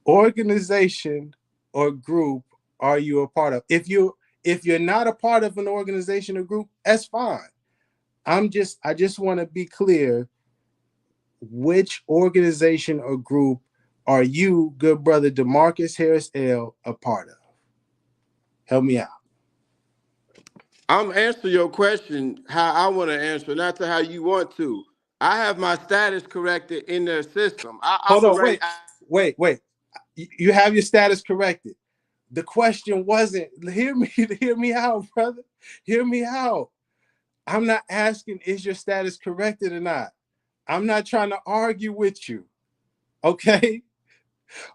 organization or group are you a part of? If you're not a part of an organization or group, that's fine. I just want to be clear. Which organization or group are you, good brother Demarcus Harris L, a part of? Help me out. I'm answering your question how I want to answer, not to how you want to. I have my status corrected in their system. I Hold on, operate. wait. You have your status corrected. The question wasn't, hear me out, brother. Hear me out. I'm not asking, is your status corrected or not? I'm not trying to argue with you. Okay.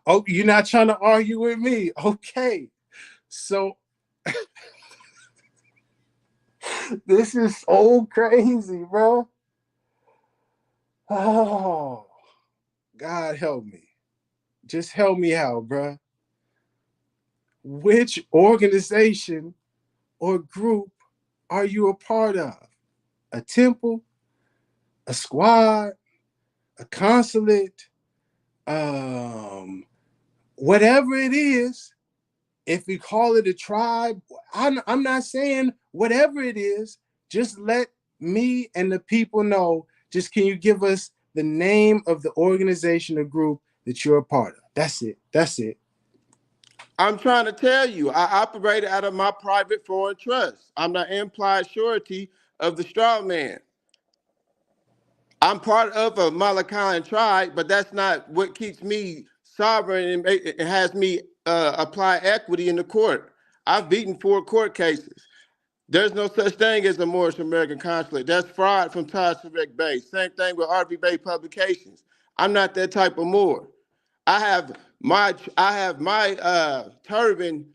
Oh, you're not trying to argue with me. Okay. So this is so crazy, bro. Oh, God help me. Just help me out, bro. which organization or group are you a part of? A temple, a squad, a consulate, um, whatever it is. If we call it a tribe, I'm not saying whatever it is, just let me and the people know. Just can you give us the name of the organization or group that you're a part of? That's it. That's it. I'm trying to tell you, I operate out of my private foreign trust. I'm the implied surety of the straw man. I'm part of a Malachian tribe, but that's not what keeps me sovereign and it has me apply equity in the court. I've beaten 4 court cases. There's no such thing as a Moorish American consulate. That's fraud from Taj Sarek Bay. Same thing with RV Bay Publications. I'm not that type of Moor. I have my turban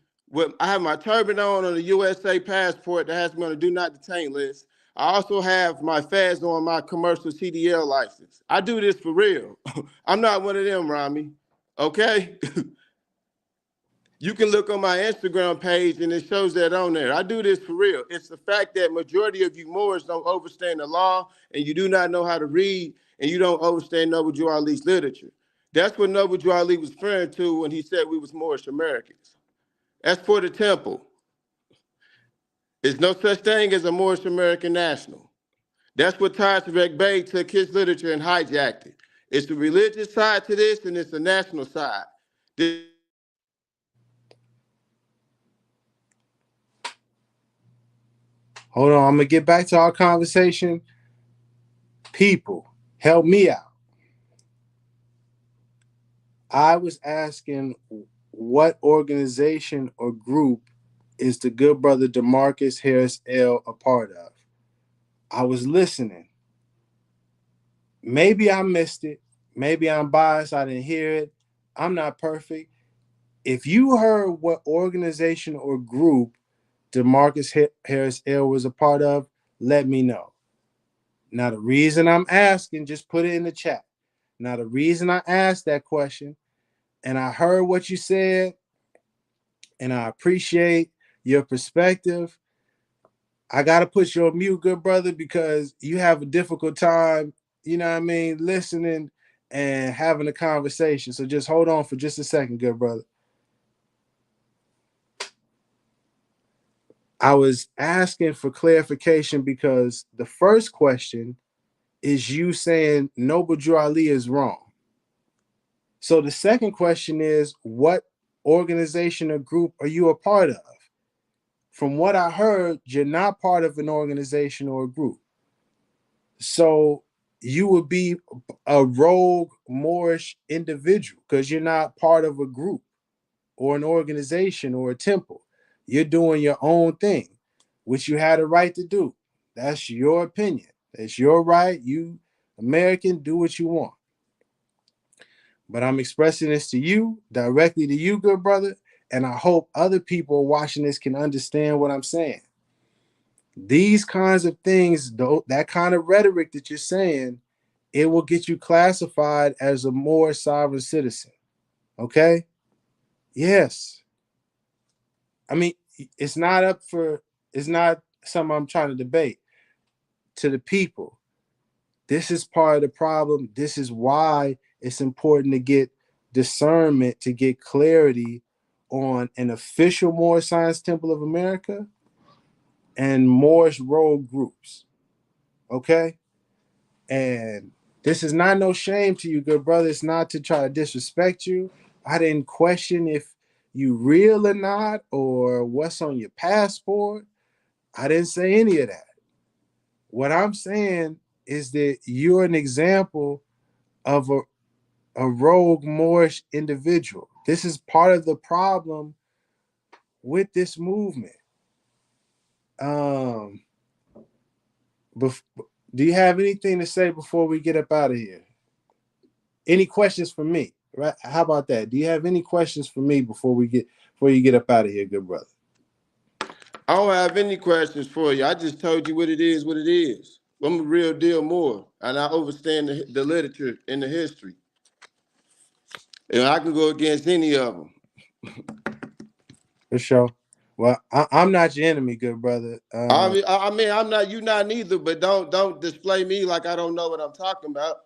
I have my turban on a USA passport that has me on a do not detain list. I also have my feds on my commercial CDL license. I do this for real. I'm not one of them, Rami. Okay? You can look on my Instagram page and it shows that on there. I do this for real. It's the fact that majority of you Moors don't understand the law and you do not know how to read and you don't understand Noble Drew Ali's literature. That's what Noble Drew Ali was referring to when he said we was Moorish Americans. That's for the temple. There's no such thing as a Moorish American national. That's what Tyrek Bey took his literature and hijacked it. It's the religious side to this and it's the national side. Hold on, I'm gonna get back to our conversation. People, help me out. I was asking what organization or group is the good brother DeMarcus Harris L a part of? I was listening. Maybe I missed it. Maybe I'm biased. I didn't hear it. I'm not perfect. If you heard what organization or group DeMarcus Harris L was a part of, let me know. Now, the reason I'm asking, just put it in the chat. Now, the reason I asked that question, and I heard what you said, and I appreciate your perspective. I got to put you on mute, good brother, because you have a difficult time, you know what I mean, listening and having a conversation. So just hold on for just a second, good brother. I was asking for clarification because the first question is you saying Noble Drew Ali is wrong. So the second question is, what organization or group are you a part of? From what I heard, you're not part of an organization or a group. So you would be a rogue Moorish individual because you're not part of a group or an organization or a temple. You're doing your own thing, which you had a right to do. That's your opinion. That's your right. You, American, do what you want. But I'm expressing this to you, directly to you, good brother. And I hope other people watching this can understand what I'm saying. These kinds of things, though, that kind of rhetoric that you're saying, it will get you classified as a more sovereign citizen. Okay? Yes. I mean, it's not something I'm trying to debate. To the people, this is part of the problem. This is why it's important to get discernment, to get clarity on an official Moorish Science Temple of America and Moorish rogue groups. Okay? And this is not no shame to you, good brother. It's not to try to disrespect you. I didn't question if you real or not or what's on your passport. I didn't say any of that. What I'm saying is that you're an example of a rogue Moorish individual. This is part of the problem with this movement. Um, do you have anything to say before we get up out of here? Any questions for me? Right? How about that? Do you have any questions for me before you get up out of here, good brother? I don't have any questions for you. I just told you what it is, what it is. I'm a real deal Moor, and I understand the literature and the history. And I can go against any of them. For sure. Well, I'm not your enemy, good brother. I mean, I'm not, you not neither, but don't display me like I don't know what I'm talking about.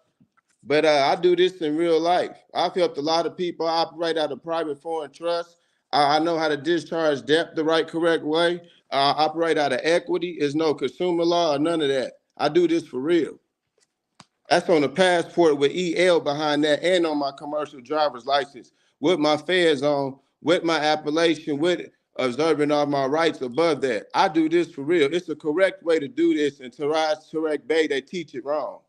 But I do this in real life. I've helped a lot of people operate out of private foreign trust. I know how to discharge debt the right, correct way. Operate out of equity. There's no consumer law or none of that. I do this for real. That's on the passport with EL behind that and on my commercial driver's license with my feds on, with my appellation, with observing all my rights above that. I do this for real. It's a correct way to do this, and Taraz Tarek Bey, they teach it wrong.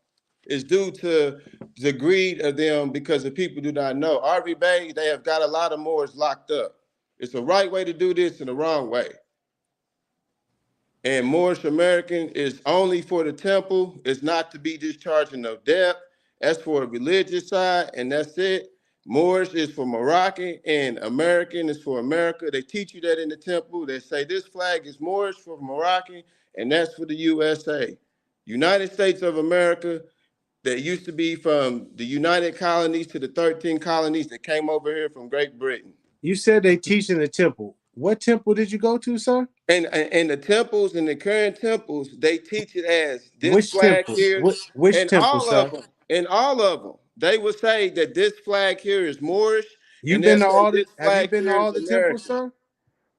It's due to the greed of them because the people do not know. RV Bay, they have got a lot of Moors locked up. It's the right way to do this and the wrong way. And Moorish American is only for the temple. It's not to be discharging of debt. That's for a religious side, and that's it. Moorish is for Moroccan, and American is for America. They teach you that in the temple. They say this flag is Moorish for Moroccan, and that's for the USA. United States of America, that used to be from the United Colonies to the 13 colonies that came over here from Great Britain. You said they teach in the temple. What temple did you go to, sir? And the temples and the current temples, they teach it as this Which flag temple? here, Which and temple, all of sir? them, and all of them, they would say that this flag here is Moorish, You've and they'll been to say all the. this Have you flag been to here all is the temples, American. sir?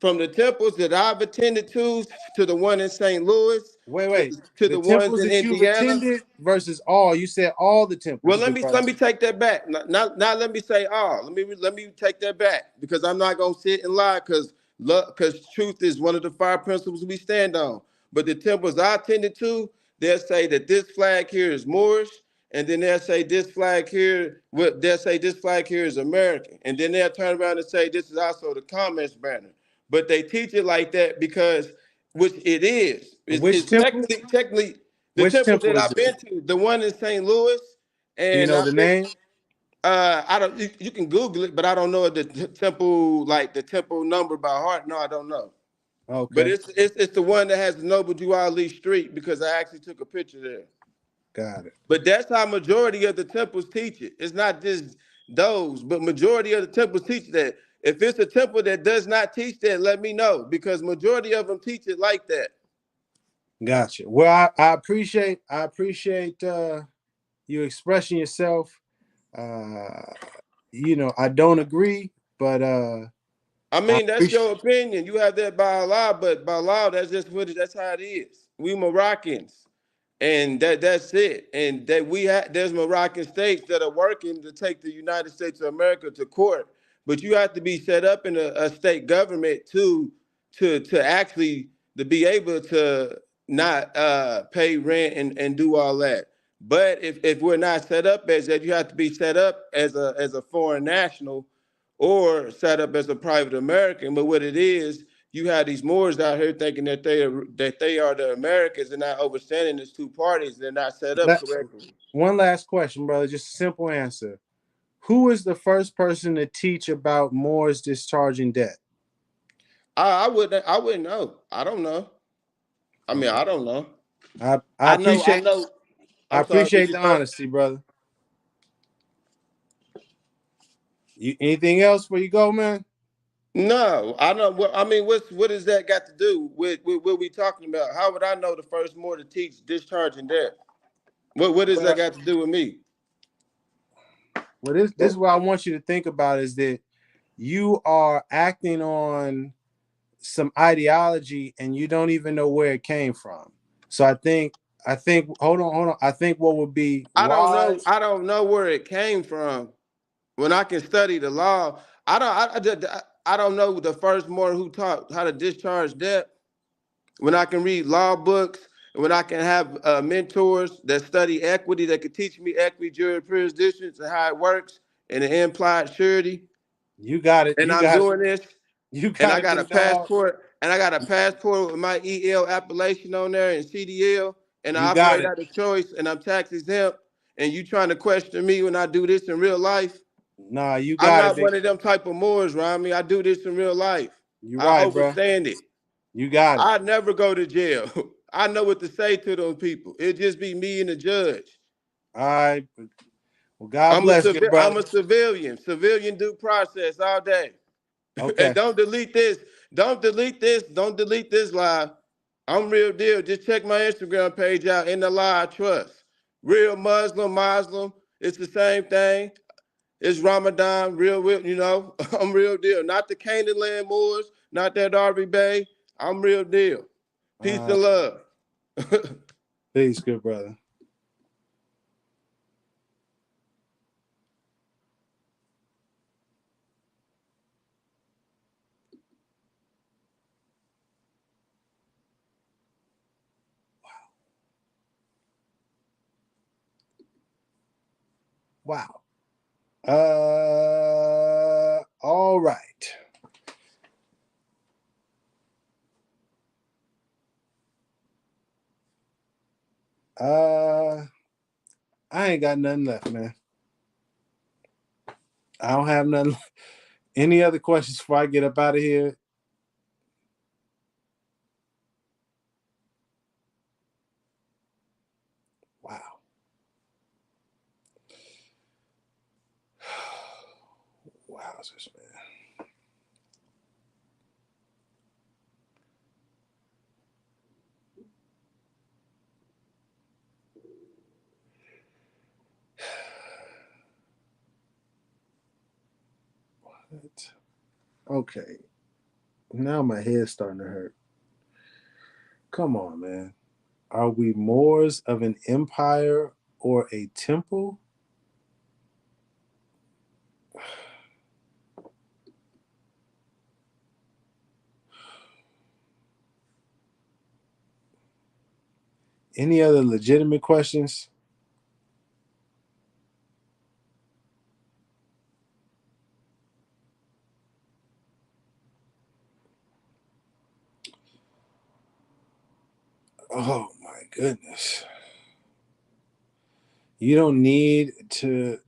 From the temples that I've attended to the one in St. Louis, Wait. to The the ones temples in that you've Indiana. attended versus all. You said all the Well, temples, let good me brother. let me take that back. Not let me say all. Let me take that back because I'm not gonna sit and lie because truth is one of the five principles we stand on. But the temples I attended to, they'll say that this flag here is Moorish, and then they'll say this flag here. They'll say this flag here is American, and then they'll turn around and say this is also the commerce banner. But they teach it like that because, which it is, Which it's temple? technically the Which temples temple that is I've been this? to, the one in St. Louis, Do you and know the I've been. name? I don't. You can Google it, but I don't know the temple, like the temple number by heart. No, I don't know. But Okay, it's the one that has the Noble Drew Ali Street because I actually took a picture there. got it. But that's how majority of the temples teach it. It's not just those, but majority of the temples teach that. If it's a temple that does not teach that, let me know because majority of them teach it like that. Gotcha. Well, I appreciate you expressing yourself. Uh, I don't agree, but I I mean, that's appreciate. your opinion. You have that by law, but by law, that's just what that's how it is. We Moroccans, and that's it. And that there's Moroccan states that are working to take the United States of America to court, but you have to be set up in a state government to actually to be able to not pay rent and do all that. But if we're not set up as that, you have to be set up as a foreign national or set up as a private American. But what it is, you have these Moors out here thinking that they are the Americans and not understanding there's two parties. They're not set up Let, correctly. one last question, brother. Just a simple answer. Who is the first person to teach about Moore's discharging debt? I wouldn't know. I don't know. I mean, Okay. I don't know. I I know. I appreciate know. I I'm sorry. What appreciate you the say? honesty, brother. Anything else before you go, man? No, I know. I mean, what does that got to do with what we talking about? How would I know the first more to teach discharging debt? What does that Well, got to do with me? this is what I want you to think about is that you are acting on some ideology and you don't even know where it came from. So I think hold on. I think what would be I don't know. wise. I don't know where it came from. When I can study the law, I don't know the first more who taught how to discharge debt. When I can read law books, when I can have mentors that study equity that could teach me equity jurisprudence and how it works and the implied surety, You got it. and You I'm got it. doing this, You and got I it, got a big dog. passport, and I got a passport with my EL appellation on there and CDL, and You I got operate it. out of choice, and I'm tax exempt, and you trying to question me when I do this in real life? Nah, you I'm got it, not big. one of them type of Moors, Rami. I do this in real life. You I right, bro. understand it. You got it. I never go to jail. I know what to say to those people. It just be me and the judge. All right. Well, God bless, good I'm brother. a civilian due process all day. And Okay. don't delete this. Don't delete this. Don't delete this live. I'm real deal. Just check my Instagram page out. In the lie I trust. Real Muslim. It's the same thing. It's Ramadan. You know. I'm real deal. Not the Canaan Land Moors. Not that Darby Bay. I'm real deal. Peace and love. Peace, good brother. Wow. All right. I ain't got nothing left, man. I don't have nothing. Any other questions before I get up out of here? Wow. Wowzers, man. What? Okay. Now my head's starting to hurt. Come on, man. Are we Moors of an empire or a temple? Any other legitimate questions? Oh my goodness. You don't need to,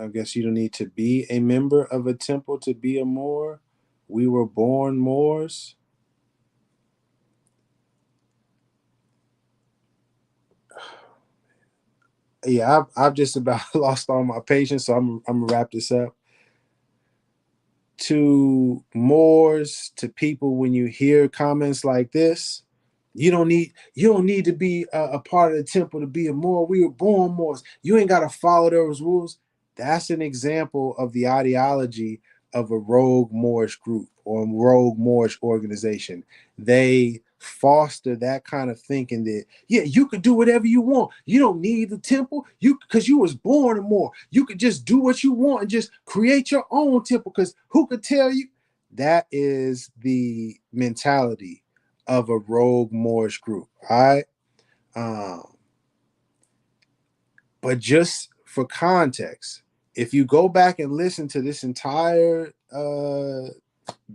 I guess you don't need to be a member of a temple to be a Moor. We were born Moors. Yeah, I've just about lost all my patience, so I'm gonna wrap this up. To Moors, to people, when you hear comments like this, you don't need to be a part of the temple to be a Moor. We were born Moors. You ain't got to follow those rules. That's an example of the ideology of a rogue Moorish group or a rogue Moorish organization. They foster that kind of thinking that, yeah, you could do whatever you want. You don't need the temple. You because you was born a Moor. You could just do what you want and just create your own temple. Because who could tell you? That is the mentality of a rogue Moorish group. All right. Um, but just for context, if you go back and listen to this entire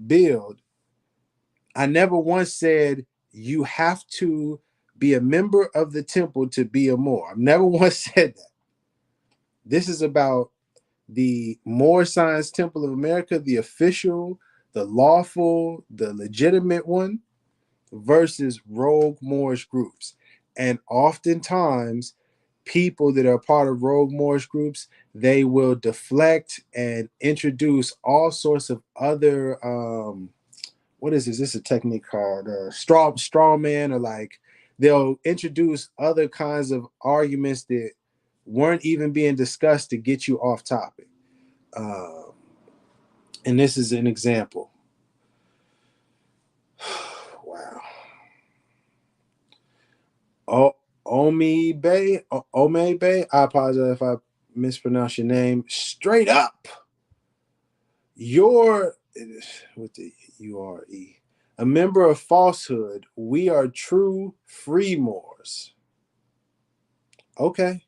build, I never once said you have to be a member of the temple to be a Moor. I've never once said that. This is about the Moorish Science Temple of America, the official, the lawful, the legitimate one, versus rogue Moorish groups. And oftentimes, people that are part of rogue Moorish groups, they will deflect and introduce all sorts of other what is this? This is a technique called straw man, or like they'll introduce other kinds of arguments that weren't even being discussed to get you off topic. Uh, and this is an example. Wow. Oh, Ome Bay. I apologize if I mispronounce your name. Straight up, you're with the URE. A member of falsehood. We are true free Moors. Okay,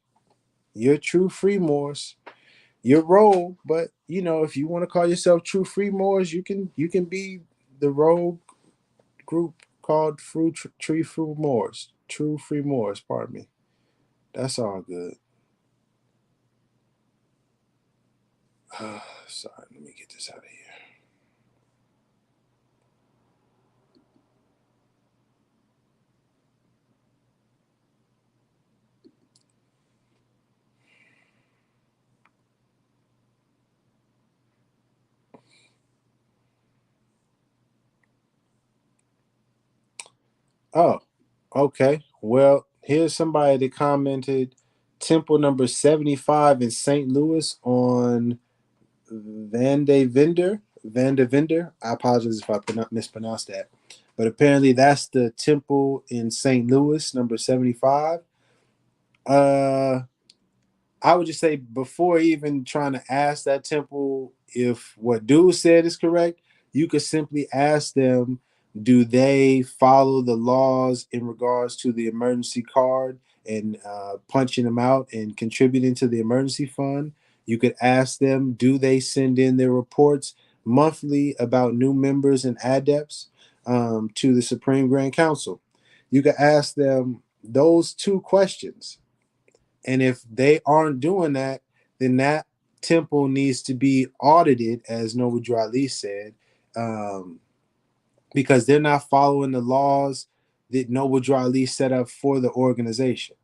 you're true free Moors. You're rogue, but you know if you want to call yourself true free Moors, you can be the rogue group called Tree Free Moors. True free Moors. Pardon me. That's all good. Sorry, let me get this out of here. Oh, okay. Well, here's somebody that commented temple number 75 in St. Louis on Van de Vender. I apologize if I mispronounced that. But apparently that's the temple in St. Louis, number 75. Uh I would just say before even trying to ask that temple if what dude said is correct, you could simply ask them, do they follow the laws in regards to the emergency card and punching them out and contributing to the emergency fund? You could ask them, do they send in their reports monthly about new members and adepts to the Supreme Grand Council? You could ask them those two questions, and if they aren't doing that, then that temple needs to be audited, as Noble Drew Ali said, um, because they're not following the laws that Noble Drew Ali set up for the organization.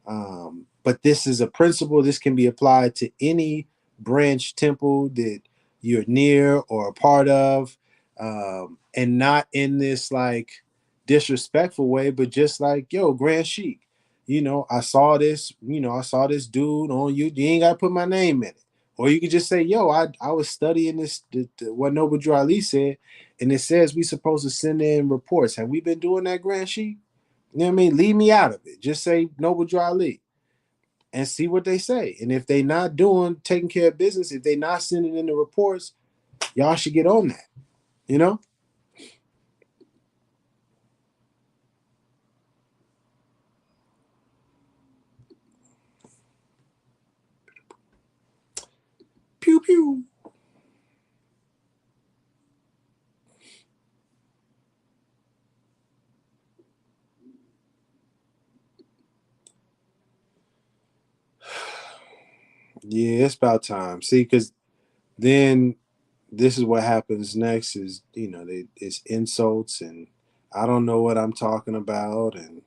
But this is a principle. This can be applied to any branch temple that you're near or a part of, and not in this like disrespectful way, but just like, yo, Grand Sheik, I saw this, I saw this dude on you. You ain't got to put my name in it. Or you could just say, yo, I was studying this, what Noble Drew Ali said, and it says we supposed to send in reports. Have we been doing that, Grand Sheik? You know what I mean? Leave me out of it. Just say Noble Drew Ali and see what they say. And if they not taking care of business, if they not sending in the reports, y'all should get on that. You know? Pew pew. Yeah, it's about time. See, because then this is what happens next is, it's insults and I don't know what I'm talking about. And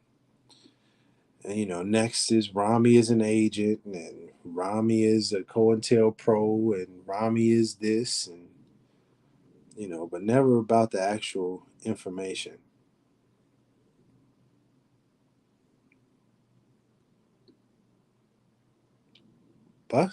next is Rami is an agent and Rami is a COINTELPRO and Rami is this and, but never about the actual information. But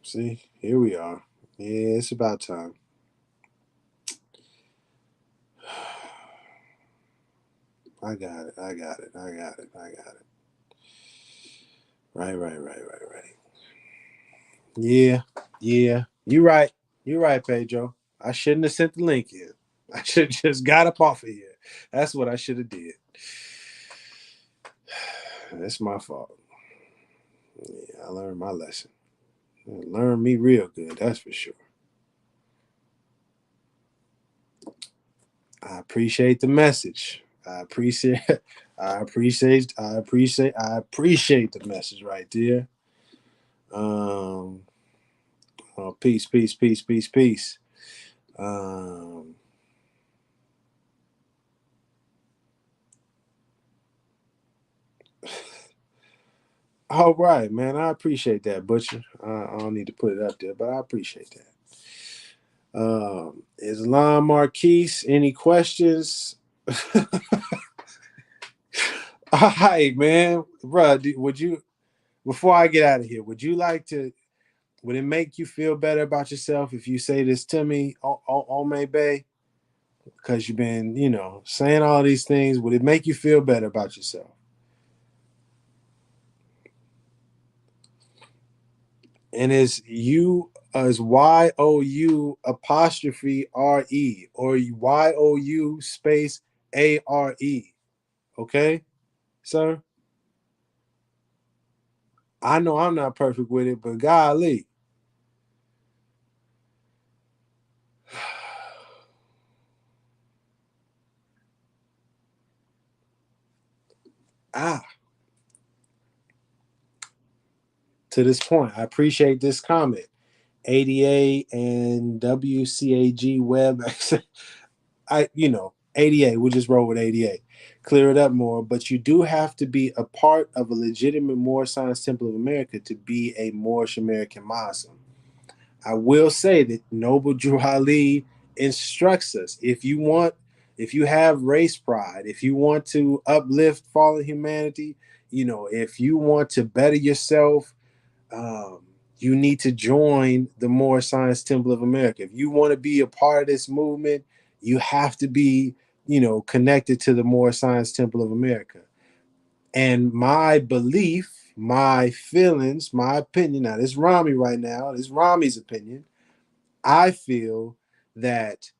see, here we are. Yeah, it's about time. I got it. I got it. I got it. I got it. Right, right, right, right, right. Yeah, yeah. You're right. You're right, Pedro. I shouldn't have sent the link in. I should have just got up off of here. That's what I should have did. That's my fault. Yeah, I learned my lesson. Learned me real good. That's for sure. I appreciate the message. I appreciate. I appreciate the message right there. Um. Oh, peace, peace, peace, peace, peace. Um. All right, man. I appreciate that, Butcher. I don't need to put it up there, but I appreciate that. Islam Marquise, any questions? All right, man. Bruh, would you, before I get out of here, would it make you feel better about yourself if you say this to me, Ome Bay? Because you've been, saying all these things. Would it make you feel better about yourself? And is YOU apostrophe RE or YOU space ARE? Okay, sir? I know I'm not perfect with it, but golly. Ah, to this point, I appreciate this comment. ADA and WCAG web. I 88. We'll just roll with 88. Clear it up more. But you do have to be a part of a legitimate Moorish Science Temple of America to be a Moorish American Muslim. I will say that Noble Drew Ali instructs us, if you have race pride, if you want to uplift fallen humanity, if you want to better yourself, um, you need to join the Moorish Science Temple of America. If you want to be a part of this movement, you have to be, connected to the Moorish Science Temple of America. And my belief, my feelings, my opinion, now this Rami right now, this Rami's opinion, I feel that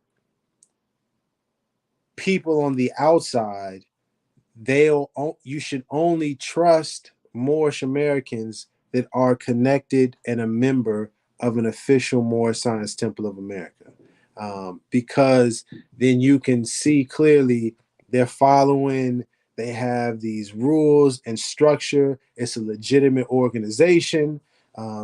people on the outside, you should only trust Moorish Americans that are connected and a member of an official Moorish Science Temple of America, because then you can see clearly they're following. They have these rules and structure. It's a legitimate organization.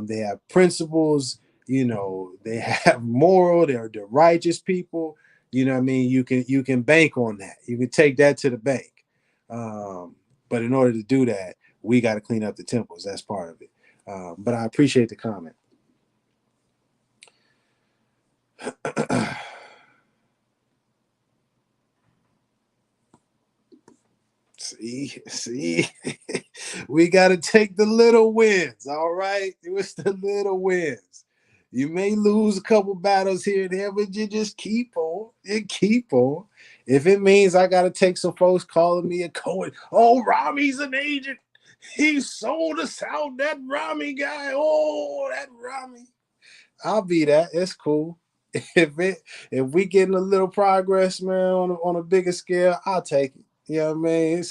They have principles. They have moral. They're righteous people. You know what I mean? You can bank on that. You can take that to the bank. But in order to do that, we got to clean up the temples. That's part of it. But I appreciate the comment. See, we got to take the little wins. All right, it was the little wins. You may lose a couple battles here and there, but you just keep on. You keep on. If it means I got to take some folks calling me a Cohen, oh, Rami's an agent. He sold us out. That Rami guy. Oh, that Rami. I'll be that. It's cool. If we getting a little progress, man, on a bigger scale, I'll take it. You know what I mean?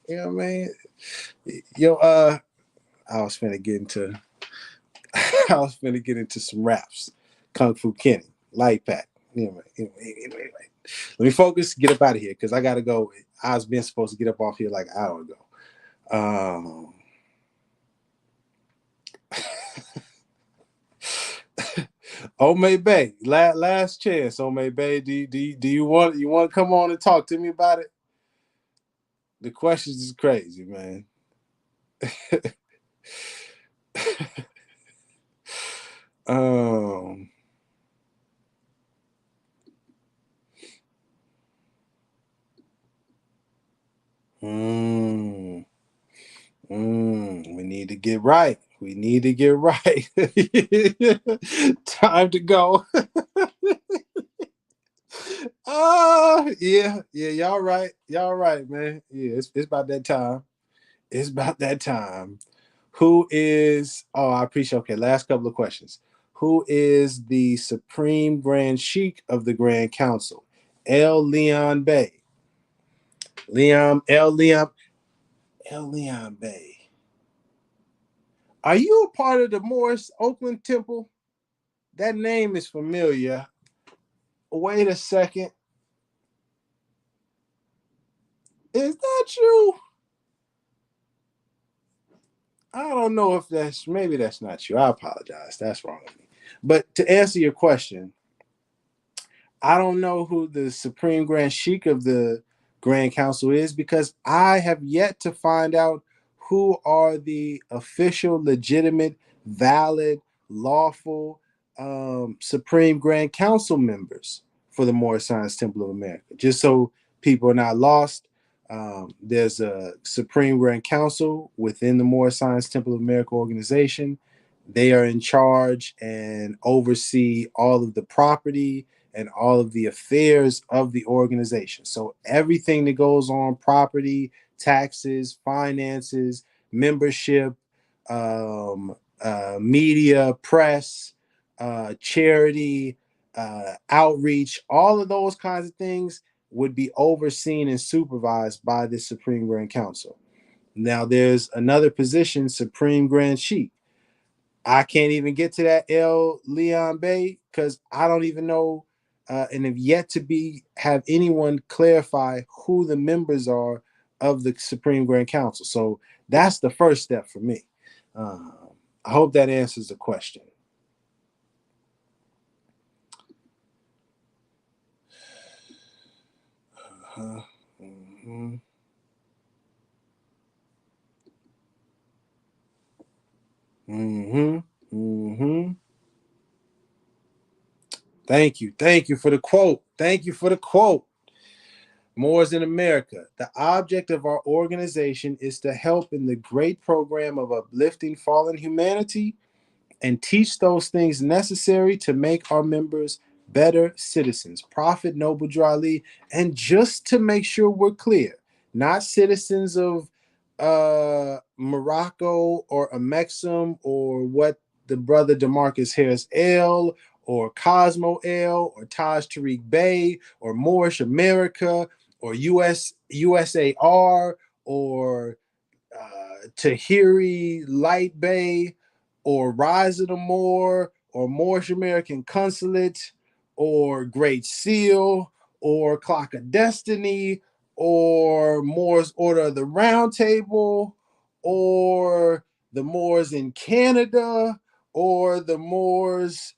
You know what I mean? Yo, I was finna get into some raps. Kung Fu Kenny, Light Pack. Anyway. Let me focus, get up out of here because I gotta go. I was supposed to get up off here like an hour ago. Omay Bay, last chance. Omay Bay, do you want to come on and talk to me about it? The questions is crazy, man. um, we need to get right. We need to get right. Time to go. Yeah. Y'all right. Y'all right, man. Yeah, it's about that time. It's about that time. Who is? Oh, I appreciate. Okay, last couple of questions. Who is the Supreme Grand Sheikh of the Grand Council? El Leon Bey. El Leon Bey. Are you a part of the Moorish Oakland Temple? That name is familiar. Wait a second. Is that you? I don't know if maybe that's not you. I apologize. That's wrong with me. But to answer your question, I don't know who the Supreme Grand Sheikh of the Grand Council is because I have yet to find out who are the official, legitimate, valid, lawful Supreme Grand Council members for the Moorish Science Temple of America. Just so people are not lost, there's a Supreme Grand Council within the Moorish Science Temple of America organization. They are in charge and oversee all of the property and all of the affairs of the organization. So everything that goes on, property, taxes, finances, membership, media, press, charity, outreach, all of those kinds of things would be overseen and supervised by the Supreme Grand Council. Now there's another position, Supreme Grand Sheikh. I can't even get to that El Leon Bay because I don't even know and have yet to have anyone clarify who the members are of the Supreme Grand Council. So that's the first step for me. I hope that answers the question. Mm-hmm. Mm-hmm. Mm-hmm. Thank you. Thank you for the quote. Thank you for the quote. Moors in America. The object of our organization is to help in the great program of uplifting fallen humanity and teach those things necessary to make our members better citizens. Prophet Noble Drew Ali. And just to make sure we're clear, not citizens of Morocco or Amexem or what the brother Demarcus Harris L or Cosmo L or Taj Tariq Bey or Moorish America or USAR or Tahiri Light Bay or Rise of the Moor or Moorish American Consulate or Great Seal or Clock of Destiny or Moors Order of the Round Table or the Moors in Canada or the Moors.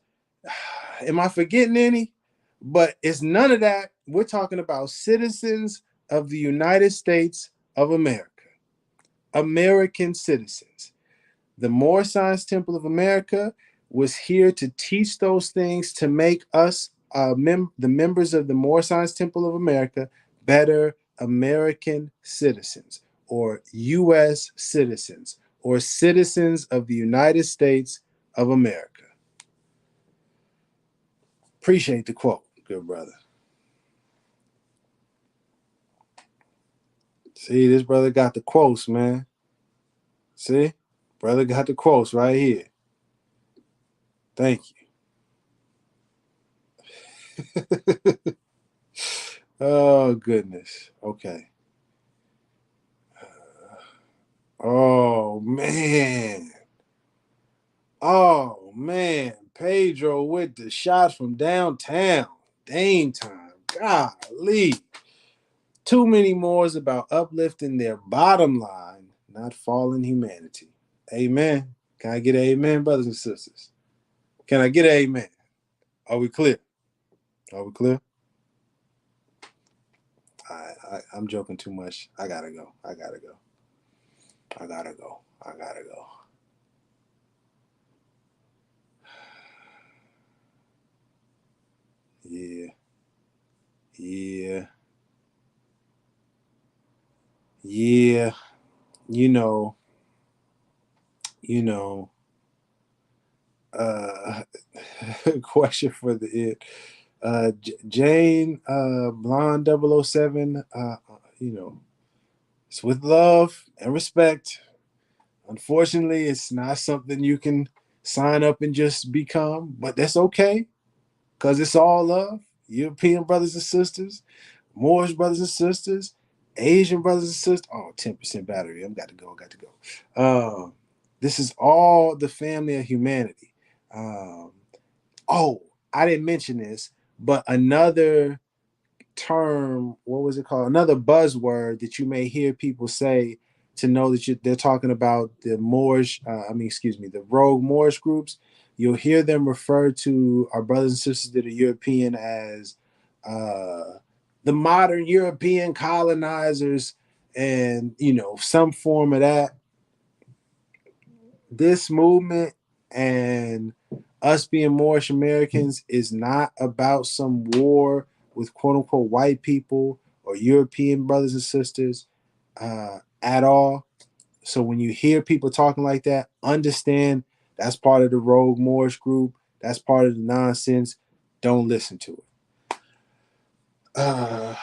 Am I forgetting any? But it's none of that. We're talking about citizens of the United States of America. American citizens. The Moorish Science Temple of America was here to teach those things to make us, the members of the Moorish Science Temple of America, better American citizens or U.S. citizens or citizens of the United States of America. Appreciate the quote, good brother. See, this brother got the quotes, man. See? Brother got the quotes right here. Thank you. Oh, goodness. Okay. Oh, man. Oh, man. Pedro with the shots from downtown. Dame time. Golly. Too many more is about uplifting their bottom line, not falling humanity. Amen. Can I get an amen, brothers and sisters? Can I get an amen? Are we clear? Are we clear? I'm joking too much. I gotta go. I gotta go. I gotta go. I gotta go. Yeah. Yeah. Yeah. You know, you know, uh question for the it. Jane Blonde 007, you know, it's with love and respect. Unfortunately, it's not something you can sign up and just become, but that's okay because it's all love. European brothers and sisters, Moorish brothers and sisters, Asian brothers and sisters. Oh, 10% battery. I've got to go. Got to go. This is all the family of humanity. Um, oh, I didn't mention this, but another term, what was it called? Another buzzword that you may hear people say to know that they're talking about the Moorish, the Rogue Moorish groups. You'll hear them refer to our brothers and sisters that are European as the modern European colonizers, and some form of that. This movement and us being Moorish Americans is not about some war with quote unquote white people or European brothers and sisters at all. So when you hear people talking like that, understand that's part of the Rogue Moorish group. That's part of the nonsense. Don't listen to it. Uh,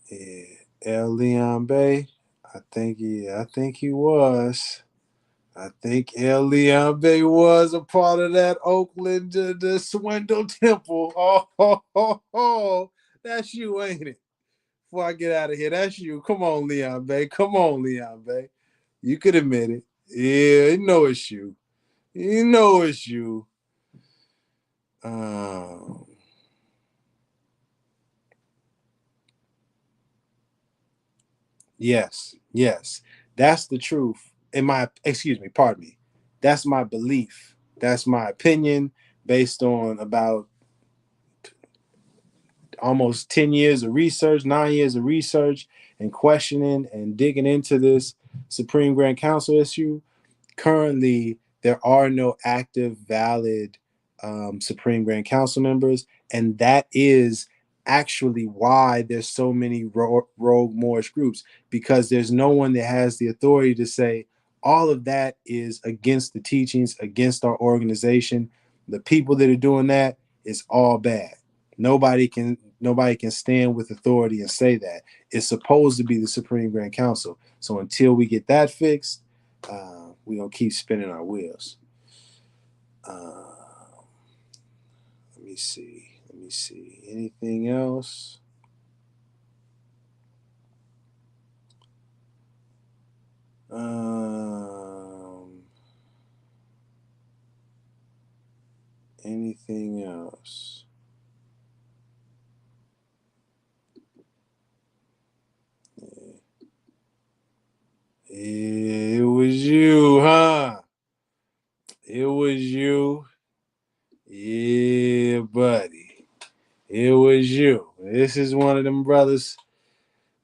yeah, El Leon Bay. I think he was. I think El Leon Bay was a part of that Oakland the Swindle Temple. Oh, that's you, ain't it? Before I get out of here, that's you. Come on, Leon Bay. Come on, Leon Bay. You could admit it. Yeah, you know it's you. You know it's you. Um, yes, yes. That's the truth. pardon me. That's my belief. That's my opinion based on about almost 10 years of research, 9 years of research and questioning and digging into this Supreme Grand Council issue. Currently, there are no active, valid Supreme Grand Council members, and that is actually why there's so many rogue Moorish groups, because there's no one that has the authority to say all of that is against the teachings, against our organization. The people that are doing that is all bad. Nobody can stand with authority and say that. It's supposed to be the Supreme Grand Council. So until we get that fixed, we're gonna keep spinning our wheels. Let me see. Anything else? Anything else? It was you, huh? It was you. Yeah, buddy. It was you. This is one of them brothers,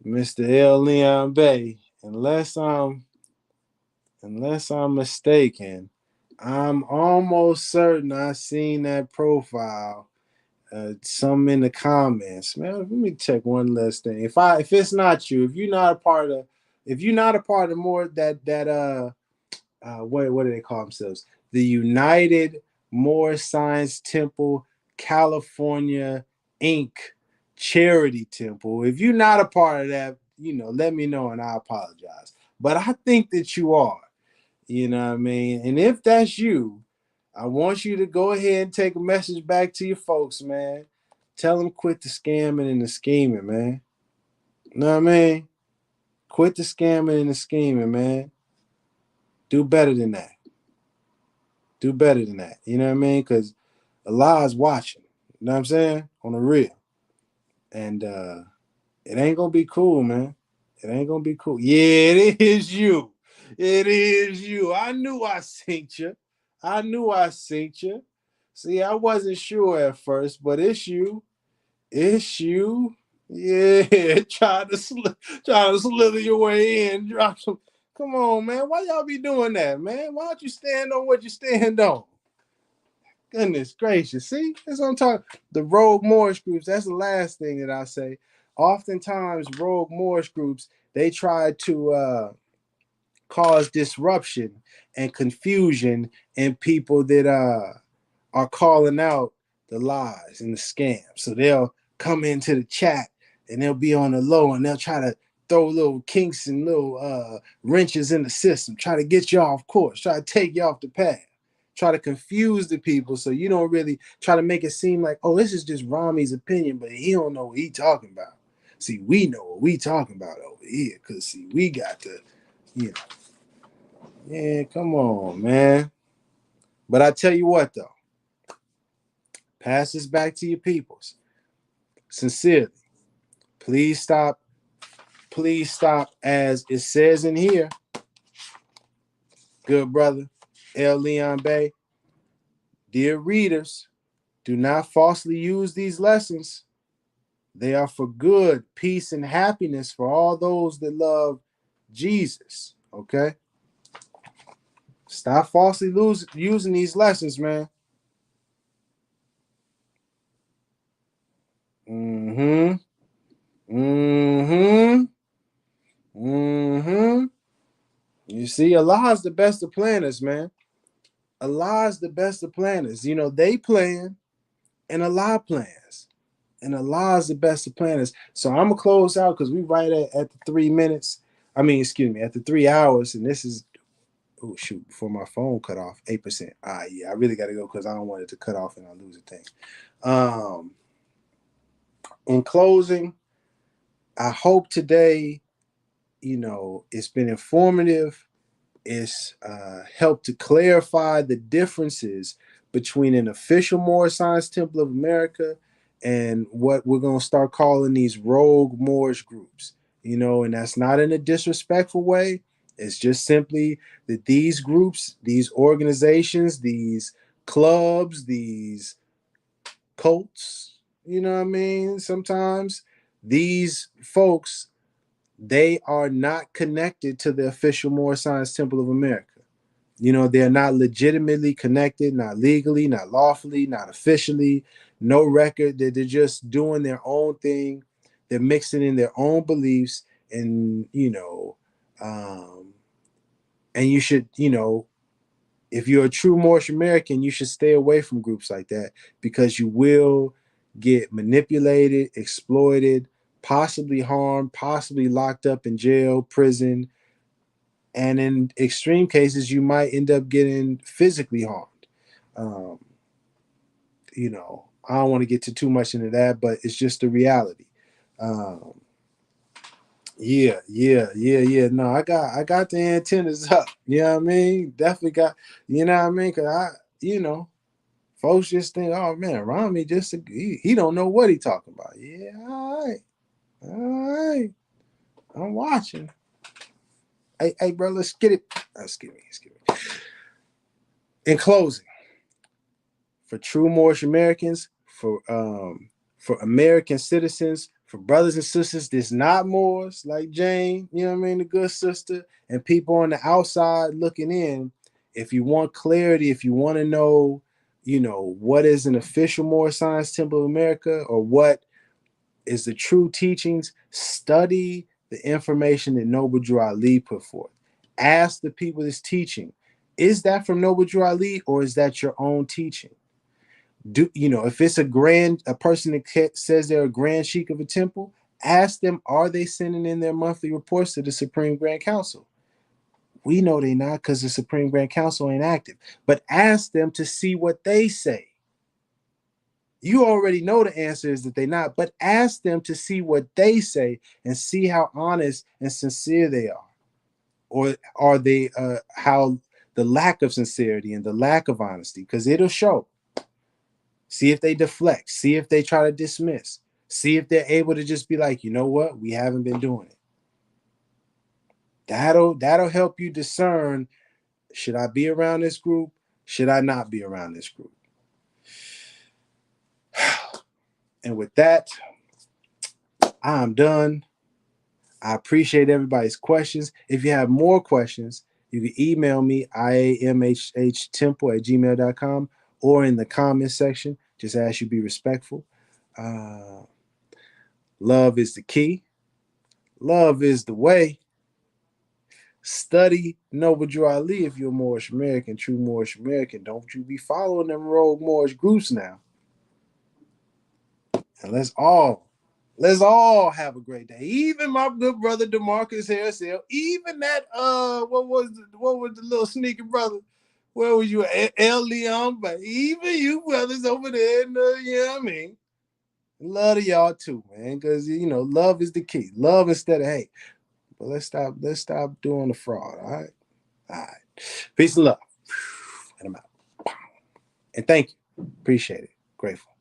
Mr. L. Leon Bay. Unless I'm mistaken, I'm almost certain I seen that profile. Some in the comments, man. Let me check one last thing. If it's not you, if you're not a part of more what do they call themselves? The United Moorish Science Temple, California Inc. Charity Temple. If you're not a part of that, let me know and I apologize. But I think that you are. You know what I mean? And if that's you, I want you to go ahead and take a message back to your folks, man. Tell them quit the scamming and the scheming, man. You know what I mean? Quit the scamming and the scheming, man. Do better than that. Do better than that. You know what I mean? Because Allah is watching. You know what I'm saying? On the real. And it ain't gonna be cool, man. It ain't gonna be cool. Yeah, it is you. It is you. I knew I synced you. I knew I synced you. See, I wasn't sure at first, but it's you. It's you. Yeah, try to slither your way in. Drop some. Come on, man. Why y'all be doing that, man? Why don't you stand on what you stand on? Goodness gracious. See, that's what I'm talking. The rogue Moorish groups, that's the last thing that I say. Oftentimes, rogue Moorish groups, they try to cause disruption and confusion in people that are calling out the lies and the scams. So they'll come into the chat and they'll be on the low and they'll try to throw little kinks and little wrenches in the system, try to get you off course, try to take you off the path, try to confuse the people so you don't really try to make it seem like, oh, this is just Rami's opinion, but he don't know what he talking about. See, we know what we talking about over here because, see, we got the, you know, yeah, come on, man. But I tell you what, though, pass this back to your peoples. Sincerely, please stop. Please stop, as it says in here, good brother, L. Leon Bay. Dear readers, do not falsely use these lessons. They are for good, peace, and happiness for all those that love Jesus. Okay? Stop falsely using these lessons, man. Mm-hmm. Mm-hmm. Mm-hmm. You see, Allah is the best of planners, man. Allah is the best of planners. You know, they plan and Allah plans. And Allah is the best of planners. So I'm gonna close out because we right at the 3 minutes. I mean, excuse me, at the 3 hours, and this is oh shoot, before my phone cut off, 8%. Yeah, I really gotta go because I don't want it to cut off and I lose a thing. In closing, I hope today, it's been informative. It's helped to clarify the differences between an official Moorish Science Temple of America and what we're going to start calling these rogue Moorish groups. And that's not in a disrespectful way. It's just simply that these groups, these organizations, these clubs, these cults, you know what I mean? Sometimes these folks, they are not connected to the official Moorish Science Temple of America. You know, they're not legitimately connected, not legally, not lawfully, not officially, no record. They're just doing their own thing. They're mixing in their own beliefs, and and you should, if you're a true Moorish American, you should stay away from groups like that, because you will get manipulated, exploited, possibly harmed, possibly locked up in jail, prison, and in extreme cases, you might end up getting physically harmed. Um, I don't want to get too much into that, but it's just the reality. Um, yeah. No, I got the antennas up. You know what I mean? Definitely got. You know what I mean? Cause folks just think, oh man, Rami he don't know what he talking about. Yeah, all right. I'm watching. Hey, bro, let's get it. Let's get it. In closing, for true Moorish Americans, for American citizens, for brothers and sisters that's not Moors, like Jane, you know what I mean, the good sister, and people on the outside looking in, if you want clarity, if you want to know, what is an official Moorish Science Temple of America, or what is the true teachings, study the information that Noble Drew Ali put forth. Ask the people that's teaching, is that from Noble Drew Ali, or is that your own teaching? If it's a person that says they're a grand sheik of a temple, ask them, are they sending in their monthly reports to the Supreme Grand Council? We know they're not, because the Supreme Grand Council ain't active. But ask them to see what they say. You already know the answer is that they're not, but ask them to see what they say and see how honest and sincere they are. Or are they how the lack of sincerity and the lack of honesty, because it'll show. See if they deflect. See if they try to dismiss. See if they're able to just be like, you know what? We haven't been doing it. That'll help you discern, should I be around this group? Should I not be around this group? And with that, I'm done. I appreciate everybody's questions. If you have more questions, you can email me, iamhhtemple@gmail.com, or in the comment section. Just ask you be respectful. Love is the key. Love is the way. Study Noble Drew Ali if you're a Moorish American, true Moorish American. Don't you be following them rogue Moorish groups now. And let's all have a great day. Even my good brother DeMarcus Harrisell, even that what was the little sneaky brother? Where was you, El Leon? But even you brothers over there, you know what I mean? Love to y'all too, man. Because love is the key. Love instead of hate. But let's stop doing the fraud. All right. All right. Peace and love. And I'm out. And thank you. Appreciate it. Grateful.